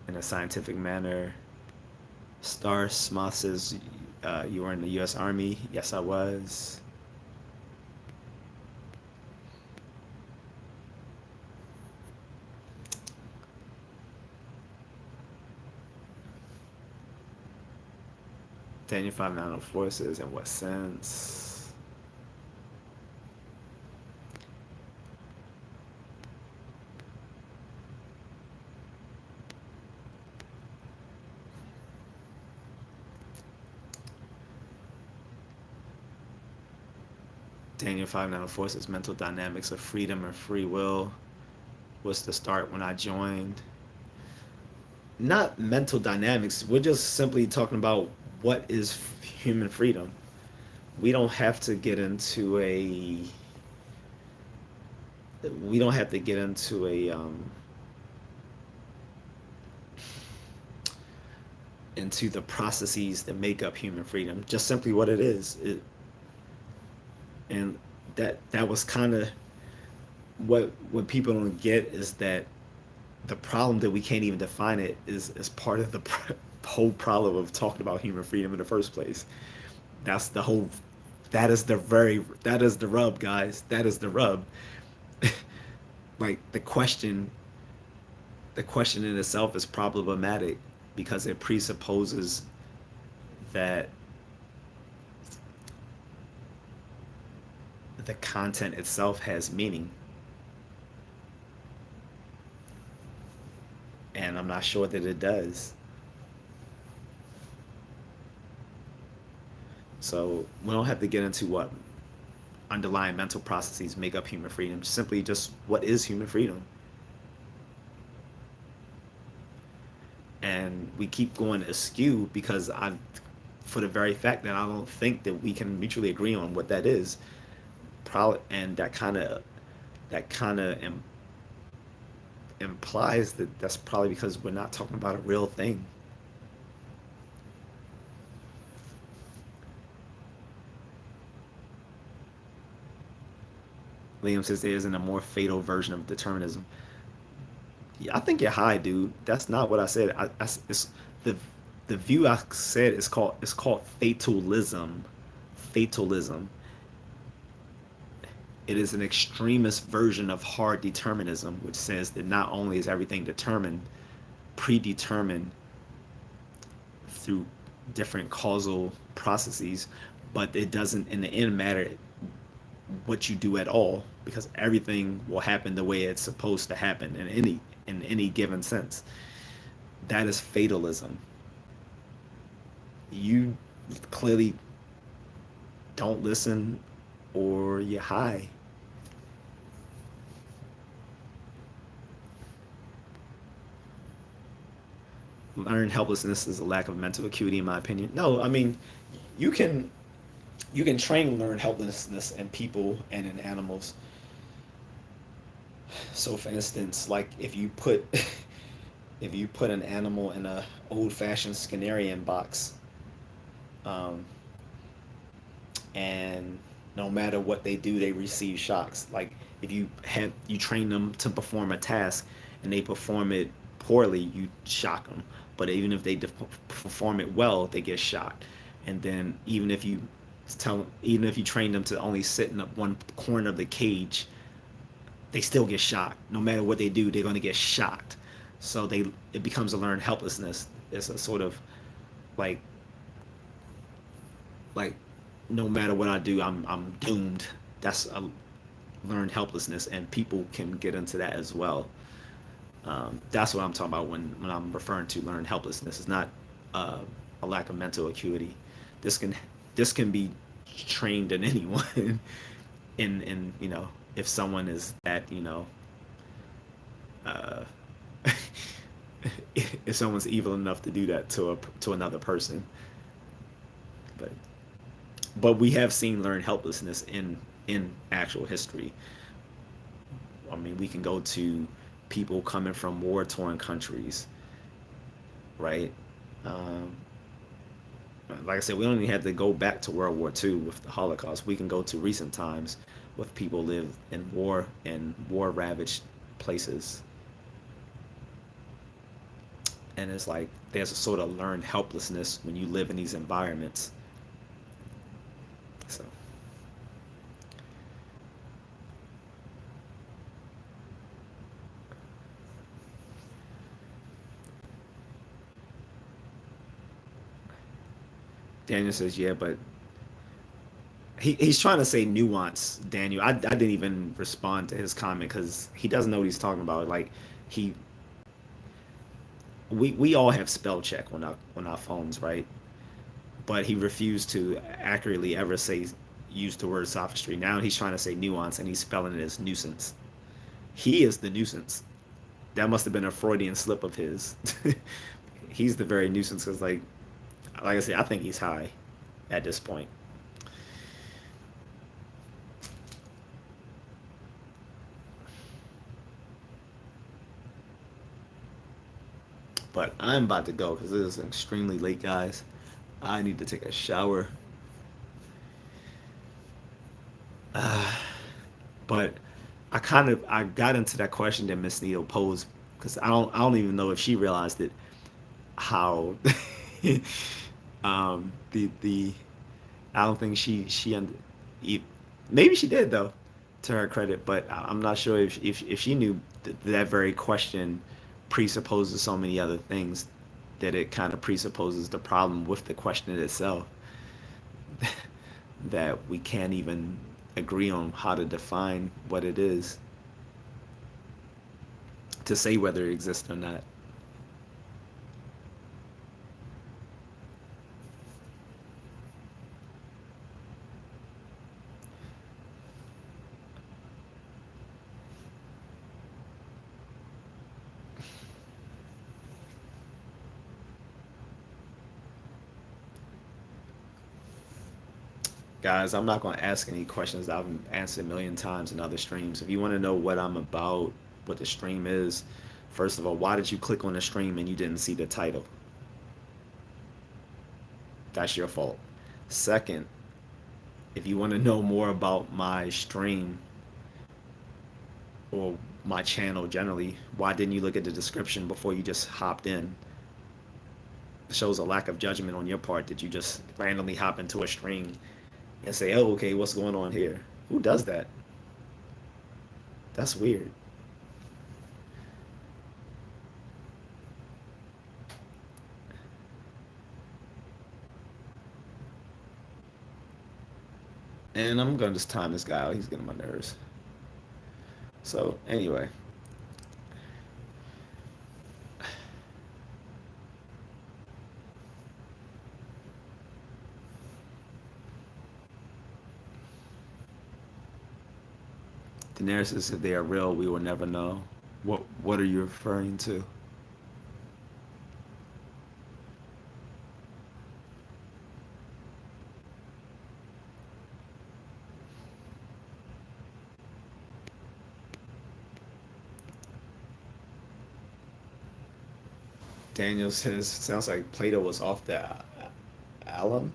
Speaker 1: in a scientific manner. Star Smoth says, you were in the U.S. Army. Yes, I was. Daniel 5904 says, in what sense? Daniel 5904 says, mental dynamics of freedom and free will was the start when I joined. Not mental dynamics. We're just simply talking about what is human freedom. We don't have to get into a. We don't have to get into a. Into the processes that make up human freedom. Just simply what it is. And that was kind of what people don't get, is that the problem that we can't even define it is part of the whole problem of talking about human freedom in the first place. That's the whole. That is the rub, guys. That is the rub. Like the question in itself is problematic because it presupposes that the content itself has meaning. And I'm not sure that it does. So we don't have to get into what underlying mental processes make up human freedom. Simply just what is human freedom? And we keep going askew because for the very fact that I don't think that we can mutually agree on what that is. Probably, and that kind of implies that that's probably because we're not talking about a real thing. Liam says there isn't a more fatal version of determinism. Yeah, I think you're high, dude. That's not what I said. It's the the view I said is called fatalism. Fatalism. It is an extremist version of hard determinism, which says that not only is everything determined, predetermined through different causal processes, but it doesn't in the end matter what you do at all, because everything will happen the way it's supposed to happen in any given sense. That is fatalism. You clearly don't listen, or you're high. Learned helplessness is a lack of mental acuity, in my opinion. No, I mean, you can train learned helplessness in people and in animals. So, for instance, like if you put if you put an animal in a old-fashioned Skinnerian box, um, and no matter what they do, they receive shocks. Like if you train them to perform a task and they perform it poorly, you shock them. But even if they perform it well, they get shocked. And then even if you train them to only sit in one corner of the cage, they still get shocked. No matter what they do, they're going to get shocked. So it becomes a learned helplessness. It's a sort of like like no matter what I do, I'm doomed. learned helplessness, and people can get into that as well. That's what I'm talking about when I'm referring to learned helplessness. It's not uh, a lack of mental acuity. This can this can be trained in anyone. In if someone is that uh, if someone's evil enough to do that to another person, but we have seen learned helplessness in actual history. I mean, we can go to people coming from war torn countries, right? Um, like I said, we don't even have to go back to World War II with the Holocaust. We can go to recent times with people live in war ravaged places, and it's like there's a sort of learned helplessness when you live in these environments. So Daniel says, yeah, but he's trying to say nuance, Daniel. I didn't even respond to his comment because he doesn't know what he's talking about. Like he we all have spell check on our phones, right? But he refused to accurately ever say use the word sophistry. Now he's trying to say nuance and he's spelling it as nuisance. He is the nuisance. That must have been a Freudian slip of his. He's the very nuisance because like I said, I think he's high at this point. But I'm about to go because it is extremely late, guys. I need to take a shower. Uh, but I got into that question that Miss Needle posed because I don't even know if she realized it how the I don't think maybe she did though, to her credit, but I'm not sure if she knew that very question presupposes so many other things that it kind of presupposes the problem with the question itself that we can't even agree on how to define what it is to say whether it exists or not. Guys, I'm not going to ask any questions that I've answered a million times in other streams. If you want to know what I'm about, what the stream is, first of all, why did you click on the stream and you didn't see the title? That's your fault. Second, if you want to know more about my stream or my channel generally, why didn't you look at the description before you just hopped in? It shows a lack of judgment on your part that you just randomly hop into a stream and say, oh, okay, what's going on here? Who does that? That's weird. And I'm going to just time this guy out. He's getting on my nerves. So, anyway. Daenerys says, if they are real, we will never know. What are you referring to? Daniel says, sounds like Plato was off the alum.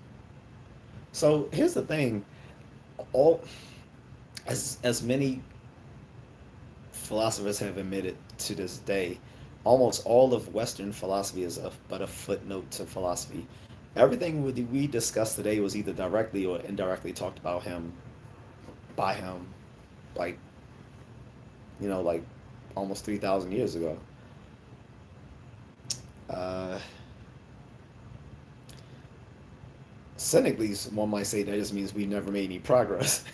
Speaker 1: So here's the thing: all as many philosophers have admitted to this day, almost all of Western philosophy is but a footnote to philosophy. Everything we discussed today was either directly or indirectly talked about him by him, like like almost 3,000 years ago. Uh, cynically, one might say that just means we never made any progress.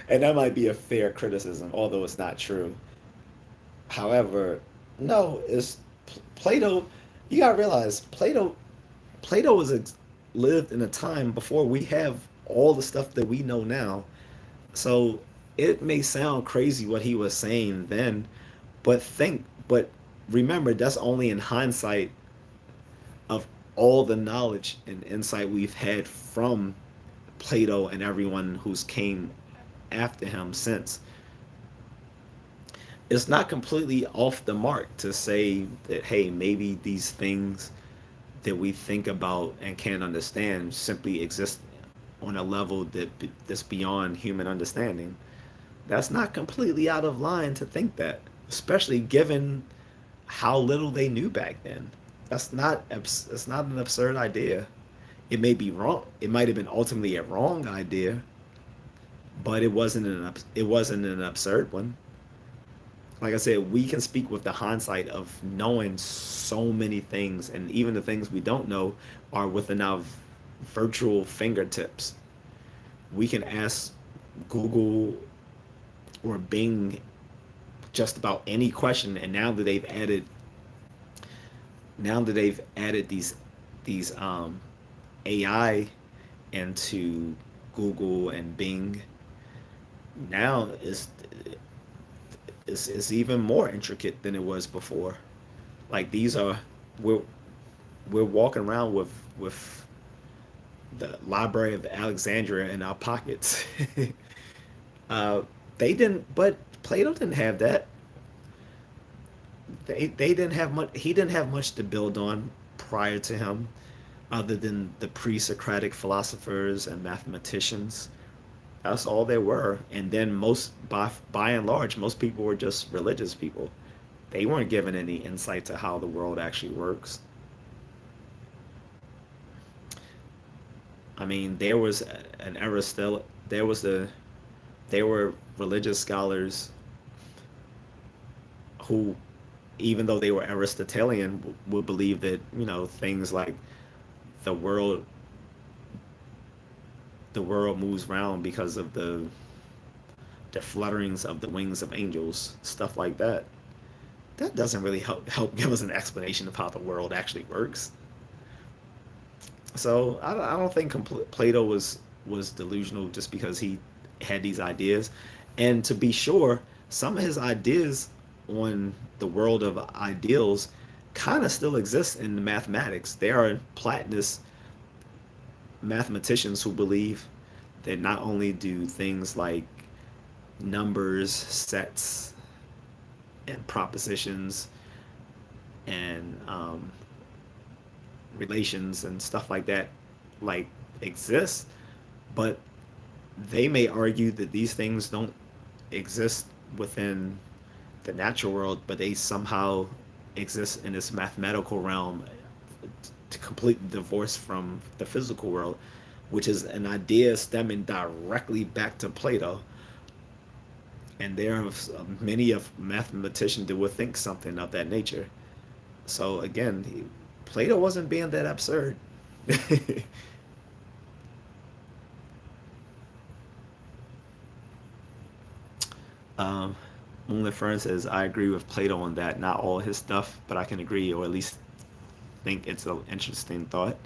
Speaker 1: And that might be a fair criticism, although it's not true. However, no, it's Plato. You gotta realize Plato lived in a time before we have all the stuff that we know now. So it may sound crazy what he was saying then, but remember that's only in hindsight of all the knowledge and insight we've had from Plato and everyone who's came after him since. It's not completely off the mark to say that, hey, maybe these things that we think about and can't understand simply exist on a level that's beyond human understanding. That's not completely out of line to think that, especially given how little they knew back then. It's not an absurd idea. It may be wrong. It might have been ultimately a wrong idea, but it wasn't an absurd one. Like I said, we can speak with the hindsight of knowing so many things, and even the things we don't know are within our virtual fingertips. We can ask Google or Bing just about any question, and now that they've added these AI into Google and Bing, now it's even more intricate than it was before. Like these are we're we're walking around with the Library of Alexandria in our pockets. uh, they didn't, but Plato didn't have that. They didn't have much. He didn't have much to build on prior to him, other than the pre-Socratic philosophers and mathematicians. That's all there were. And then by and large, most people were just religious people. They weren't given any insight to how the world actually works. I mean, there was an Aristotle. There were religious scholars who, even though they were Aristotelian, would believe that things like the world the world moves around because of the flutterings of the wings of angels, stuff like that. That doesn't really help give us an explanation of how the world actually works. So I don't think Plato was delusional just because he had these ideas. And to be sure, some of his ideas on the world of ideals kind of still exist in the mathematics. There are Platonist mathematicians who believe that not only do things like numbers, sets, and propositions and relations and stuff like that like exist, but they may argue that these things don't exist within the natural world, but they somehow exist in this mathematical realm to completely divorced from the physical world, which is an idea stemming directly back to Plato. And there are many of mathematicians that would think something of that nature. So again, Plato wasn't being that absurd. um, Moonlit Fern says, I agree with Plato on that. Not all his stuff, but I can agree, or at least think it's an interesting thought.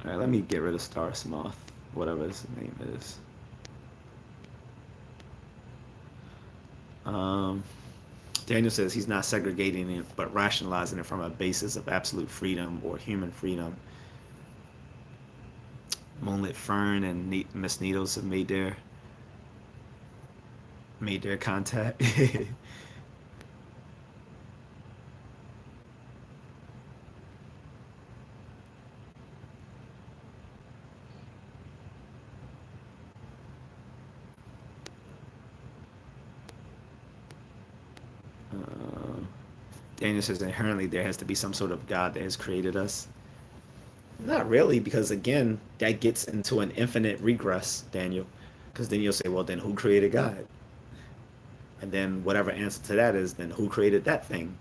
Speaker 1: All right, let me get rid of Star Moth, whatever his name is. Um, Daniel says he's not segregating it, but rationalizing it from a basis of absolute freedom or human freedom. Moonlit Fern and Miss Needles have made their contact. uh, Daniel says inherently there has to be some sort of God that has created us. Not really, because again, that gets into an infinite regress, Daniel. Because then you'll say, well, then who created God? And then whatever answer to that is, then who created that thing?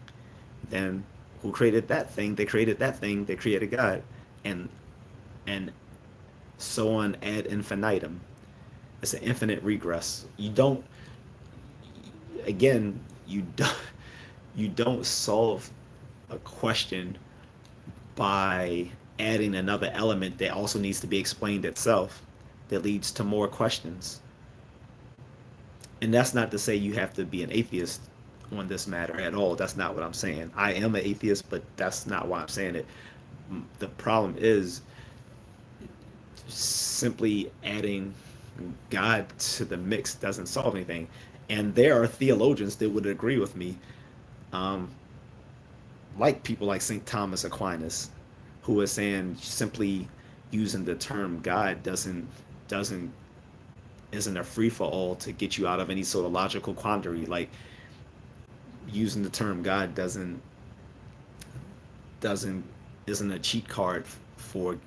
Speaker 1: Then who created that thing? They created that thing. They created God, and and so on ad infinitum. It's an infinite regress. You don't. Again, you don't. You don't solve a question by adding another element that also needs to be explained itself, that leads to more questions. And that's not to say you have to be an atheist on this matter at all. That's not what I'm saying. I am an atheist, but that's not why I'm saying it. The problem is simply adding God to the mix doesn't solve anything. And there are theologians that would agree with me, um, like people like St. Thomas Aquinas, who is saying simply using the term God doesn't isn't a free for all to get you out of any sort of logical quandary. Like using the term God doesn't isn't a cheat card for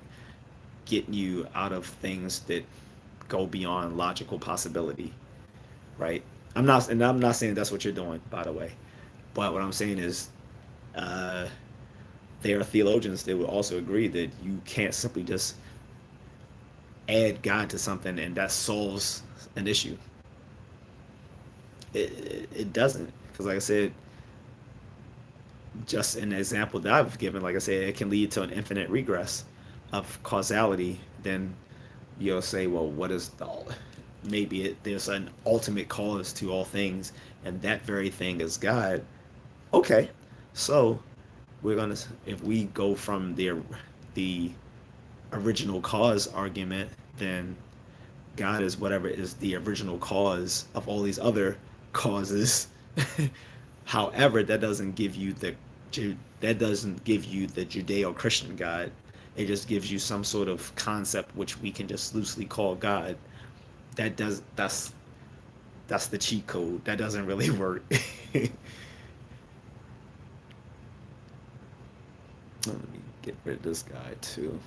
Speaker 1: getting you out of things that go beyond logical possibility, right? I'm not saying that's what you're doing, by the way. But what I'm saying is, uh, there are theologians that would also agree that you can't simply just add God to something and that solves an issue. It doesn't, because like I said, just an example that I've given, like I said, it can lead to an infinite regress of causality. Then you'll say, well, what is the there's an ultimate cause to all things, and that very thing is God. Okay, so we're gonna if we go from the original cause argument, then God is whatever is the original cause of all these other causes. However, that doesn't give you the Judeo-Christian God. It just gives you some sort of concept which we can just loosely call God. That does that's the cheat code. That doesn't really work. Let me get rid of this guy too.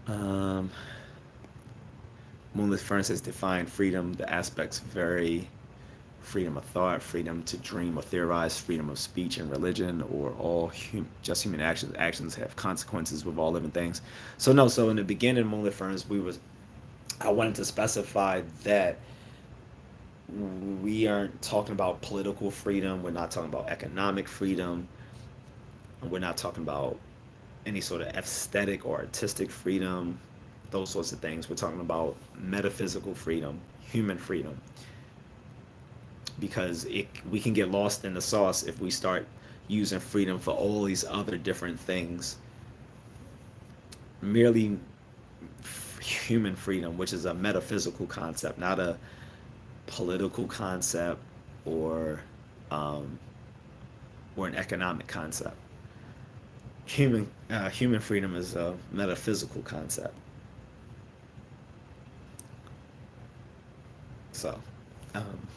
Speaker 1: Um, Moonless Furnace has defined freedom. The aspects vary: freedom of thought, freedom to dream or theorize, freedom of speech and religion, or all just human actions. Actions have consequences with all living things. So no, so in the beginning, Moonlit Furnace, I wanted to specify that we aren't talking about political freedom. We're not talking about economic freedom. We're not talking about any sort of aesthetic or artistic freedom, those sorts of things. We're talking about metaphysical freedom, human freedom. Because we can get lost in the sauce if we start using freedom for all these other different things. Merely human freedom, which is a metaphysical concept, not a political concept or um, or an economic concept. Human freedom is a metaphysical concept. So, um,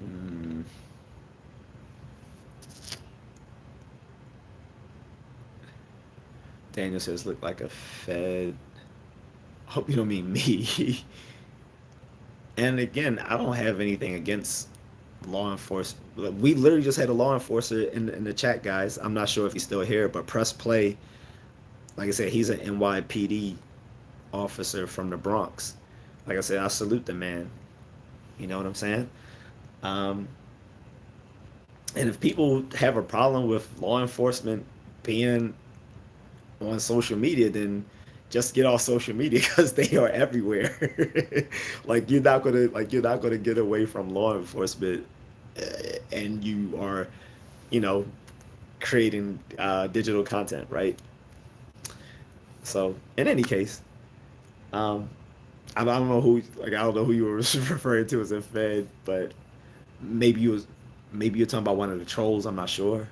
Speaker 1: mm, Daniel says, look like a Fed. Hope you don't mean me. And again, I don't have anything against law enforcement. We literally just had a law enforcer in the chat, guys. I'm not sure if he's still here, but press play. Like I said, he's an NYPD officer from the Bronx. Like I said, I salute the man. You know what I'm saying? Um, and if people have a problem with law enforcement being on social media, then just get off social media because they are everywhere. You're not gonna get away from law enforcement, and you are, you know, creating digital content, right? So in any case, um, I don't know I don't know who you were referring to as a Fed, but maybe you was, maybe you're talking about one of the trolls. I'm not sure.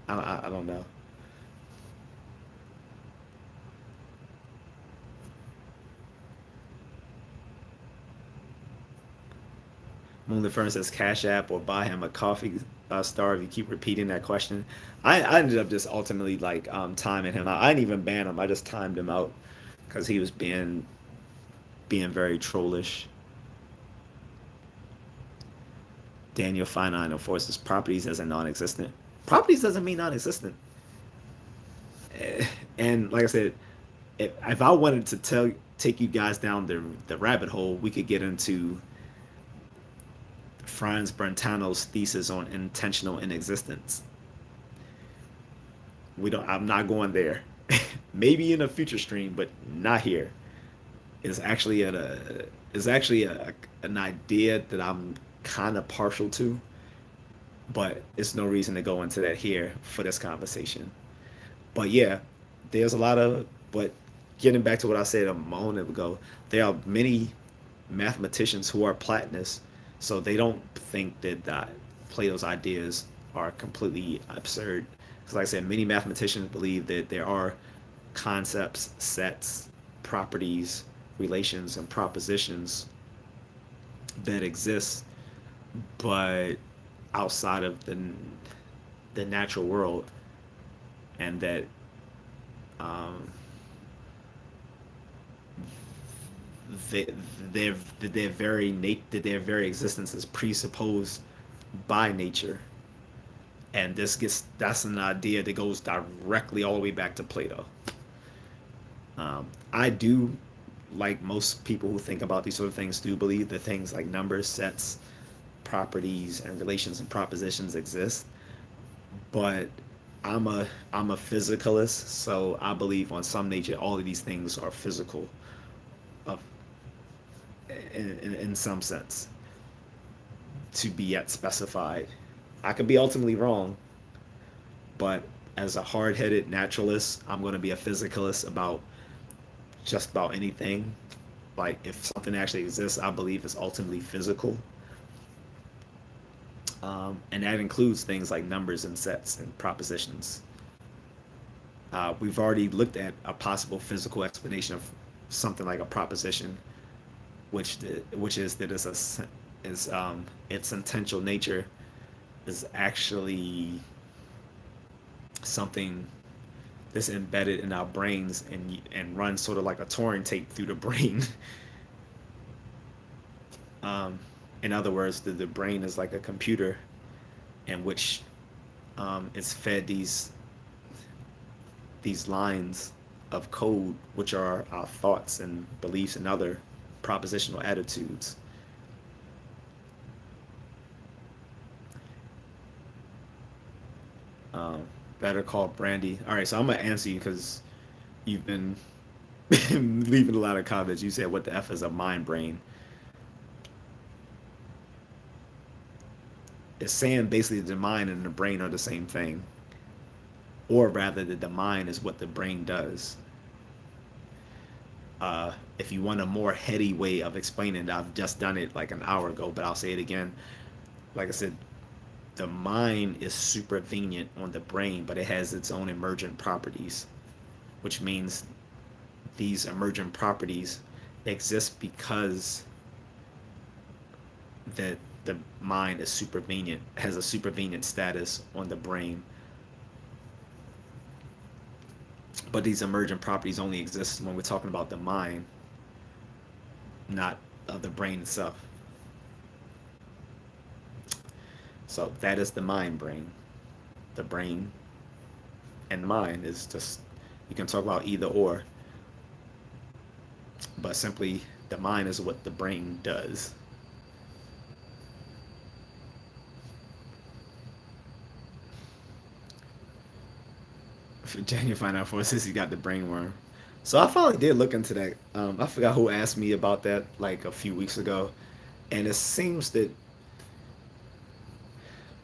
Speaker 1: I don't know. Moon the Fern says Cash App or buy him a coffee star if you keep repeating that question. I ended up just ultimately like timing him out. I didn't even ban him. I just timed him out because he was being very trollish. Daniel Finine enforces properties as a non-existent. Properties doesn't mean non-existent. And like I said, if I wanted to take you guys down the rabbit hole, we could get into Franz Brentano's thesis on intentional inexistence. We don't. I'm not going there. Maybe in a future stream, but not here. It's actually an idea that I'm kind of partial to, but it's no reason to go into that here for this conversation. But yeah, there's a lot of. But getting back to what I said a moment ago, there are many mathematicians who are Platonists, so they don't think that Plato's ideas are completely absurd. Because, like I said, many mathematicians believe that there are concepts, sets, properties, relations, and propositions that exist, but outside of the natural world, and that um, they, their very existence is presupposed by nature. And that's an idea that goes directly all the way back to Plato. I do, like most people who think about these sort of things, do believe that things like numbers, sets, properties, and relations and propositions exist. But I'm a physicalist, so I believe on some nature all of these things are physical, of in some sense, to be yet specified. I could be ultimately wrong, but as a hard-headed naturalist, I'm going to be a physicalist about just about anything. Like if something actually exists, I believe it's ultimately physical, and that includes things like numbers and sets and propositions. We've already looked at a possible physical explanation of something like a proposition, which is that its potential nature is actually something that's embedded in our brains and runs sort of like a torrent tape through the brain. In other words, the brain is like a computer in which it's fed these lines of code, which are our thoughts and beliefs and other propositional attitudes. Better call Brandy. All right, so I'm gonna answer you because you've been leaving a lot of comments. You said, "What the f is a mind brain?" It's saying basically the mind and the brain are the same thing, or rather, that the mind is what the brain does. If you want a more heady way of explaining it, I've just done it like an hour ago, but I'll say it again. Like I said, the mind is supervenient on the brain, but it has its own emergent properties, which means these emergent properties exist because that the mind is supervenient, has a supervenient status on the brain. But these emergent properties only exist when we're talking about the mind, not of the brain itself. So that is the mind brain. The brain and the mind is just, you can talk about either or, but simply the mind is what the brain does. Virginia find out for us, he got the brain worm. So I finally did look into that. I forgot who asked me about that like a few weeks ago, and it seems that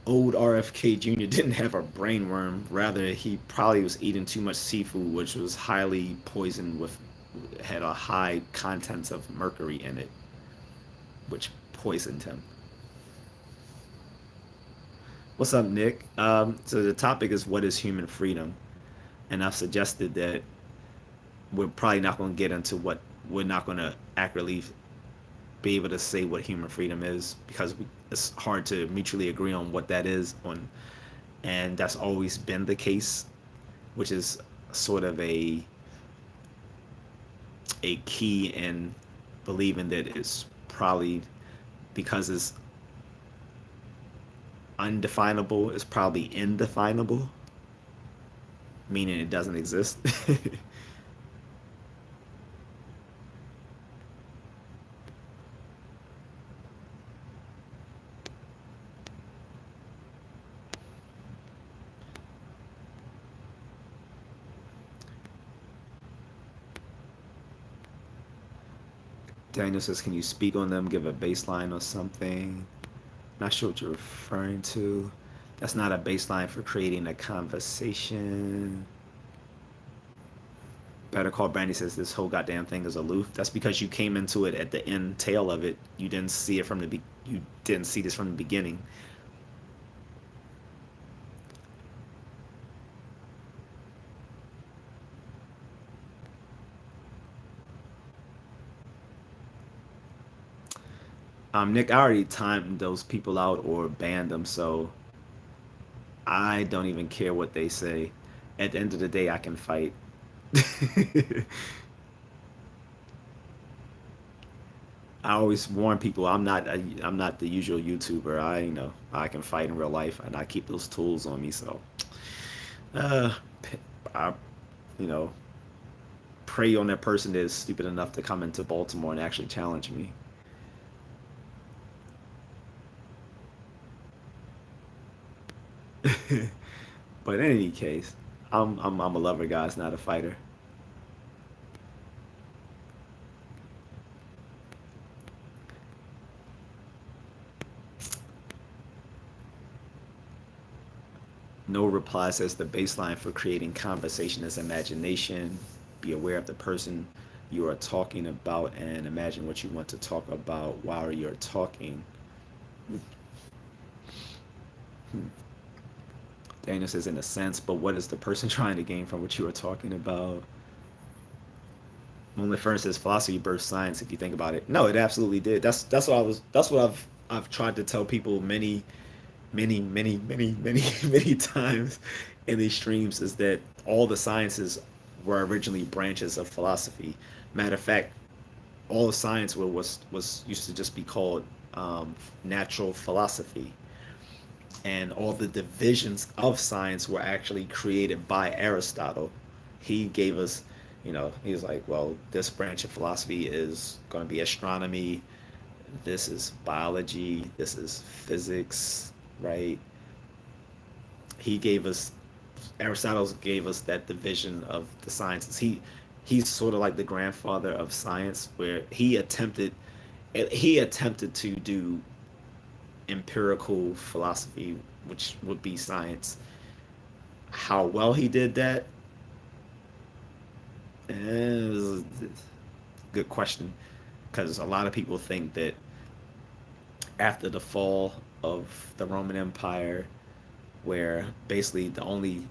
Speaker 1: old RFK Jr. didn't have a brain worm. Rather, he probably was eating too much seafood, which was highly poisoned with, had a high contents of mercury in it, which poisoned him. What's up, Nick? So the topic is what is human freedom, and I've suggested that we're probably not going to get into what we're not going to accurately be able to say what human freedom is, because it's hard to mutually agree on what that is on, and that's always been the case, which is sort of a key in believing that it's probably because it's undefinable, it's probably indefinable, meaning it doesn't exist. Daniel says, can you speak on them, give a baseline or something? Not sure what you're referring to. That's not a baseline for creating a conversation. Better Call Brandy says this whole goddamn thing is aloof. That's because you came into it at the end tail of it. You didn't see it from you didn't see this from the beginning. Nick, I already timed those people out or banned them, so I don't even care what they say. At the end of the day, I can fight. I always warn people I'm not the usual YouTuber. I can fight in real life, and I keep those tools on me. So, uh, I you know prey on that person that is stupid enough to come into Baltimore and actually challenge me. But in any case, I'm a lover, guys, not a fighter. No reply says the baseline for creating conversation is imagination. Be aware of the person you are talking about and imagine what you want to talk about while you're talking. Hmm. Daniel says, in a sense, but what is the person trying to gain from what you are talking about? Only for instance, philosophy birthed science. If you think about it, no, it absolutely did. That's what I was. That's what I've tried to tell people many times in these streams, is that all the sciences were originally branches of philosophy. Matter of fact, all of science was used to just be called natural philosophy, and all the divisions of science were actually created by Aristotle. He gave us, he was like, well, this branch of philosophy is going to be astronomy, this is biology, this is physics, right? He gave us, Aristotle gave us that division of the sciences. He's sort of like the grandfather of science, where he attempted to do empirical philosophy, which would be science. How well he did that is a good question, because a lot of people think that after the fall of the Roman Empire, where basically the only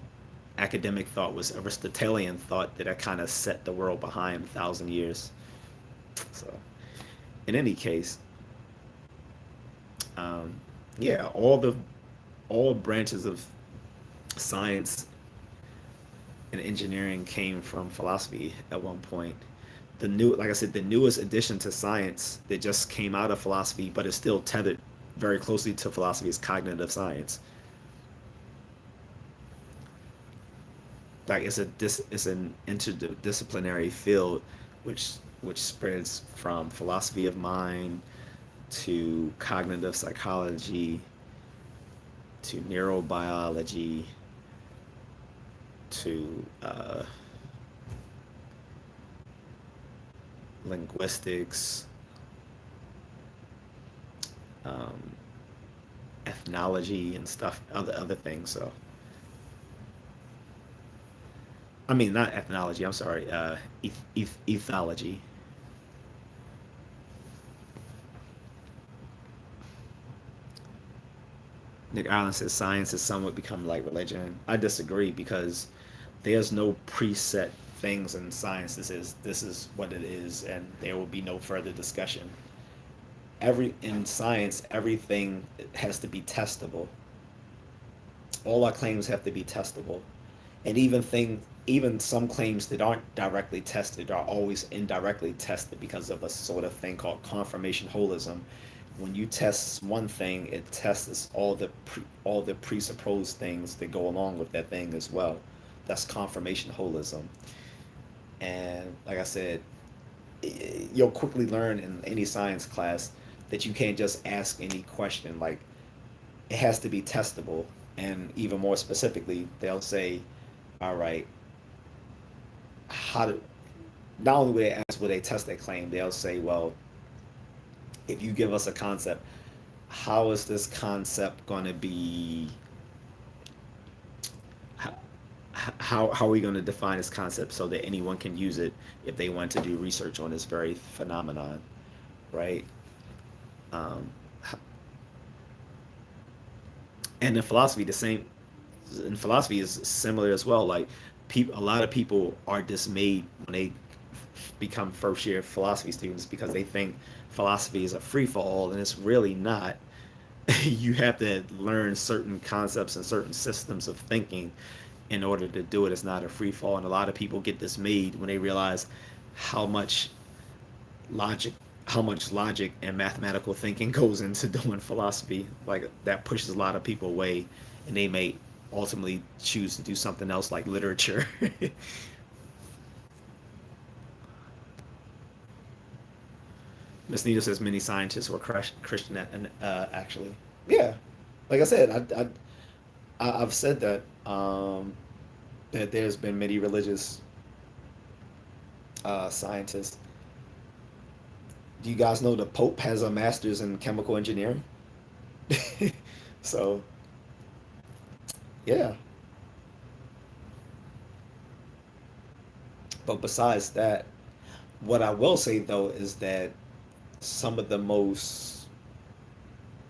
Speaker 1: academic thought was Aristotelian thought, that kind of set the world behind 1,000 years. So, in any case, um, yeah, all branches of science and engineering came from philosophy at one point. Like I said, the newest addition to science that just came out of philosophy, but is still tethered very closely to philosophy, is cognitive science. Like it's an interdisciplinary field, which spreads from philosophy of mind to cognitive psychology to neurobiology to linguistics, um, ethnology, and stuff, other things. So, I mean, not ethnology. I'm sorry, ethology. Nick Allen says science has somewhat become like religion. I disagree, because there's no preset things in science. This is what it is, and there will be no further discussion. every in science, everything has to be testable. All our claims have to be testable, and even some claims that aren't directly tested are always indirectly tested because of a sort of thing called confirmation holism. When you test one thing, it tests all the presupposed things that go along with that thing as well. That's confirmation holism. And like I said, you'll quickly learn in any science class that you can't just ask any question. Like, it has to be testable. And even more specifically, they'll say, all right, how do, not only will they ask, will they test their claim, they'll say, well, if you give us a concept, how is this concept going to be, how are we going to define this concept so that anyone can use it if they want to do research on this very phenomenon, right? Um, and in philosophy, the same. In philosophy is similar as well. Like, a lot of people are dismayed when they become first year philosophy students because they think philosophy is a free for all, and it's really not. You have to learn certain concepts and certain systems of thinking in order to do it. It's not a free fall, and a lot of people get dismayed when they realize how much logic logic and mathematical thinking goes into doing philosophy. Like, that pushes a lot of people away, and they may ultimately choose to do something else like literature. Miss Nita says many scientists were Christian, actually. Yeah, like I said, I've said that that there's been many religious scientists. Do you guys know the Pope has a master's in chemical engineering? So yeah, but besides that, what I will say though is that some of the most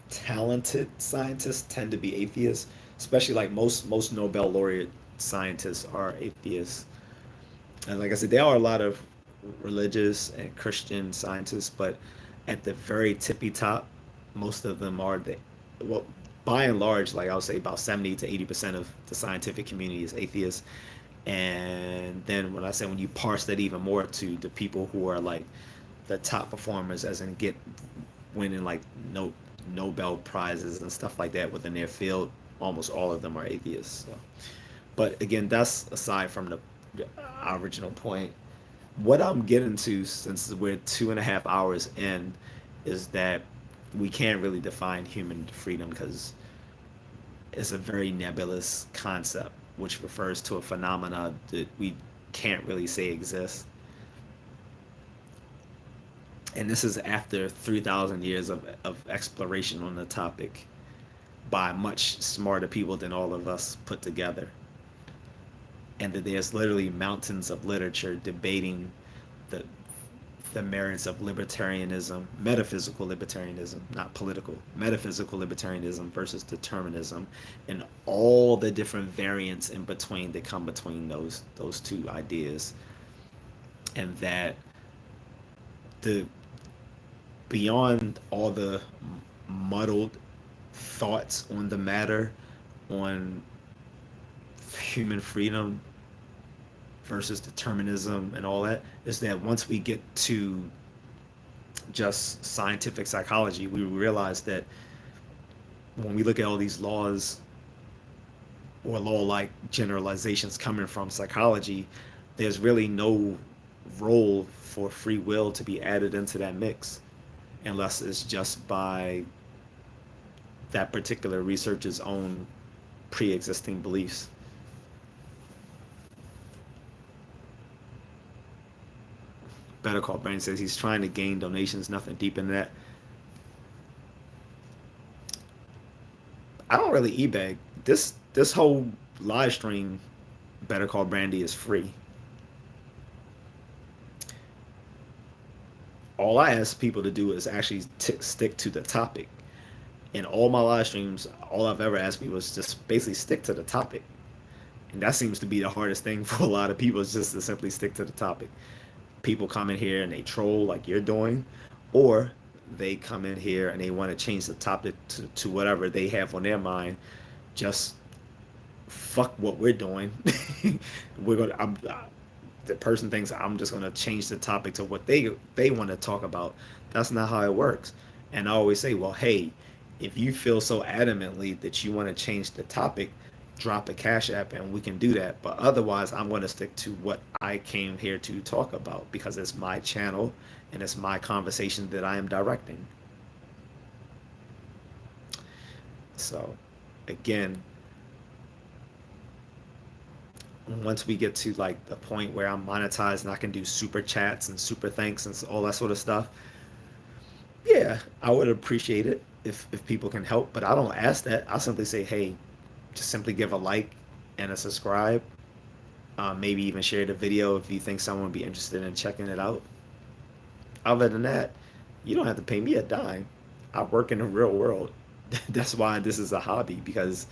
Speaker 1: talented scientists tend to be atheists, especially like most Nobel laureate scientists are atheists. And like I said, there are a lot of religious and Christian scientists, but at the very tippy top, most of them are well, by and large, like I would say about 70 to 80% of the scientific community is atheist. And then when you parse that even more to the people who are like the top performers, as in get winning like Nobel prizes and stuff like that within their field, almost all of them are atheists. So. But again, that's aside from our original point. What I'm getting to, since we're 2.5 hours in, is that we can't really define human freedom because it's a very nebulous concept, which refers to a phenomena that we can't really say exists. And this is after 3,000 years of exploration on the topic by much smarter people than all of us put together. And that there's literally mountains of literature debating the the merits of libertarianism, metaphysical libertarianism, not political, metaphysical libertarianism versus determinism, and all the different variants in between that come between those two ideas. And that the beyond all the muddled thoughts on the matter, on human freedom versus determinism and all that, is that once we get to just scientific psychology, we realize that when we look at all these laws or law-like generalizations coming from psychology, there's really no role for free will to be added into that mix unless it's just by that particular researcher's own pre-existing beliefs. Better Call Brandon says he's trying to gain donations, nothing deep in that. I don't really eBay. This whole live stream, Better Call Brandy, is free. All I ask people to do is actually stick to the topic. In all my live streams, all I've ever asked people is just basically stick to the topic. And that seems to be the hardest thing for a lot of people, is just to simply stick to the topic. People come in here and they troll like you're doing, or they come in here and they want to change the topic to whatever they have on their mind, just fuck what we're doing. we're gonna. The person thinks I'm just gonna change the topic to what they want to talk about. That's not how it works. And I always say, well, hey, if you feel so adamantly that you want to change the topic, drop a cash app and we can do that. But otherwise, I'm going to stick to what I came here to talk about because it's my channel and it's my conversation that I am directing. So, again, once we get to like the point where I'm monetized and I can do super chats and super thanks and all that sort of stuff, yeah, I would appreciate it if people can help. But I don't ask that. I simply say, hey, just simply give a like and a subscribe. Maybe even share the video if you think someone would be interested in checking it out. Other than that, you don't have to pay me a dime. I work in the real world. That's why this is a hobby, because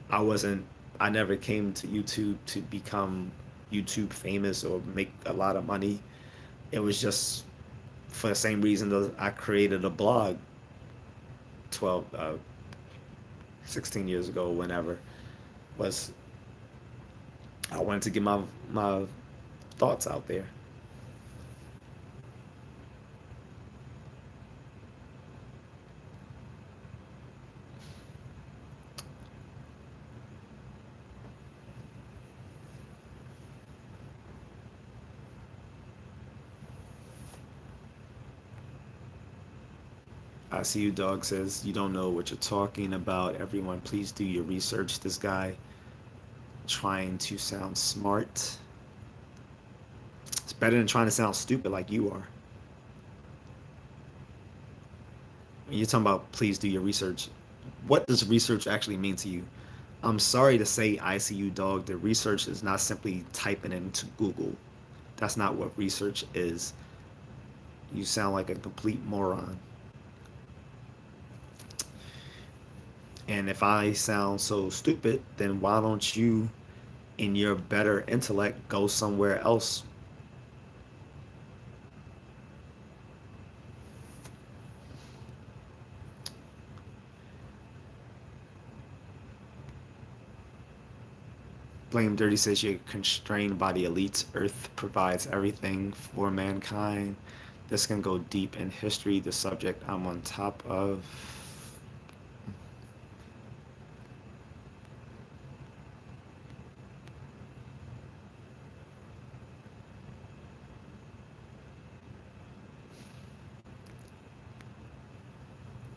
Speaker 1: I wasn't, I never came to YouTube to become YouTube famous or make a lot of money. It was just for the same reason that I created a blog 12, 16 years ago, whenever, was I wanted to get my thoughts out there. I see you, dog says, you don't know what you're talking about. Everyone, please do your research. This guy trying to sound smart. It's better than trying to sound stupid like you are. When you're talking about please do your research, what does research actually mean to you? I'm sorry to say, I see you, dog. The research is not simply typing into Google. That's not what research is. You sound like a complete moron. And if I sound so stupid, then why don't you, in your better intellect, go somewhere else? Blame Dirty says you're constrained by the elites. Earth provides everything for mankind. This can go deep in history, the subject I'm on top of.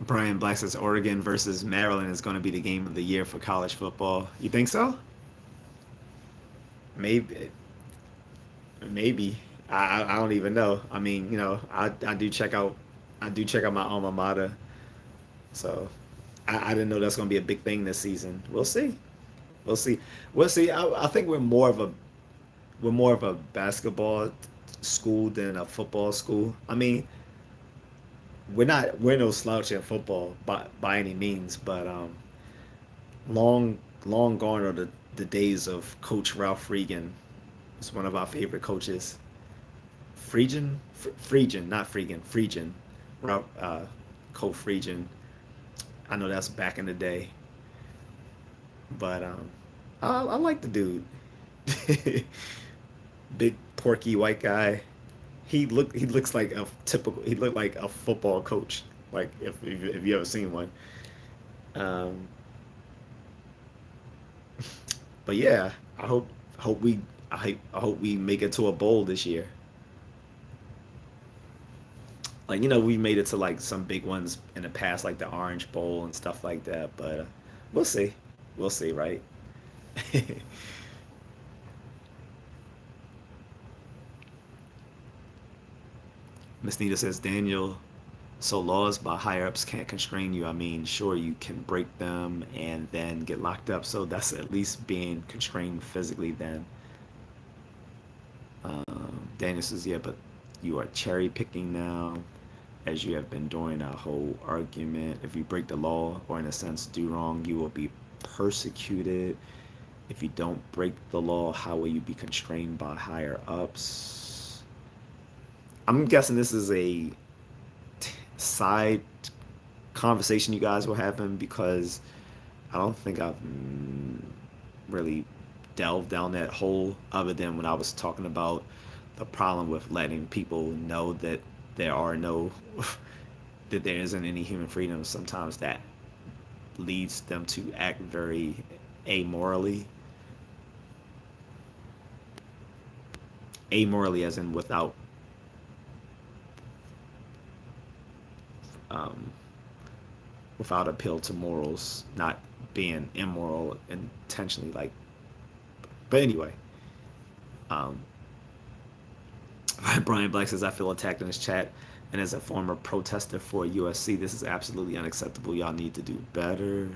Speaker 1: Brian Black says Oregon versus Maryland is going to be the game of the year for college football. You think so? Maybe. Maybe. I don't even know. I mean, I do check out my alma mater. So I didn't know that's going to be a big thing this season. We'll see. We'll see. We'll see. I think we're more of a basketball school than a football school. I mean, we're no slouch at football by any means, but long gone are the days of Coach Ralph Regan. He's one of our favorite coaches. Friedgen, not Freegan, Friedgen, Ralph, Coach Friedgen. I know that's back in the day, but I like the dude. Big porky white guy. He looks like a typical. He looked like a football coach. Like if you ever seen one. Um, but yeah, hope we I hope we make it to a bowl this year. Like we made it to like some big ones in the past, like the Orange Bowl and stuff like that. But we'll see. We'll see, right? Miss Nita says, Daniel, so laws by higher ups can't constrain you. I mean, sure, you can break them and then get locked up. So that's at least being constrained physically then. Daniel says, yeah, but you are cherry picking now, as you have been doing a whole argument. If you break the law, or in a sense do wrong, you will be persecuted. If you don't break the law, how will you be constrained by higher ups? I'm guessing this is side conversation you guys were having, because I don't think I've really delved down that hole, other than when I was talking about the problem with letting people know that there are no that there isn't any human freedom. Sometimes that leads them to act very amorally. Amorally, as in um, without appeal to morals, not being immoral intentionally. Like, but anyway, um, Brian Black says, I feel attacked in his chat, and as a former protester for USC, this is absolutely unacceptable. Y'all need to do better.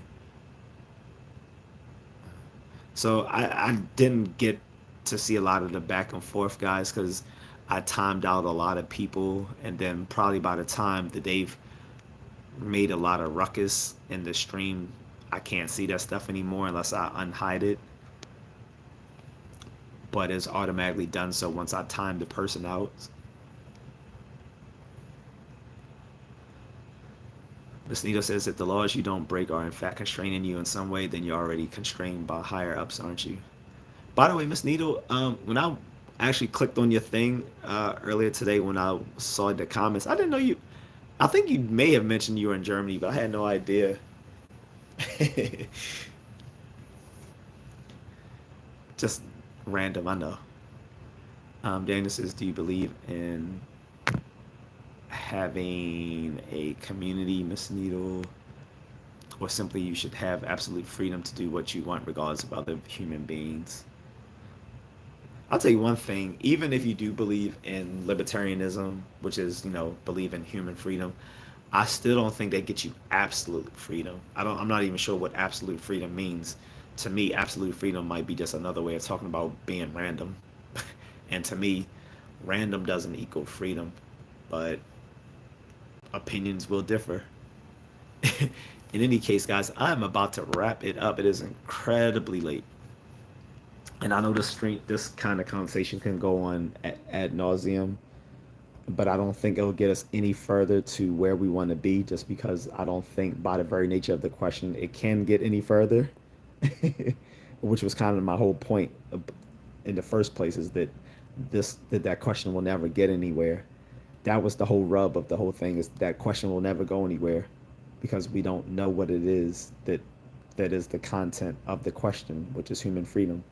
Speaker 1: So I didn't get to see a lot of the back and forth, guys, because I timed out a lot of people, and then probably by the time that they've made a lot of ruckus in the stream, I can't see that stuff anymore unless I unhide it. But it's automatically done so once I time the person out. Ms. Nito says that the laws you don't break are in fact constraining you in some way, then you're already constrained by higher ups, aren't you? By the way, Miss Needle, when I actually clicked on your thing earlier today, when I saw the comments, I didn't know you. I think you may have mentioned you were in Germany, but I had no idea. Just random, I know. Daniel says, do you believe in having a community, Miss Needle? Or simply you should have absolute freedom to do what you want regardless of other human beings? I'll tell you one thing, even if you do believe in libertarianism, which is, believe in human freedom, I still don't think they get you absolute freedom. I'm not even sure what absolute freedom means. To me, absolute freedom might be just another way of talking about being random. And to me, random doesn't equal freedom, but opinions will differ. In any case, guys, I'm about to wrap it up. It is incredibly late. And I know this kind of conversation can go on ad nauseum, but I don't think it'll get us any further to where we want to be, just because I don't think by the very nature of the question it can get any further, which was kind of my whole point in the first place, is that that question will never get anywhere. That was the whole rub of the whole thing, is that question will never go anywhere because we don't know what it is that is the content of the question, which is human freedom.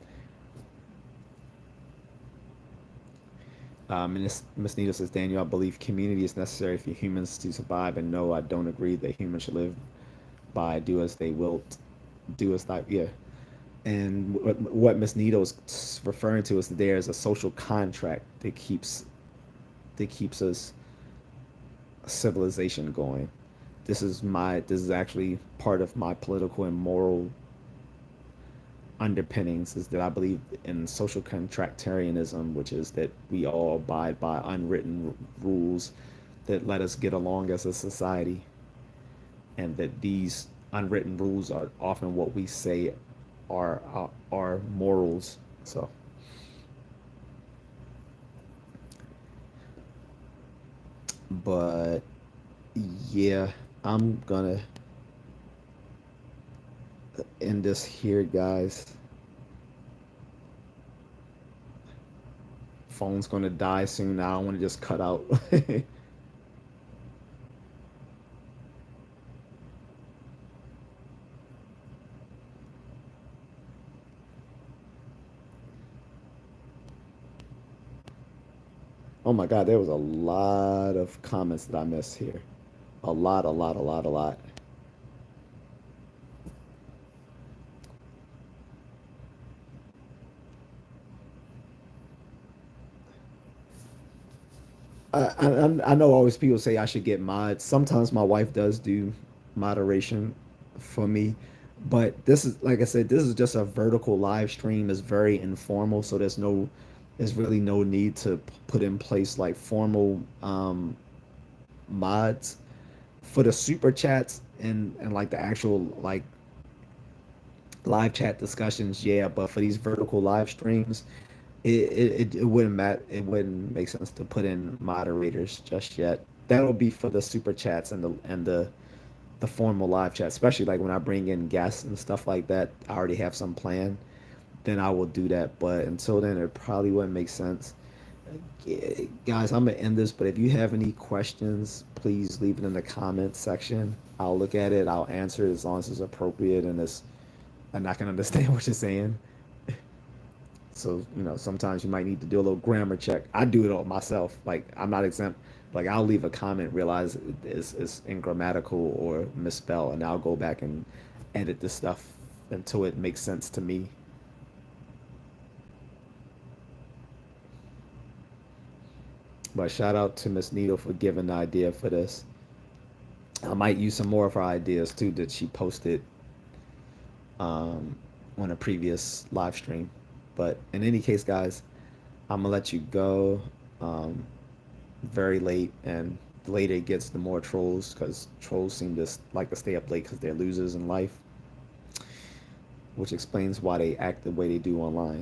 Speaker 1: And Miss Nita says, Daniel, I believe community is necessary for humans to survive, and no, I don't agree that humans should live by do as they will, do as thy, yeah. And what Miss Nita is referring to is that there is a social contract that keeps us civilization going. This is actually part of my political and moral underpinnings, is that I believe in social contractarianism, which is that we all abide by unwritten rules that let us get along as a society, and that these unwritten rules are often what we say are morals. So, but yeah, I'm gonna end this here, guys. Phone's gonna die soon. Now I don't want to just cut out. Oh my God, there was a lot of comments that I missed here. A lot, a lot, a lot, a lot. I know always people say I should get mods. Sometimes my wife does do moderation for me, but this is, like I said, this is just a vertical live stream. It's very informal, so there's really no need to put in place like formal mods for the super chats and like the actual like live chat discussions. Yeah, but for these vertical live streams, it wouldn't make sense to put in moderators just yet. that'll be for the super chats and the formal live chat, especially like when I bring in guests and stuff like that. I already have some plan. Then I will do that. But until then, it probably wouldn't make sense. Yeah, guys, I'm gonna end this. But if you have any questions, please leave it in the comments section. I'll look at it. I'll answer it as long as it's appropriate and it's and I can understand what you're saying. So, sometimes you might need to do a little grammar check. I do it all myself. Like, I'm not exempt. Like, I'll leave a comment, realize it's ingrammatical or misspelled, and I'll go back and edit the stuff until it makes sense to me. But shout out to Miss Needle for giving the idea for this. I might use some more of her ideas too that she posted um, on a previous live stream. But in any case, guys, I'm gonna let you go. Um, very late, and the later it gets, the more trolls, because trolls seem to like to stay up late because they're losers in life, which explains why they act the way they do online.